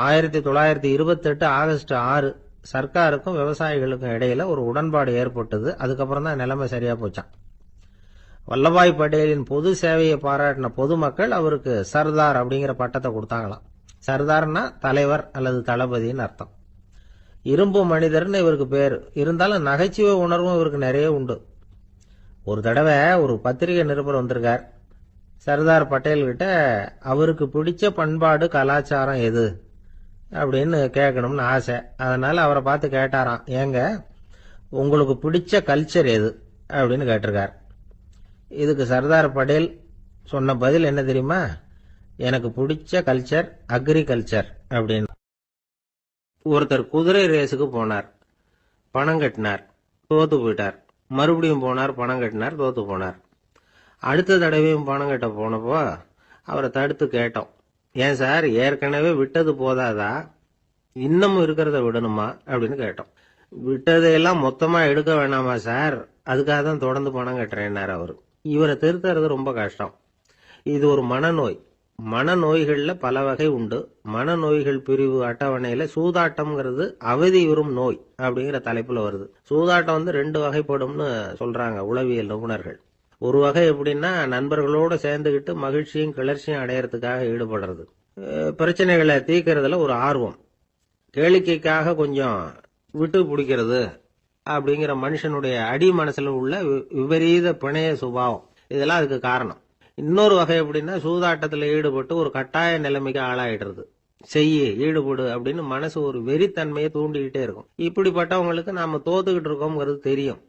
1928 ஆகஸ்ட் 6 சர்க்காருக்கும் விவசாயிகளுக்கும் இடையில ஒரு உடன்பாடு ஏற்பட்டது. அதுக்கப்புறம் தான் நிலைமை சரியா போச்சான். வல்லபாய் பட்டேலின் பொது சேவையை பாராட்டின பொதுமக்கள் அவருக்கு சர்தார் அப்படிங்கிற பட்டத்தை கொடுத்தாங்களாம். சர்தார்னா தலைவர் அல்லது தளபதினு அர்த்தம். இரும்பு மனிதர்னு இவருக்கு பேரு. இருந்தாலும் நகைச்சுவை உணர்வும் இவருக்கு நிறைய உண்டு. ஒரு தடவை ஒரு பத்திரிகை நிருபர் வந்திருக்கார். சர்தார் பட்டேல் கிட்ட அவருக்கு பிடிச்ச பண்பாடு கலாச்சாரம் எது அப்படின்னு கேட்கணும்னு ஆசை. அதனால அவரை பார்த்து கேட்டாராம், ஏங்க உங்களுக்கு பிடிச்ச கல்ச்சர் எது அப்படின்னு கேட்டிருக்கார். இதுக்கு சர்தார் பட்டேல் சொன்ன பதில் என்ன தெரியுமா? எனக்கு பிடிச்ச கல்ச்சர் அக்ரிகல்ச்சர் அப்படின்னு. ஒருத்தர் குதிரை ரேஸுக்கு போனார். பணம் கட்டினார், தோத்து போயிட்டார். மறுபடியும் போனார், பணம் கட்டினார், தோத்து போனார். அடுத்த தடவையும் பணம் கட்ட போனப்போ அவரை தடுத்து கேட்டோம், ஏன் சார் ஏற்கனவே விட்டது போதாதா, இன்னமும் இருக்கிறத விடணுமா அப்படின்னு கேட்டோம். விட்டதையெல்லாம் மொத்தமா எடுக்க வேணாமா சார், அதுக்காக தான் தொடர்ந்து பணம் கட்டுறேன்னாரு அவரு. இவரை திருத்துறது ரொம்ப கஷ்டம். இது ஒரு மனநோய். மனநோய்கள்ல பல வகை உண்டு. மனநோய்கள் பிரிவு அட்டவணையில சூதாட்டம்ங்கிறது அவதி வரும் நோய் அப்படிங்கிற தலைப்புல வருது. சூதாட்டம் 2 வகைப்படும்னு சொல்றாங்க உளவியல் நிபுணர்கள். ஒரு வகை எப்படின்னா, நண்பர்களோட சேர்ந்துகிட்டு மகிழ்ச்சியும் கிளர்ச்சியும் அடையறதுக்காக ஈடுபடுறது. பிரச்சனைகளை தீர்க்கறதுல ஒரு ஆர்வம். கேளிக்கைக்காக கொஞ்சம் விட்டு பிடிக்கிறது அப்படிங்கிற மனுஷனுடைய அடி மனசுல உள்ள விபரீத பிணைய சுபாவம், இதெல்லாம் அதுக்கு காரணம். இன்னொரு வகை எப்படின்னா, சூதாட்டத்துல ஈடுபட்டு ஒரு கட்டாய நிலைமைக்கு ஆளாயிடுறது. ஈடுபடு அப்படின்னு மனசு ஒரு வெறித்தன்மையை தூண்டிக்கிட்டே இருக்கும். இப்படிப்பட்டவங்களுக்கு நாம தோத்துக்கிட்டு இருக்கோம்ங்கிறது தெரியும்.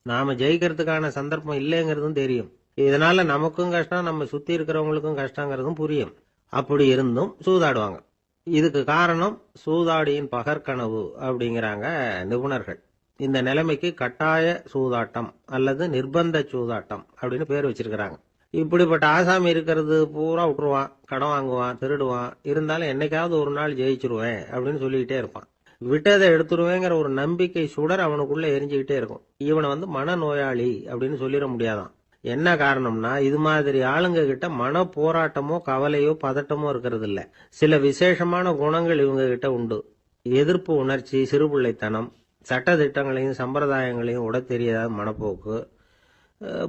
நாம ஜெயிக்கிறதுக்கான சந்தர்ப்பம் இல்லைங்கிறதும் தெரியும். இதனால நமக்கும் கஷ்டம், நம்ம சுத்தி இருக்கிறவங்களுக்கும் கஷ்டங்கிறதும் புரியும். அப்படி இருந்தும் சூதாடுவாங்க. இதுக்கு காரணம் சூதாடியின் பகற்கனவு அப்படிங்கிறாங்க நிபுணர்கள். இந்த நிலைமைக்கு கட்டாய சூதாட்டம் அல்லது நிர்பந்த சூதாட்டம் அப்படின்னு பேர் வச்சிருக்கிறாங்க. இப்படிப்பட்ட ஆசாமி இருக்கிறது பூரா விட்டுருவான், கடன் வாங்குவான், திருடுவான். இருந்தாலும் என்னைக்காவது ஒரு நாள் ஜெயிச்சிருவேன் அப்படின்னு சொல்லிக்கிட்டே இருப்பான். விட்டதை எடுத்துருவேங்கிற ஒரு நம்பிக்கை சுடர் அவனுக்குள்ள எரிஞ்சுக்கிட்டே இருக்கும். இவனை மனநோயாளி அப்படின்னு சொல்லிட முடியாதான். என்ன காரணம்னா, இது மாதிரி ஆளுங்க கிட்ட மன போராட்டமோ கவலையோ பதட்டமோ இருக்கிறது இல்ல. சில விசேஷமான குணங்கள் இவங்க கிட்ட உண்டு. எதிர்ப்பு உணர்ச்சி, சிறுபிள்ளைத்தனம், சட்ட திட்டங்களையும் சம்பிரதாயங்களையும் உட தெரியாத மனப்போக்கு,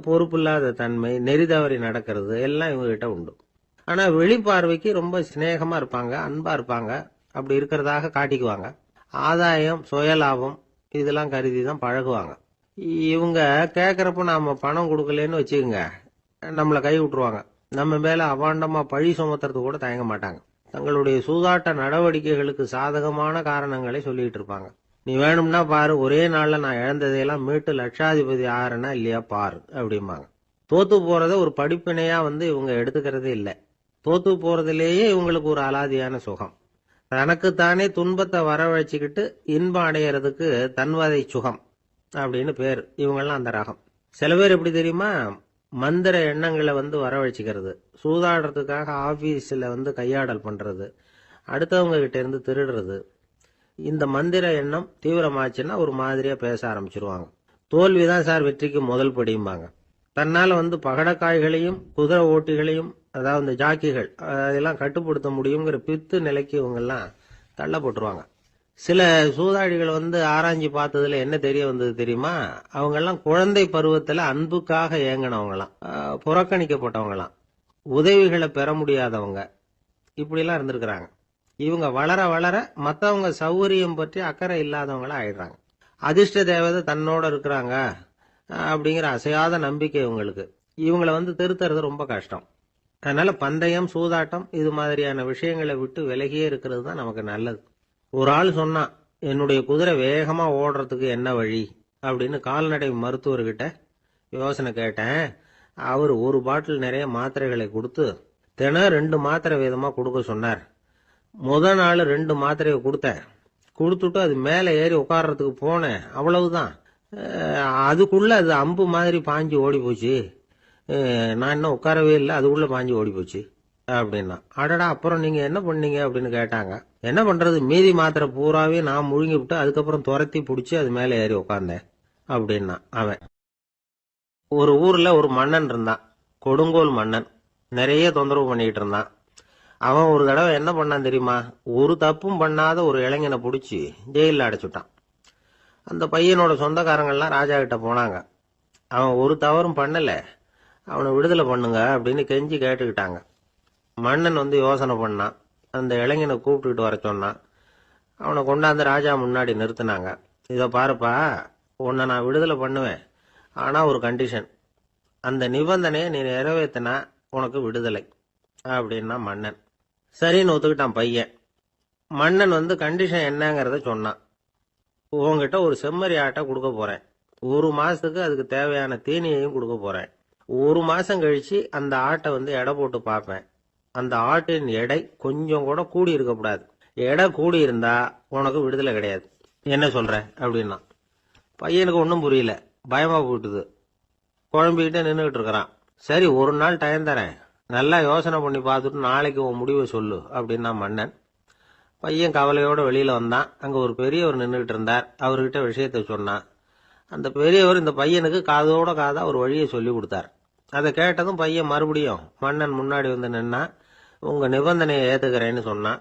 பொறுப்பில்லாத தன்மை, நெறி தவறி நடக்கிறது எல்லாம் இவங்க கிட்ட உண்டு. ஆனா வெளிப்பார்வைக்கு ரொம்ப சிநேகமா இருப்பாங்க, அன்பா இருப்பாங்க. அப்படி இருக்கிறதாக காட்டிக்குவாங்க. ஆதாயம், சுயலாபம் இதெல்லாம் கருதி தான் பழகுவாங்க. இவங்க கேட்கறப்ப நாம பணம் கொடுக்கலன்னு வச்சுக்கோங்க, நம்மளை கை விட்டுருவாங்க. நம்ம மேல அபாண்டமா பழி சுமத்துறது கூட தயங்க மாட்டாங்க. தங்களுடைய சூதாட்ட நடவடிக்கைகளுக்கு சாதகமான காரணங்களை சொல்லிட்டு இருப்பாங்க. நீ வேணும்னா பாரு, ஒரே நாள்ல நான் இழந்ததையெல்லாம் மீட்டு லட்சாதிபதி ஆறனா இல்லையா பாரு அப்படிம்பாங்க. தோத்து போறத ஒரு படிப்பினையா இவங்க எடுத்துக்கிறதே இல்லை. தோத்து போறதுலேயே இவங்களுக்கு ஒரு அலாதியான சுகம். தனக்குத்தானே துன்பத்தை வரவழைச்சுக்கிட்டு இன்பம் அடையறதுக்கு தன்வதை சுகம் அப்படின்னு பேர். இவங்கெல்லாம் அந்த ரகம். சில பேர் எப்படி தெரியுமா, மந்திர எண்ணங்களை வரவழைச்சிக்கிறது, சூதாடுறதுக்காக ஆபீஸ்ல கையாடல் பண்றது, அடுத்தவங்க கிட்ட இருந்து திருடுறது. இந்த மந்திர எண்ணம் தீவிரமாச்சுன்னா ஒரு மாதிரியா பேச ஆரம்பிச்சிருவாங்க. தோல்விதான் சார் வெற்றிக்கு முதல் படியும்பாங்க. தன்னால பகடக்காய்களையும் குதிரை ஓட்டிகளையும், அதாவது இந்த ஜாக்கிகள், அதெல்லாம் கட்டுப்படுத்த முடியுங்கிற பித்து நிலைக்கு இவங்கெல்லாம் தள்ளப்பட்டுருவாங்க. சில சூதாடிகள் ஆராய்ச்சி பார்த்ததுல என்ன தெரிய வந்தது தெரியுமா, அவங்கெல்லாம் குழந்தை பருவத்துல அன்புக்காக ஏங்கினவங்களாம், புறக்கணிக்கப்பட்டவங்களாம், உதவிகளை பெற முடியாதவங்க, இப்படிலாம் இருந்திருக்கிறாங்க. இவங்க வளர வளர மற்றவங்க சௌகரியம் பற்றி அக்கறை இல்லாதவங்களா ஆயிடுறாங்க. அதிர்ஷ்ட தேவதை தன்னோட இருக்கிறாங்க அப்படிங்கிற அசையாத நம்பிக்கை இவங்களுக்கு. இவங்களை திருத்துறது ரொம்ப கஷ்டம். அதனால பந்தயம், சூதாட்டம் இது மாதிரியான விஷயங்களை விட்டு விலகியே இருக்கிறது தான் நமக்கு நல்லது. ஒரு ஆள் சொன்னான், என்னுடைய குதிரை வேகமா ஓடுறதுக்கு என்ன வழி அப்படின்னு கால்நடை மருத்துவர்கிட்ட யோசனை கேட்டேன். அவர் ஒரு பாட்டில் நிறைய மாத்திரைகளை கொடுத்து தினம் 2 மாத்திரை வீதமா கொடுக்க சொன்னார். முதல் நாள் 2 மாத்திரையை கொடுத்துட்டு அது மேலே ஏறி உட்கார்றதுக்கு போனேன். அவ்வளவுதான். அதுக்குள்ள அது அம்பு மாதிரி பாஞ்சு ஓடி போச்சு. நான் இன்னும் உட்காரவே இல்லை, அதுக்குள்ள பாஞ்சு ஓடி போச்சு அப்படின்னா. அடடா, அப்புறம் நீங்க என்ன பண்ணீங்க அப்படின்னு கேட்டாங்க. என்ன பண்றது, மீதி மாத்திரை பூராவே நான் முழுங்கி விட்டு அதுக்கப்புறம் துரத்தி பிடிச்சி அது மேலே ஏறி உட்கார்ந்தேன் அப்படின்னா அவன். ஒரு ஊர்ல ஒரு மன்னன் இருந்தான், கொடுங்கோல் மன்னன். நிறைய தொந்தரவு பண்ணிட்டு இருந்தான். அவன் ஒரு தடவை என்ன பண்ணான் தெரியுமா, ஒரு தப்பும் பண்ணாத ஒரு இளைஞனை பிடிச்சி ஜெயிலில் அடைச்சுட்டான். அந்த பையனோட சொந்தக்காரங்கள்லாம் ராஜா கிட்ட போனாங்க. அவன் ஒரு தவறும் பண்ணல, அவனை விடுதலை பண்ணுங்க அப்படின்னு கெஞ்சி கேட்டுக்கிட்டாங்க. மன்னன் யோசனை பண்ணான். அந்த இளைஞனை கூப்பிட்டுக்கிட்டு வர சொன்னான். அவனை கொண்டாந்து ராஜா முன்னாடி நிறுத்தினாங்க. இதை பாருப்பா, உன்னை நான் விடுதலை பண்ணுவேன், ஆனா ஒரு கண்டிஷன். அந்த நிபந்தனையை நீ நிறைவேற்றினா உனக்கு விடுதலை அப்படின்னா மன்னன். சரின்னு ஒத்துக்கிட்டான் பையன். மன்னன் கண்டிஷன் என்னங்கிறத சொன்னான். உங்ககிட்ட ஒரு செம்மறி ஆட்டை கொடுக்க போறேன், 1 மாசத்துக்கு அதுக்கு தேவையான தீனியையும் கொடுக்க போறேன். 1 மாசம் கழிச்சு அந்த ஆட்டை எடை போட்டு பார்ப்பேன். அந்த ஆட்டின் எடை கொஞ்சம் கூட கூடி இருக்கக்கூடாது. எடை கூடி இருந்தா உனக்கு விடுதலை கிடையாது. என்ன சொல்ற அப்படின்னா. பையனுக்கு ஒன்றும் புரியல, பயமா போயிட்டுது. குழம்பிக்கிட்டே நின்றுகிட்டு இருக்கிறான். சரி, ஒரு நாள் டைம் தரேன், நல்லா யோசனை பண்ணி பார்த்துட்டு நாளைக்கு உன் முடிவை சொல்லு அப்படின்னா மன்னன். பையன் கவலையோட வெளியில வந்தான். அங்க ஒரு பெரியவர் நின்றுகிட்டு இருந்தார். அவர்கிட்ட விஷயத்த சொன்னான். அந்த பெரியவர் இந்த பையனுக்கு காதோட காதா ஒரு வழியை சொல்லி கொடுத்தார். அதை கேட்டதும் பையன் மறுபடியும் மன்னன் முன்னாடி நின்னா, உங்க நிபந்தனையை ஏத்துக்கிறேன்னு சொன்னான்.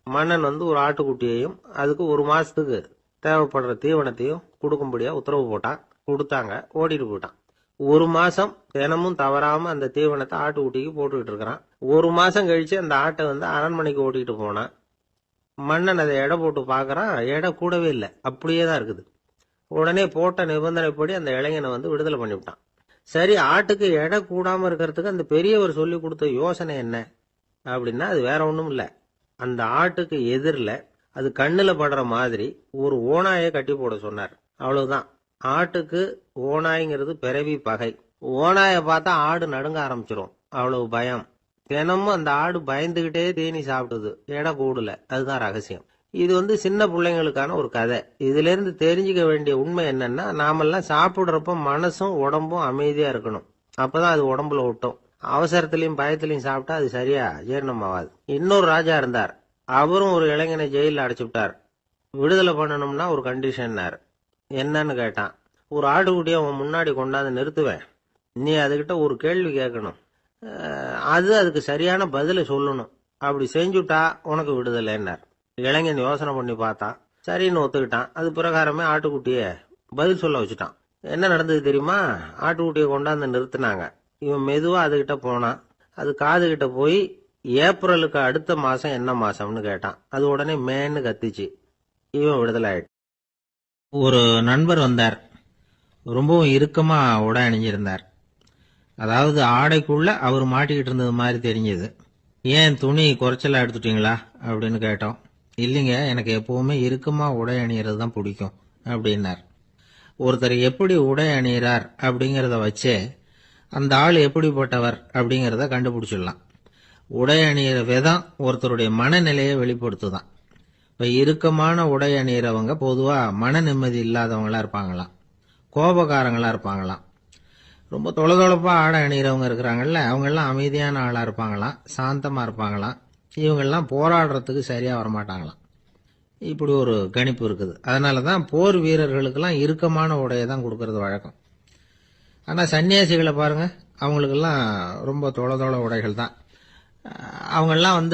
மன்னன் ஒரு ஆட்டுக்குட்டியையும் அதுக்கு 1 மாசத்துக்கு தேவைப்படுற தீவனத்தையும் கொடுக்கும்படியா உத்தரவு போட்டான். கொடுத்தாங்க, ஓடிட்டு போயிட்டான். 1 மாசம் தினமும் தவறாம அந்த தீவனத்தை ஆட்டுக்குட்டிக்கு போட்டுக்கிட்டு இருக்கிறான். 1 மாசம் கழிச்சு அந்த ஆட்டை அரண்மனைக்கு ஓட்டிட்டு போனான். மன்னன் அதை எடை போட்டு பாக்குறான், எடை கூடவே இல்லை, அப்படியே தான் இருக்குது. உடனே போட்ட நிபந்தனைப்படி அந்த இளைஞனை விடுதலை பண்ணிவிட்டான். சரி, ஆட்டுக்கு எடை கூடாம இருக்கிறதுக்கு அந்த பெரியவர் சொல்லி கொடுத்த யோசனை என்ன அப்படின்னா, அது வேற ஒண்ணும் இல்ல. அந்த ஆட்டுக்கு எதிரில் அது கண்ணுல படுற மாதிரி ஒரு ஓநாயை கட்டி போட சொன்னார். அவ்வளவுதான். ஆட்டுக்கு ஓநாய்ங்கிறது பிறவி பகை. ஓநாயை பார்த்தா ஆடு நடுங்க ஆரம்பிச்சிரும், அவ்வளவு பயம். தினமும் அந்த ஆடு பயந்துகிட்டே தீனி சாப்பிடுது, எடை கூடல. அதுதான் ரகசியம். இது சின்ன பிள்ளைங்களுக்கான ஒரு கதை. இதுல இருந்து தெரிஞ்சுக்க வேண்டிய உண்மை என்னன்னா, நாமெல்லாம் சாப்பிடுறப்ப மனசும் உடம்பும் அமைதியா இருக்கணும். அப்பதான் அது உடம்புல ஒட்டும். அவசரத்திலையும் பயத்திலையும் சாப்பிட்டா அது சரியா ஜீரணம் ஆகாது. இன்னொரு ராஜா இருந்தார். அவரும் ஒரு இளைஞனை ஜெயிலில் அடைச்சு விட்டார். விடுதலை பண்ணணும்னா ஒரு கண்டிஷன்னாரு. என்னன்னு கேட்டான். ஒரு ஆட்டுக்குட்டியை அவன் முன்னாடி கொண்டாந்து நிறுத்துவேன், நீ அதுகிட்ட ஒரு கேள்வி கேட்கணும், அதுக்கு சரியான பதிலை சொல்லணும், அப்படி செஞ்சுட்டா உனக்கு விடுதலைன்னார். இளைஞன் யோசனை பண்ணி பார்த்தான், சரின்னு ஒத்துக்கிட்டான். அது பிரகாரமே ஆட்டுக்குட்டிய பதில் சொல்ல வச்சுட்டான். என்ன நடந்தது தெரியுமா? ஆட்டுக்குட்டியை கொண்டாந்து நிறுத்தினாங்க. இவன் மெதுவா அதுகிட்ட போனான். அது காதுகிட்ட போய் ஏப்ரலுக்கு அடுத்த மாசம் என்ன மாசம்னு கேட்டான். அது உடனே மேன்னு கத்திச்சு. இவன் விடுதலை ஆயிட்டான். ஒரு நண்பர் வந்தார். ரொம்பவும் இறுக்கமா உடை அணிஞ்சிருந்தார். அதாவது ஆடைக்குள்ள அவர் மாட்டிக்கிட்டு இருந்தது மாதிரி தெரிஞ்சது. ஏன் துணி குறைச்சலா எடுத்துட்டீங்களா அப்படின்னு கேட்டோம். இல்லைங்க, எனக்கு எப்பவுமே இறுக்கமா உடை அணியறது தான் பிடிக்கும் அப்படின்னார். ஒருத்தர் எப்படி உடை அணிகிறார் அப்படிங்கிறத வச்சே அந்த ஆள் எப்படிப்பட்டவர் அப்படிங்கிறத கண்டுபிடிச்சிடலாம். உடை அணிகிற விதம் ஒருத்தருடைய மனநிலையை வெளிப்படுத்துதான். இப்ப இறுக்கமான உடை அணிகிறவங்க பொதுவா மன நிம்மதி இல்லாதவங்களா இருப்பாங்களாம், கோபக்காரங்களா இருப்பாங்களாம். ரொம்ப தொலைதொழப்பா ஆடை அணிகிறவங்க இருக்கிறாங்கல்ல, அவங்கெல்லாம் அமைதியான ஆளா இருப்பாங்களாம், சாந்தமா இருப்பாங்களாம். இவங்கெல்லாம் போராடுறதுக்கு சரியா வரமாட்டாங்களாம். இப்படி ஒரு கணிப்பு இருக்குது. அதனாலதான் போர் வீரர்களுக்கெல்லாம் இறுக்கமான உடையை தான் கொடுக்கறது வழக்கம். ஆனா சன்னியாசிகளை பாருங்க, அவங்களுக்கெல்லாம் ரொம்ப தொலை உடைகள் தான். அவங்கெல்லாம்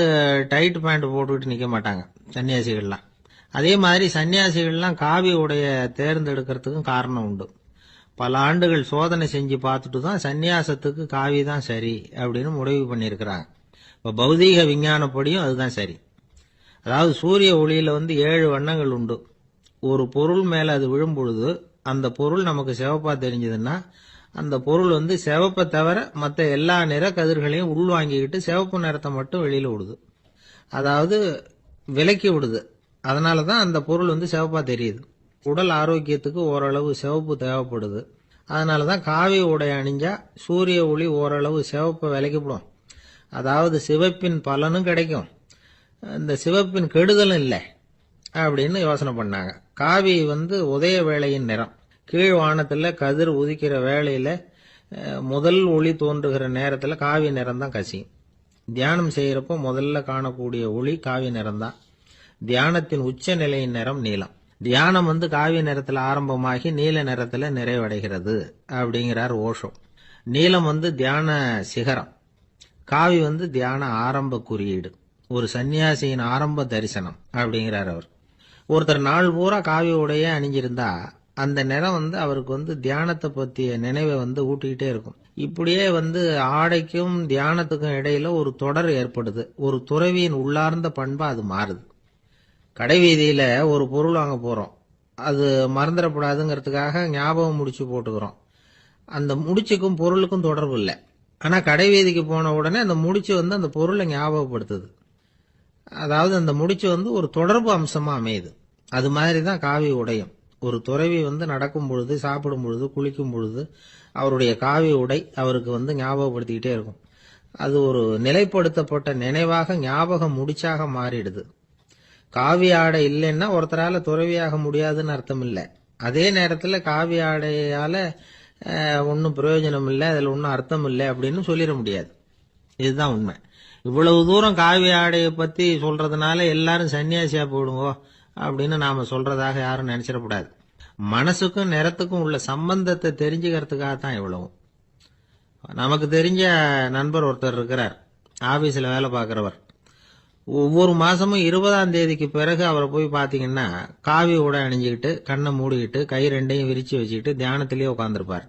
டைட் பேண்ட் போட்டுக்கிட்டு நிக்க மாட்டாங்க சன்னியாசிகள்லாம். அதே மாதிரி சன்னியாசிகள்லாம் காவி உடைய தேர்ந்தெடுக்கிறதுக்கும் காரணம் உண்டு. பல ஆண்டுகள் சோதனை செஞ்சு பார்த்துட்டு தான் சன்னியாசத்துக்கு காவி தான் சரி அப்படின்னு முடிவு பண்ணியிருக்கிறாங்க. இப்ப பௌதீக விஞ்ஞானப்படியும் அதுதான் சரி. அதாவது சூரிய ஒளியில 7 வண்ணங்கள் உண்டு. ஒரு பொருள் மேல அது விழும் பொழுது அந்த பொருள் நமக்கு சிவப்பா தெரிஞ்சதுன்னா அந்த பொருள் சிவப்பை தவிர மற்ற எல்லா நிற கதிர்களையும் உள்வாங்கிக்கிட்டு சிவப்பு நிறத்தை மட்டும் வெளியில விடுது. அதாவது விலக்கி விடுது. அதனாலதான் அந்த பொருள் சிவப்பா தெரியுது. உடல் ஆரோக்கியத்துக்கு ஓரளவு சிவப்பு தேவைப்படுது. அதனாலதான் காவி உடை அணிஞ்சா சூரிய ஒளி ஓரளவு சிவப்பை விலக்கிவிடும். அதாவது சிவப்பின் பலனும் கிடைக்கும், இந்த சிவப்பின் கெடுதலும் இல்லை அப்படின்னு யோசனை பண்ணாங்க. காவி உதய வேளையின் நிறம். கீழ் வானத்துல கதிர் உதிக்கிற வேளையில முதல் ஒளி தோன்றுகிற நேரத்துல காவி நிறம் தான் கசியும். தியானம் செய்யறப்போ முதல்ல காணக்கூடிய ஒளி காவி நிறம் தான். தியானத்தின் உச்ச நிலையின் நிறம் நீலம். தியானம் காவி நிறத்துல ஆரம்பமாகி நீல நிறத்துல நிறைவடைகிறது அப்படிங்கிறார் ஓஷோ. நீலம் தியான சிகரம், காவி தியான ஆரம்ப குறியீடு, ஒரு சன்னியாசியின் ஆரம்ப தரிசனம் அப்படிங்கிறார் அவர். ஒருத்தர் நாள் பூரா காவி உடைய அணிஞ்சிருந்தா அந்த நிறம் அவருக்கு தியானத்தை பத்திய நினைவை ஊட்டிக்கிட்டே இருக்கும். இப்படியே ஆடைக்கும் தியானத்துக்கும் இடையில ஒரு தொடர் ஏற்படுது. ஒரு துறவியின் உள்ளார்ந்த பண்பா அது மாறுது. கடை வீதியில ஒரு பொருள் வாங்க போறோம், அது மறந்துடக்கூடாதுங்கிறதுக்காக ஞாபகம் முடிச்சு போட்டுக்கிறோம். அந்த முடிச்சுக்கும் பொருளுக்கும் தொடர்பு இல்லை. ஆனா கடை வீதிக்கு போன உடனே அந்த முடிச்சு அந்த பொருளை ஞாபகப்படுத்துது. அதாவது அந்த முடிச்சு ஒரு தொடர்பு அம்சமா அமையுது. அது மாதிரிதான் காவி உடையும். ஒரு துறவி நடக்கும் பொழுது, சாப்பிடும் பொழுது, குளிக்கும் பொழுது அவருடைய காவி உடை அவருக்கு ஞாபகப்படுத்திக்கிட்டே இருக்கும். அது ஒரு நிலைப்படுத்தப்பட்ட நினைவாக ஞாபகம் முடிச்சாக மாறிடுது. காவி ஆடை இல்லைன்னா ஒருத்தரால துறவியாக முடியாதுன்னு அர்த்தம் இல்லை. அதே நேரத்துல காவி ஆடையால ஒன்னும் பிரயோஜனம் இல்லை, அதுல ஒன்னும் அர்த்தம் இல்லை அப்படின்னு சொல்லிட முடியாது. இதுதான் உண்மை. இவ்வளவு தூரம் காவி ஆடையை பத்தி சொல்றதுனால எல்லாரும் சன்னியாசியா போடுங்கோ அப்படின்னு நாம சொல்றதாக யாரும் நினைச்சிடக்கூடாது. மனசுக்கும் நிறத்துக்கும் உள்ள சம்பந்தத்தை தெரிஞ்சுக்கிறதுக்காக தான் இவ்வளவும். நமக்கு தெரிஞ்ச நண்பர் ஒருத்தர் இருக்கிறார், ஆபீஸ்ல வேலை பார்க்கிறவர். ஒவ்வொரு மாசமும் 20ஆம் தேதிக்கு பிறகு அவரை போய் பாத்தீங்கன்னா காவி உடை அணிஞ்சுக்கிட்டு, கண்ணை மூடிக்கிட்டு, கை ரெண்டையும் விரிச்சு வச்சுக்கிட்டு தியானத்திலேயே உட்காந்துருப்பார்.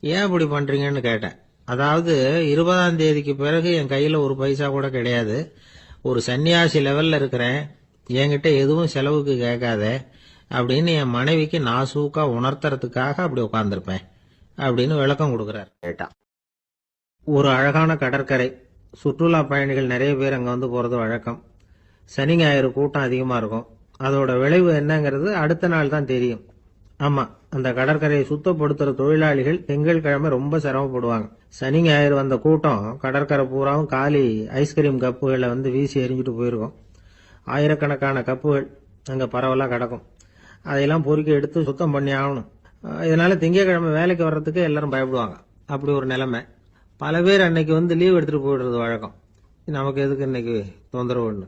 ஏன் இப்படி பண்றீங்கன்னு கேட்டேன். அதாவது 20ஆம் தேதிக்கு பிறகு என் கையில ஒரு பைசா கூட கிடையாது, ஒரு சன்னியாசி லெவல்ல இருக்கிறேன், என்கிட்ட எதுவும் செலவுக்கு கேட்காத அப்படின்னு என் மனைவிக்கு நாசூக்கா உணர்த்துறதுக்காக அப்படி உட்கார்ந்துருப்பேன் அப்படின்னு விளக்கம் கொடுக்கிறார். கேட்டா ஒரு அழகான கடற்கரை, சுற்றுலா பயணிகள் நிறைய பேர் அங்க போறது வழக்கம். சனி ஞாயிறு கூட்டம் அதிகமா இருக்கும். அதோட விளைவு என்னங்கிறது அடுத்த நாள் தான் தெரியும். ஆமா, அந்த கடற்கரையை சுத்தப்படுத்துற தொழிலாளிகள் திங்கட்கிழமை ரொம்ப சிரமப்படுவாங்க. சனி ஞாயிறு வந்த கூட்டம் கடற்கரை பூராவும் காலி ஐஸ்கிரீம் கப்புகளை வீசி எறிஞ்சிட்டு போயிருக்கும். ஆயிரக்கணக்கான கப்புகள் அங்க பரவலா கிடக்கும். அதையெல்லாம் பொறுக்கி எடுத்து சுத்தம் பண்ணி ஆகணும். இதனால திங்கட்கிழமை வேலைக்கு வர்றதுக்கு எல்லாரும் பயப்படுவாங்க. அப்படி ஒரு நிலைமை. பல பேர் அன்னைக்கு லீவ் எடுத்துட்டு போயிடுறது வழக்கம். நமக்கு எதுக்கு இன்னைக்கு தொந்தரவுன்னு.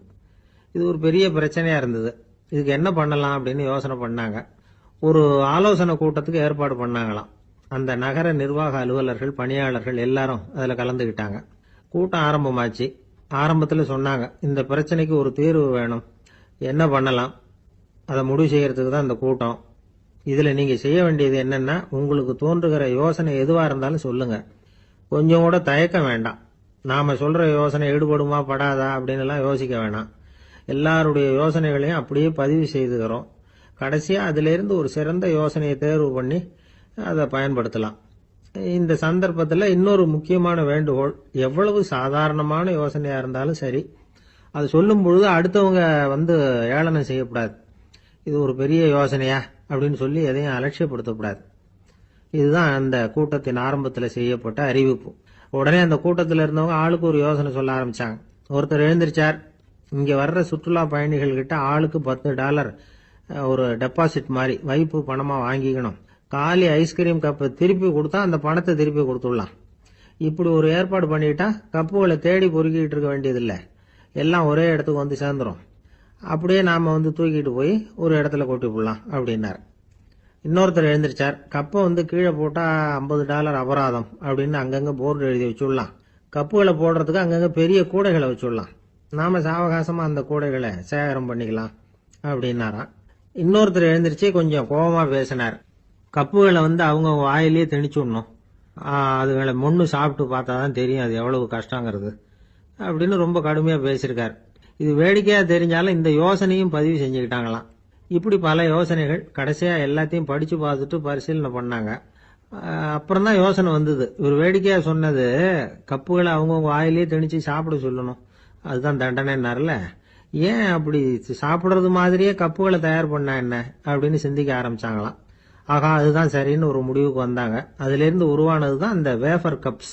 இது ஒரு பெரிய பிரச்சனையா இருந்தது. இதுக்கு என்ன பண்ணலாம் அப்படின்னு யோசனை பண்ணாங்க. ஒரு ஆலோசனை கூட்டத்துக்கு ஏற்பாடு பண்ணாங்களாம். அந்த நகர நிர்வாக அலுவலர்கள், பணியாளர்கள் எல்லாரும் அதில் கலந்துக்கிட்டாங்க. கூட்டம் ஆரம்பமாச்சு. ஆரம்பத்தில் சொன்னாங்க, இந்த பிரச்சனைக்கு ஒரு தீர்வு வேணும், என்ன பண்ணலாம், அதை முடிவு செய்யறதுக்கு தான் இந்த கூட்டம். இதில் நீங்கள் செய்ய வேண்டியது என்னன்னா, உங்களுக்கு தோன்றுகிற யோசனை எதுவாக இருந்தாலும் சொல்லுங்க. கொஞ்சம் கூட தயக்கம் வேண்டாம். நாம சொல்ற யோசனை ஈடுபடுமா படாதா அப்படின்னு எல்லாம் யோசிக்க வேணாம். எல்லாருடைய யோசனைகளையும் அப்படியே பதிவு செய்துக்கிறோம். கடைசியா அதிலிருந்து ஒரு சிறந்த யோசனையை தேர்வு பண்ணி அதை பயன்படுத்தலாம். இந்த சந்தர்ப்பத்தில் இன்னொரு முக்கியமான வேண்டுகோள், எவ்வளவு சாதாரணமான யோசனையா இருந்தாலும் சரி, அது சொல்லும் பொழுது அடுத்தவங்க ஏளனம் செய்யக்கூடாது. இது ஒரு பெரிய யோசனையா அப்படின்னு சொல்லி எதையும் அலட்சியப்படுத்தக்கூடாது. இதுதான் அந்த கூட்டத்தின் ஆரம்பத்தில் செய்யப்பட்ட அறிவிப்பு. உடனே அந்த கூட்டத்தில் இருந்தவங்க ஆளுக்கு ஒரு யோசனை சொல்ல ஆரம்பிச்சாங்க. ஒருத்தர் எழுந்திருச்சார், இங்க வர்ற சுற்றுலா பயணிகள் கிட்ட ஆளுக்கு $10 ஒரு டெபாசிட் மாதிரி வைப்பு பணமா வாங்கிக்கணும். காலி ஐஸ்கிரீம் கப்பை திருப்பி கொடுத்தா அந்த பணத்தை திருப்பி கொடுத்துடலாம். இப்படி ஒரு ஏற்பாடு பண்ணிட்டா கப்புகளை தேடி பொறுக்கிட்டு இருக்க வேண்டியதில்லை, எல்லாம் ஒரே இடத்துக்கு வந்து சேர்ந்துரும். அப்படியே நாம தூக்கிட்டு போய் ஒரு இடத்துல கொட்டி போடலாம் அப்படின்னாரு. இன்னொருத்தர் எழுந்திருச்சார், கப்பை கீழே போட்டா $50 அபராதம் அப்படின்னு அங்கங்க போர்டு எழுதி வச்சுடலாம். கப்புகளை போடுறதுக்கு அங்கங்க பெரிய கூடைகளை வச்சுடலாம். நாம சாவகாசமா அந்த கூடைகளை சேகரம் பண்ணிக்கலாம் அப்படின்னாராம். இன்னொருத்தர் எழுந்திருச்சு கொஞ்சம் கோபமா பேசினார். கப்புகளை அவங்க வாயிலேயே திணிச்சுடணும், அதுகளை முன்னு சாப்பிட்டு பார்த்தாதான் தெரியும் அது எவ்வளவு கஷ்டங்கிறது அப்படின்னு ரொம்ப கடுமையா பேசியிருக்காரு. இது வேடிக்கையா தெரிஞ்சாலும் இந்த யோசனையும் பதிவு செஞ்சுக்கிட்டாங்களாம். இப்படி பல யோசனைகள். கடைசியா எல்லாத்தையும் படிச்சு பார்த்துட்டு பரிசீலனை பண்ணாங்க. அப்புறம் தான் யோசனை வந்தது, இவர் வேடிக்கையா சொன்னது கப்புகளை அவங்கவுங்க வாயிலேயே திணிச்சு சாப்பிட சொல்லணும், அதுதான் தண்டனைன்னாருல, ஏன் அப்படி சாப்பிடுறது மாதிரியே கப்புகளை தயார் பண்ண என்ன அப்படின்னு சிந்திக்க ஆரம்பிச்சாங்களாம். ஆகா, அதுதான் சரின்னு ஒரு முடிவுக்கு வந்தாங்க. அதுல இருந்து உருவானது தான் இந்த வேஃபர் கப்ஸ்.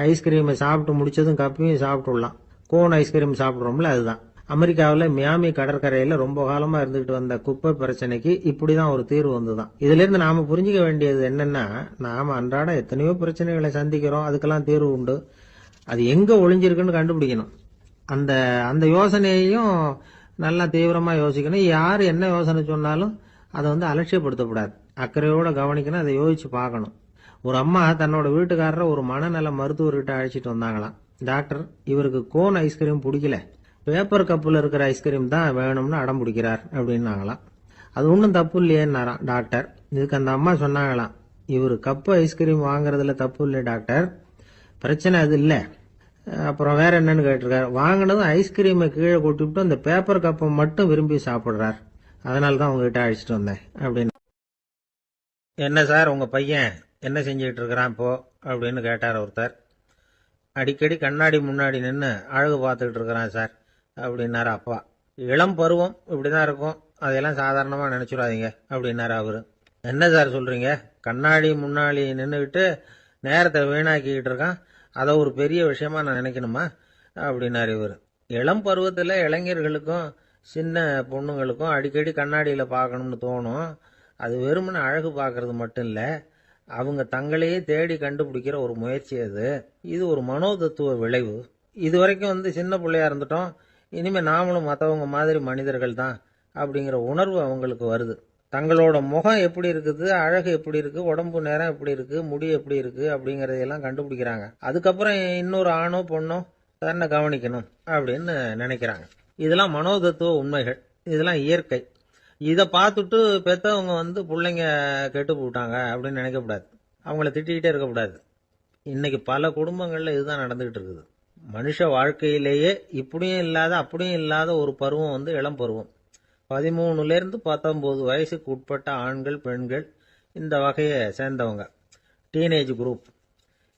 ஐஸ்கிரீமை சாப்பிட்டு முடிச்சதும் கப்பையும் சாப்பிட்டுடலாம். கோன் ஐஸ்கிரீம் சாப்பிடுறோம்ல, அதுதான். அமெரிக்காவில் மியாமி கடற்கரையில ரொம்ப காலமா இருந்துகிட்டு வந்த குப்பை பிரச்சனைக்கு இப்படிதான் ஒரு தீர்வு வந்துதான். இதுல இருந்து நாம புரிஞ்சுக்க வேண்டியது என்னன்னா, நாம அன்றாட எத்தனையோ பிரச்சனைகளை சந்திக்கிறோம், அதுக்கெல்லாம் தீர்வு உண்டு. அது எங்க ஒளிஞ்சிருக்குன்னு கண்டுபிடிக்கணும். அந்த அந்த யோசனையையும் நல்லா தீவிரமா யோசிக்கணும். யார் என்ன யோசனை சொன்னாலும் அதை அலட்சியப்படுத்தக்கூடாது, அக்கறையோட கவனிக்கணும், அதை யோசிச்சு பார்க்கணும். ஒரு அம்மா தன்னோட வீட்டுக்காரரை ஒரு மனநல மருத்துவர்கிட்ட அழைச்சிட்டு வந்தாங்களாம். டாக்டர், இவருக்கு கோன் ஐஸ்கிரீம் பிடிக்கல, பேப்பர் கப்பில் இருக்கிற ஐஸ்கிரீம் தான் வேணும்னு அடம் பிடிக்கிறார் அப்படின்னாங்களாம். அது ஒன்றும் தப்பு இல்லையேன்னாராம் டாக்டர். இதுக்கு அந்த அம்மா சொன்னாங்களாம், இவர் கப்பு ஐஸ்கிரீம் வாங்குறதுல தப்பு இல்லை டாக்டர், பிரச்சனை அது இல்லை, அப்புறம் வேற என்னன்னு கேட்டிருக்காரு. வாங்கினதும் ஐஸ்கிரீமை கீழே கொட்டிவிட்டு அந்த பேப்பர் கப்பை மட்டும் விரும்பி சாப்பிடுறார், அதனால தான் உங்ககிட்ட அழைச்சிட்டு வந்தேன் அப்படின்னு. என்ன சார், உங்க பையன் என்ன செஞ்சுக்கிட்டு இருக்கிறான் இப்போ அப்படின்னு கேட்டார் ஒருத்தர். அடிக்கடி கண்ணாடி முன்னாடி நின்று அழகு பார்த்துக்கிட்டு இருக்கிறான் சார் அப்படின்னாரு அப்பா. இளம் பருவம் இப்படிதான் இருக்கும், அதையெல்லாம் சாதாரணமா நினைச்சுடாதீங்க அப்படின்னாரு அவரு. என்ன சார் சொல்றீங்க, கண்ணாடி முன்னாடி நின்றுக்கிட்டு நேரத்தை வீணாக்கிக்கிட்டு இருக்கான், அதை ஒரு பெரிய விஷயமா நான் நினைக்கணுமா அப்படின்னாரு இவர். இளம் பருவத்தில் இளைஞர்களுக்கும் சின்ன பொண்ணுங்களுக்கும் அடிக்கடி கண்ணாடியில் பார்க்கணும்னு தோணும். அது வெறுமனே அழகு பார்க்கறது மட்டும் இல்லை, அவங்க தங்களையே தேடி கண்டுபிடிக்கிற ஒரு முயற்சி அது. இது ஒரு மனோதத்துவ விளைவு. இது வரைக்கும் சின்ன பிள்ளையா இருந்துட்டோம், இனிமேல் நாமளும் மற்றவங்க மாதிரி மனிதர்கள் தான் அப்படிங்கிற உணர்வு அவங்களுக்கு வருது. தங்களோட முகம் எப்படி இருக்குது, அழகு எப்படி இருக்கு, உடம்பு நேரம் எப்படி இருக்கு, முடி எப்படி இருக்கு அப்படிங்கறதையெல்லாம் கண்டுபிடிக்கிறாங்க. அதுக்கப்புறம் இன்னொரு ஆணோ பொண்ணோ தன்னை கவனிக்கணும் அப்படின்னு நினைக்கிறாங்க. இதெல்லாம் மனோதத்துவ உண்மைகள், இதெல்லாம் இயற்கை. இதை பார்த்துட்டு பெற்றவங்க பிள்ளைங்க கெட்டு போட்டாங்க அப்படின்னு நினைக்கக்கூடாது, அவங்கள திட்டிக்கிட்டே இருக்கக்கூடாது. இன்னைக்கு பல குடும்பங்கள்ல இதுதான் நடந்துகிட்டு இருக்குது. மனுஷ வாழ்க்கையிலேயே இப்படியும் இல்லாத அப்படியும் இல்லாத ஒரு பருவம் இளம் பருவம். 13 to 19 வயசுக்கு உட்பட்ட ஆண்கள் பெண்கள் இந்த வகையை சேர்ந்தவங்க, டீனேஜ் குரூப்.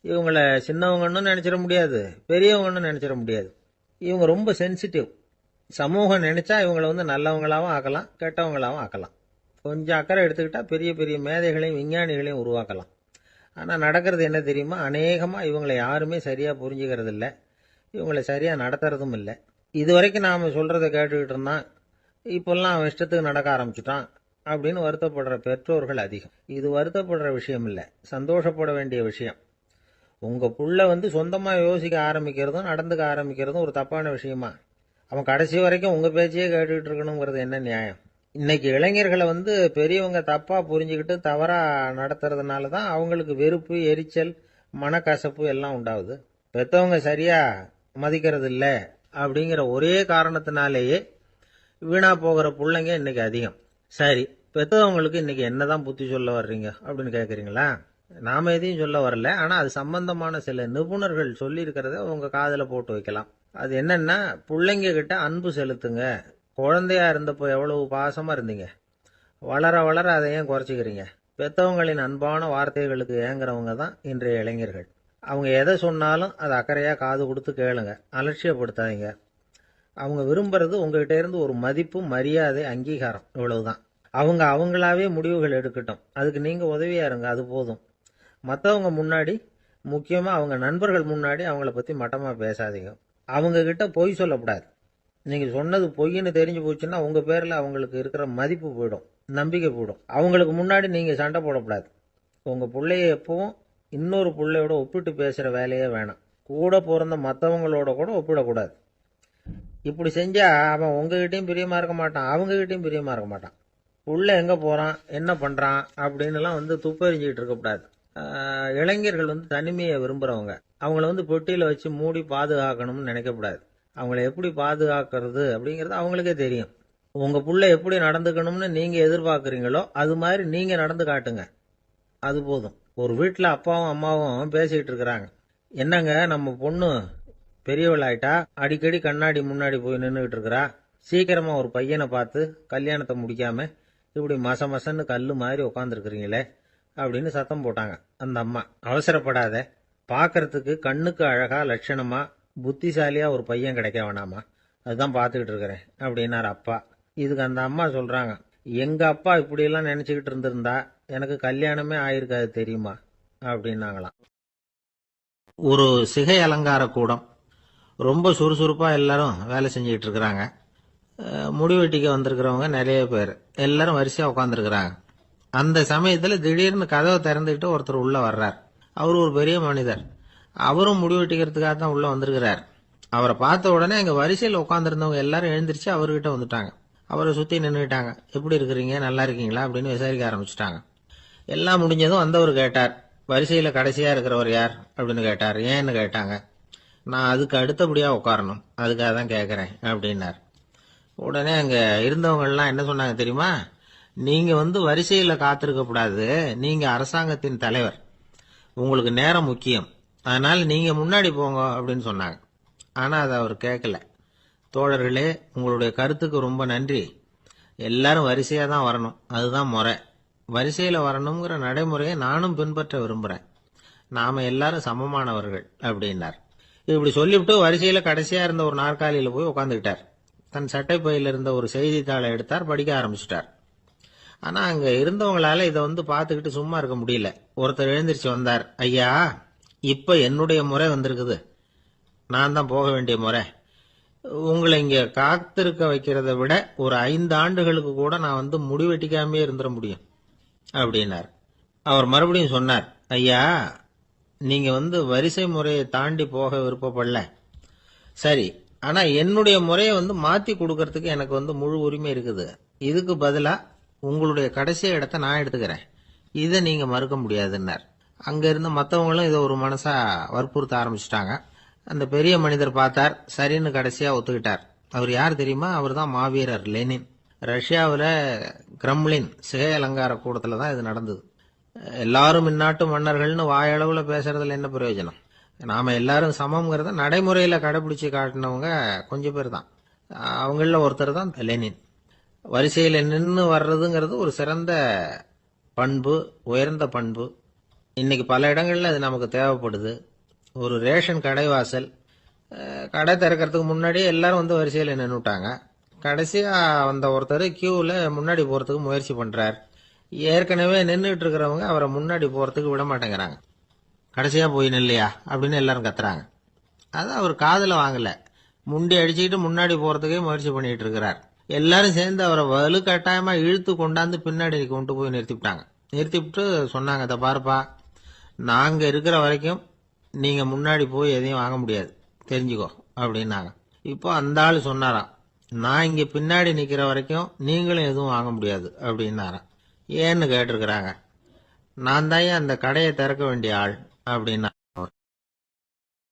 இவங்கள சின்னவங்கன்னு நினைச்சிட முடியாது, பெரியவங்கன்னு நினைச்சிட முடியாது. இவங்க ரொம்ப சென்சிட்டிவ். சமூகம் நினைச்சா இவங்களை நல்லவங்களாவும் ஆக்கலாம், கெட்டவங்களாவும் ஆக்கலாம். கொஞ்சம் அக்கறை எடுத்துக்கிட்டா பெரிய பெரிய மேதைகளையும் விஞ்ஞானிகளையும் உருவாக்கலாம். ஆனால் நடக்கிறது என்ன தெரியுமா, அநேகமாக இவங்களை யாருமே சரியாக புரிஞ்சுக்கிறது இல்லை, இவங்களை சரியாக நடத்துறதும் இல்லை. இது வரைக்கும் நாம் சொல்கிறத கேட்டுக்கிட்டு இருந்தான், இப்பெல்லாம் அவன் இஷ்டத்துக்கு நடக்க ஆரம்பிச்சுட்டான் அப்படின்னு வருத்தப்படுற பெற்றோர்கள் அதிகம். இது வருத்தப்படுற விஷயம் இல்லை, சந்தோஷப்பட வேண்டிய விஷயம். உங்கள் புள்ள சொந்தமாக யோசிக்க ஆரம்பிக்கிறதும் நடந்துக்க ஆரம்பிக்கிறதும் ஒரு தப்பான விஷயமா? அவன் கடைசி வரைக்கும் உங்கள் பேச்சையே கேட்டுக்கிட்டு இருக்கணுங்கிறது என்ன நியாயம்? இன்னைக்கு இளைஞர்களை பெரியவங்க தப்பா புரிஞ்சுக்கிட்டு தவறா நடத்துறதுனால தான் அவங்களுக்கு வெறுப்பு, எரிச்சல், மனக்கசப்பு எல்லாம் உண்டாகுது. பெத்தவங்க சரியா மதிக்கிறது இல்ல அப்படிங்கிற ஒரே காரணத்தினாலேயே வீணா போகிற பிள்ளைங்க இன்னைக்கு அதிகம். சரி, பெத்தவங்களுக்கு இன்னைக்கு என்னதான் புத்தி சொல்ல வர்றீங்க அப்படின்னு கேக்குறீங்களா? நாம எதையும் சொல்ல வரல. ஆனா அது சம்பந்தமான சில நிபுணர்கள் சொல்லி இருக்கிறத உங்க காதுல போட்டு வைக்கலாம். அது என்னன்னா, பிள்ளைங்க கிட்ட அன்பு செலுத்துங்க. குழந்தையா இருந்தப்போ எவ்வளவு பாசமா இருந்தீங்க, வளர வளர அதை ஏன் குறைச்சிக்கிறீங்க? பெத்தவங்களின் அன்பான வார்த்தைகளுக்கு ஏங்குறவங்க தான் இன்றைய இளைஞர்கள். அவங்க எதை சொன்னாலும் அதை அக்கறையா காது கொடுத்து கேளுங்க, அலட்சியப்படுத்தாதீங்க. அவங்க விரும்புறது உங்ககிட்ட இருந்து ஒரு மதிப்பு, மரியாதை, அங்கீகாரம், இவ்வளவுதான். அவங்க அவங்களாவே முடிவுகள் எடுக்கட்டும், அதுக்கு நீங்க உதவியா இருங்க, அது போதும். மற்றவங்க முன்னாடி, முக்கியமா அவங்க நண்பர்கள் முன்னாடி அவங்கள பத்தி மட்டமா பேசாதீங்க. அவங்க கிட்ட பொய் சொல்லக்கூடாது. நீங்க சொன்னது பொய்ன்னு தெரிஞ்சு போச்சுன்னா உங்க பேர்ல அவங்களுக்கு இருக்கிற மதிப்பு போயிடும், நம்பிக்கை போயிடும். அவங்களுக்கு முன்னாடி நீங்க சண்டை போடக்கூடாது. உங்க பிள்ளைய எப்பவும் இன்னொரு பிள்ளையோட ஒப்பிட்டு பேசுற வேலையே வேணாம். கூட பிறந்த மற்றவங்களோட கூட ஒப்பிடக்கூடாது. இப்படி செஞ்சா அவன் உங்ககிட்டயும் பிரியமா இருக்க மாட்டான், அவங்ககிட்டயும் பிரியமா இருக்க மாட்டான். புள்ள எங்க போறான், என்ன பண்றான் அப்படின்னு எல்லாம் துப்பறிஞ்சிக்கிட்டு இருக்கக்கூடாது. இளைஞர்கள் தனிமையை விரும்புறவங்க. அவங்கள பெட்டியில வச்சு மூடி பாதுகாக்கணும்னு நினைக்கக்கூடாது. அவங்கள எப்படி பாதுகாக்கிறது அப்படிங்கறது அவங்களுக்கே தெரியும். உங்க புள்ள எப்படி நடந்துக்கணும்னு நீங்க எதிர்பார்க்கறீங்களோ அது மாதிரி நீங்க நடந்து காட்டுங்க, அது போதும். ஒரு வீட்டுல அப்பாவும் அம்மாவும் பேசிக்கிட்டு இருக்கிறாங்க. என்னங்க, நம்ம பொண்ணு பெரியவள் ஆயிட்டா, அடிக்கடி கண்ணாடி முன்னாடி போய் நின்றுகிட்டு இருக்கிறா, சீக்கிரமா ஒரு பையனை பார்த்து கல்யாணத்தை முடிக்காம இப்படி மசன்னு கல்லு மாதிரி உட்காந்துருக்கிறீங்களே அப்படின்னு சத்தம் போட்டாங்க. அந்த அம்மா, அவசரப்படாத, பாக்கிறதுக்கு கண்ணுக்கு அழகா லட்சணமா புத்திசாலியா ஒரு பையன் கிடைக்க வேணாமா, அதுதான் பார்த்துக்கிட்டு இருக்கிறேன் அப்படின்னாரு அப்பா. இதுக்கு அந்த அம்மா சொல்றாங்க, எங்க அப்பா இப்படி எல்லாம் நினைச்சுக்கிட்டு இருந்திருந்தா எனக்கு கல்யாணமே ஆயிருக்காது தெரியுமா அப்படின்னாங்களாம். ஒரு சிகை அலங்கார கூடம், ரொம்ப சுறுசுறுப்பா எல்லாரும் வேலை செஞ்சுக்கிட்டு இருக்கிறாங்க. முடிவெட்டிக்க வந்திருக்கிறவங்க நிறைய பேர், எல்லாரும் வரிசையா உட்காந்துருக்கிறாங்க. அந்த சமயத்துல திடீர்னு கதவை திறந்துக்கிட்டு ஒருத்தர் உள்ள வர்றார். அவர் ஒரு பெரிய மனிதர். அவரும் முடிவெட்டிக்கிறதுக்காக தான் உள்ள வந்திருக்கிறார். அவரை பார்த்த உடனே அங்க வரிசையில் உட்காந்துருந்தவங்க எல்லாரும் எழுந்திரிச்சு அவர்கிட்ட வந்துட்டாங்க. அவரை சுத்தி நின்றுட்டாங்க. எப்படி இருக்கிறீங்க, நல்லா இருக்கீங்களா அப்படின்னு விசாரிக்க ஆரம்பிச்சுட்டாங்க. எல்லாம் முடிஞ்சதும் வந்தவர் கேட்டார், வரிசையில கடைசியா இருக்கிறவர் யார் அப்படின்னு கேட்டார். ஏன்னு கேட்டாங்க. நான் அதுக்கு அடுத்தபடியா உட்காரணும், அதுக்காக தான் கேட்கறேன் அப்படின்னார். உடனே அங்க இருந்தவங்க எல்லாம் என்ன சொன்னாங்க தெரியுமா? நீங்க வரிசையில காத்திருக்க கூடாது, நீங்க அரசாங்கத்தின் தலைவர், உங்களுக்கு நேரம் முக்கியம், அதனால நீங்க முன்னாடி போங்க அப்படின்னு சொன்னாங்க. ஆனா அதை அவர் கேட்கல. தோழர்களே, உங்களுடைய கருத்துக்கு ரொம்ப நன்றி. எல்லாரும் வரிசையா தான் வரணும், அதுதான் முறை. வரிசையில வரணுங்கிற நடைமுறையை நானும் பின்பற்ற விரும்புறேன். நாம எல்லாரும் சமமானவர்கள் அப்படின்னார். இப்படி சொல்லிவிட்டு வரிசையில கடைசியா இருந்த ஒரு நாற்காலியில போய் உட்காந்துக்கிட்டார். தன் சட்டை பையில இருந்த ஒரு செய்தித்தாளை எடுத்தார், படிக்க ஆரம்பிச்சிட்டார். ஆனா அங்க இருந்தவங்களால இதை பார்த்துக்கிட்டு சும்மா இருக்க முடியல. ஒருத்தர் எழுந்திருச்சு வந்தார். ஐயா, இப்ப என்னுடைய முறை வந்திருக்குது, நான் தான் போக வேண்டிய முறை. உங்களை இங்க காத்திருக்க வைக்கிறத விட ஒரு 5 ஆண்டுகளுக்கு கூட நான் முடிவெட்டிக்காமே இருந்துட முடியும் அப்படின்னார். அவர் மறுபடியும் சொன்னார், ஐயா, நீங்க வரிசை முறையை தாண்டி போக விருப்பப்படல, சரி, ஆனா என்னுடைய முறையை மாத்தி கொடுக்கறதுக்கு எனக்கு முழு உரிமை இருக்குது. இதுக்கு பதிலா உங்களுடைய கடைசி இடத்தை நான் எடுத்துக்கிறேன், இதை நீங்க மறுக்க முடியாதுன்னார். அங்க இருந்த மற்றவங்களும் இதை ஒரு மனசா வற்புறுத்த ஆரம்பிச்சுட்டாங்க. அந்த பெரிய மனிதர் பார்த்தார், சரின்னு கடைசியா ஒத்துக்கிட்டார். அவர் யார் தெரியுமா? அவர் தான் மாவீரர் லெனின். ரஷ்யாவில் கிரெம்ளின் சிகை அலங்கார கூடத்துல தான் இது நடந்தது. எல்லாரும் இந்நாட்டு மன்னர்கள்னு வாயளவுல பேசுறதுல என்ன பிரயோஜனம்? நாம எல்லாரும் சமம்ங்கிறத நடைமுறையில கடைபிடிச்சு காட்டினவங்க கொஞ்சம் பேர் தான். அவங்கள ஒருத்தர் தான் லெனின். வரிசையில நின்று வர்றதுங்கிறது ஒரு சிறந்த பண்பு, உயர்ந்த பண்பு. இன்னைக்கு பல இடங்கள்ல அது நமக்கு தேவைப்படுது. ஒரு ரேஷன் கடைவாசல், கடை திறக்கிறதுக்கு முன்னாடியே எல்லாரும் வரிசையில நின்றுட்டாங்க. கடைசியா வந்த ஒருத்தர் கியூல முன்னாடி போறதுக்கு முயற்சி பண்றார். ஏற்கனவே நின்றுட்டு இருக்கிறவங்க அவரை முன்னாடி போறதுக்கு விட மாட்டேங்கிறாங்க. கடைசியா போய் நில்லையா அப்படின்னு எல்லாரும் கத்துறாங்க. அது அவர் காதுல வாங்கல. முண்டி அடிச்சுக்கிட்டு முன்னாடி போறதுக்கே முயற்சி பண்ணிட்டு இருக்கிறார். எல்லாரும் சேர்ந்து அவரை வலுக்கட்டாயமா இழுத்து கொண்டாந்து பின்னாடி கொண்டு போய் நிறுத்திவிட்டாங்க. நிறுத்திவிட்டு சொன்னாங்க, இதை பாருப்பா, நாங்க இருக்கிற வரைக்கும் நீங்க முன்னாடி போய் எதையும் வாங்க முடியாது, தெரிஞ்சுக்கோ அப்படின்னாங்க. இப்போ அந்த ஆளு சொன்னாராம், நான் இங்க பின்னாடி நிக்கிற வரைக்கும் நீங்களும் எதுவும் வாங்க முடியாது அப்படின்னாராம். ஏன்னு கேட்டிருக்கிறாங்க. நான் தான் அந்த கடையை திறக்க வேண்டிய ஆள் அப்படின்னா.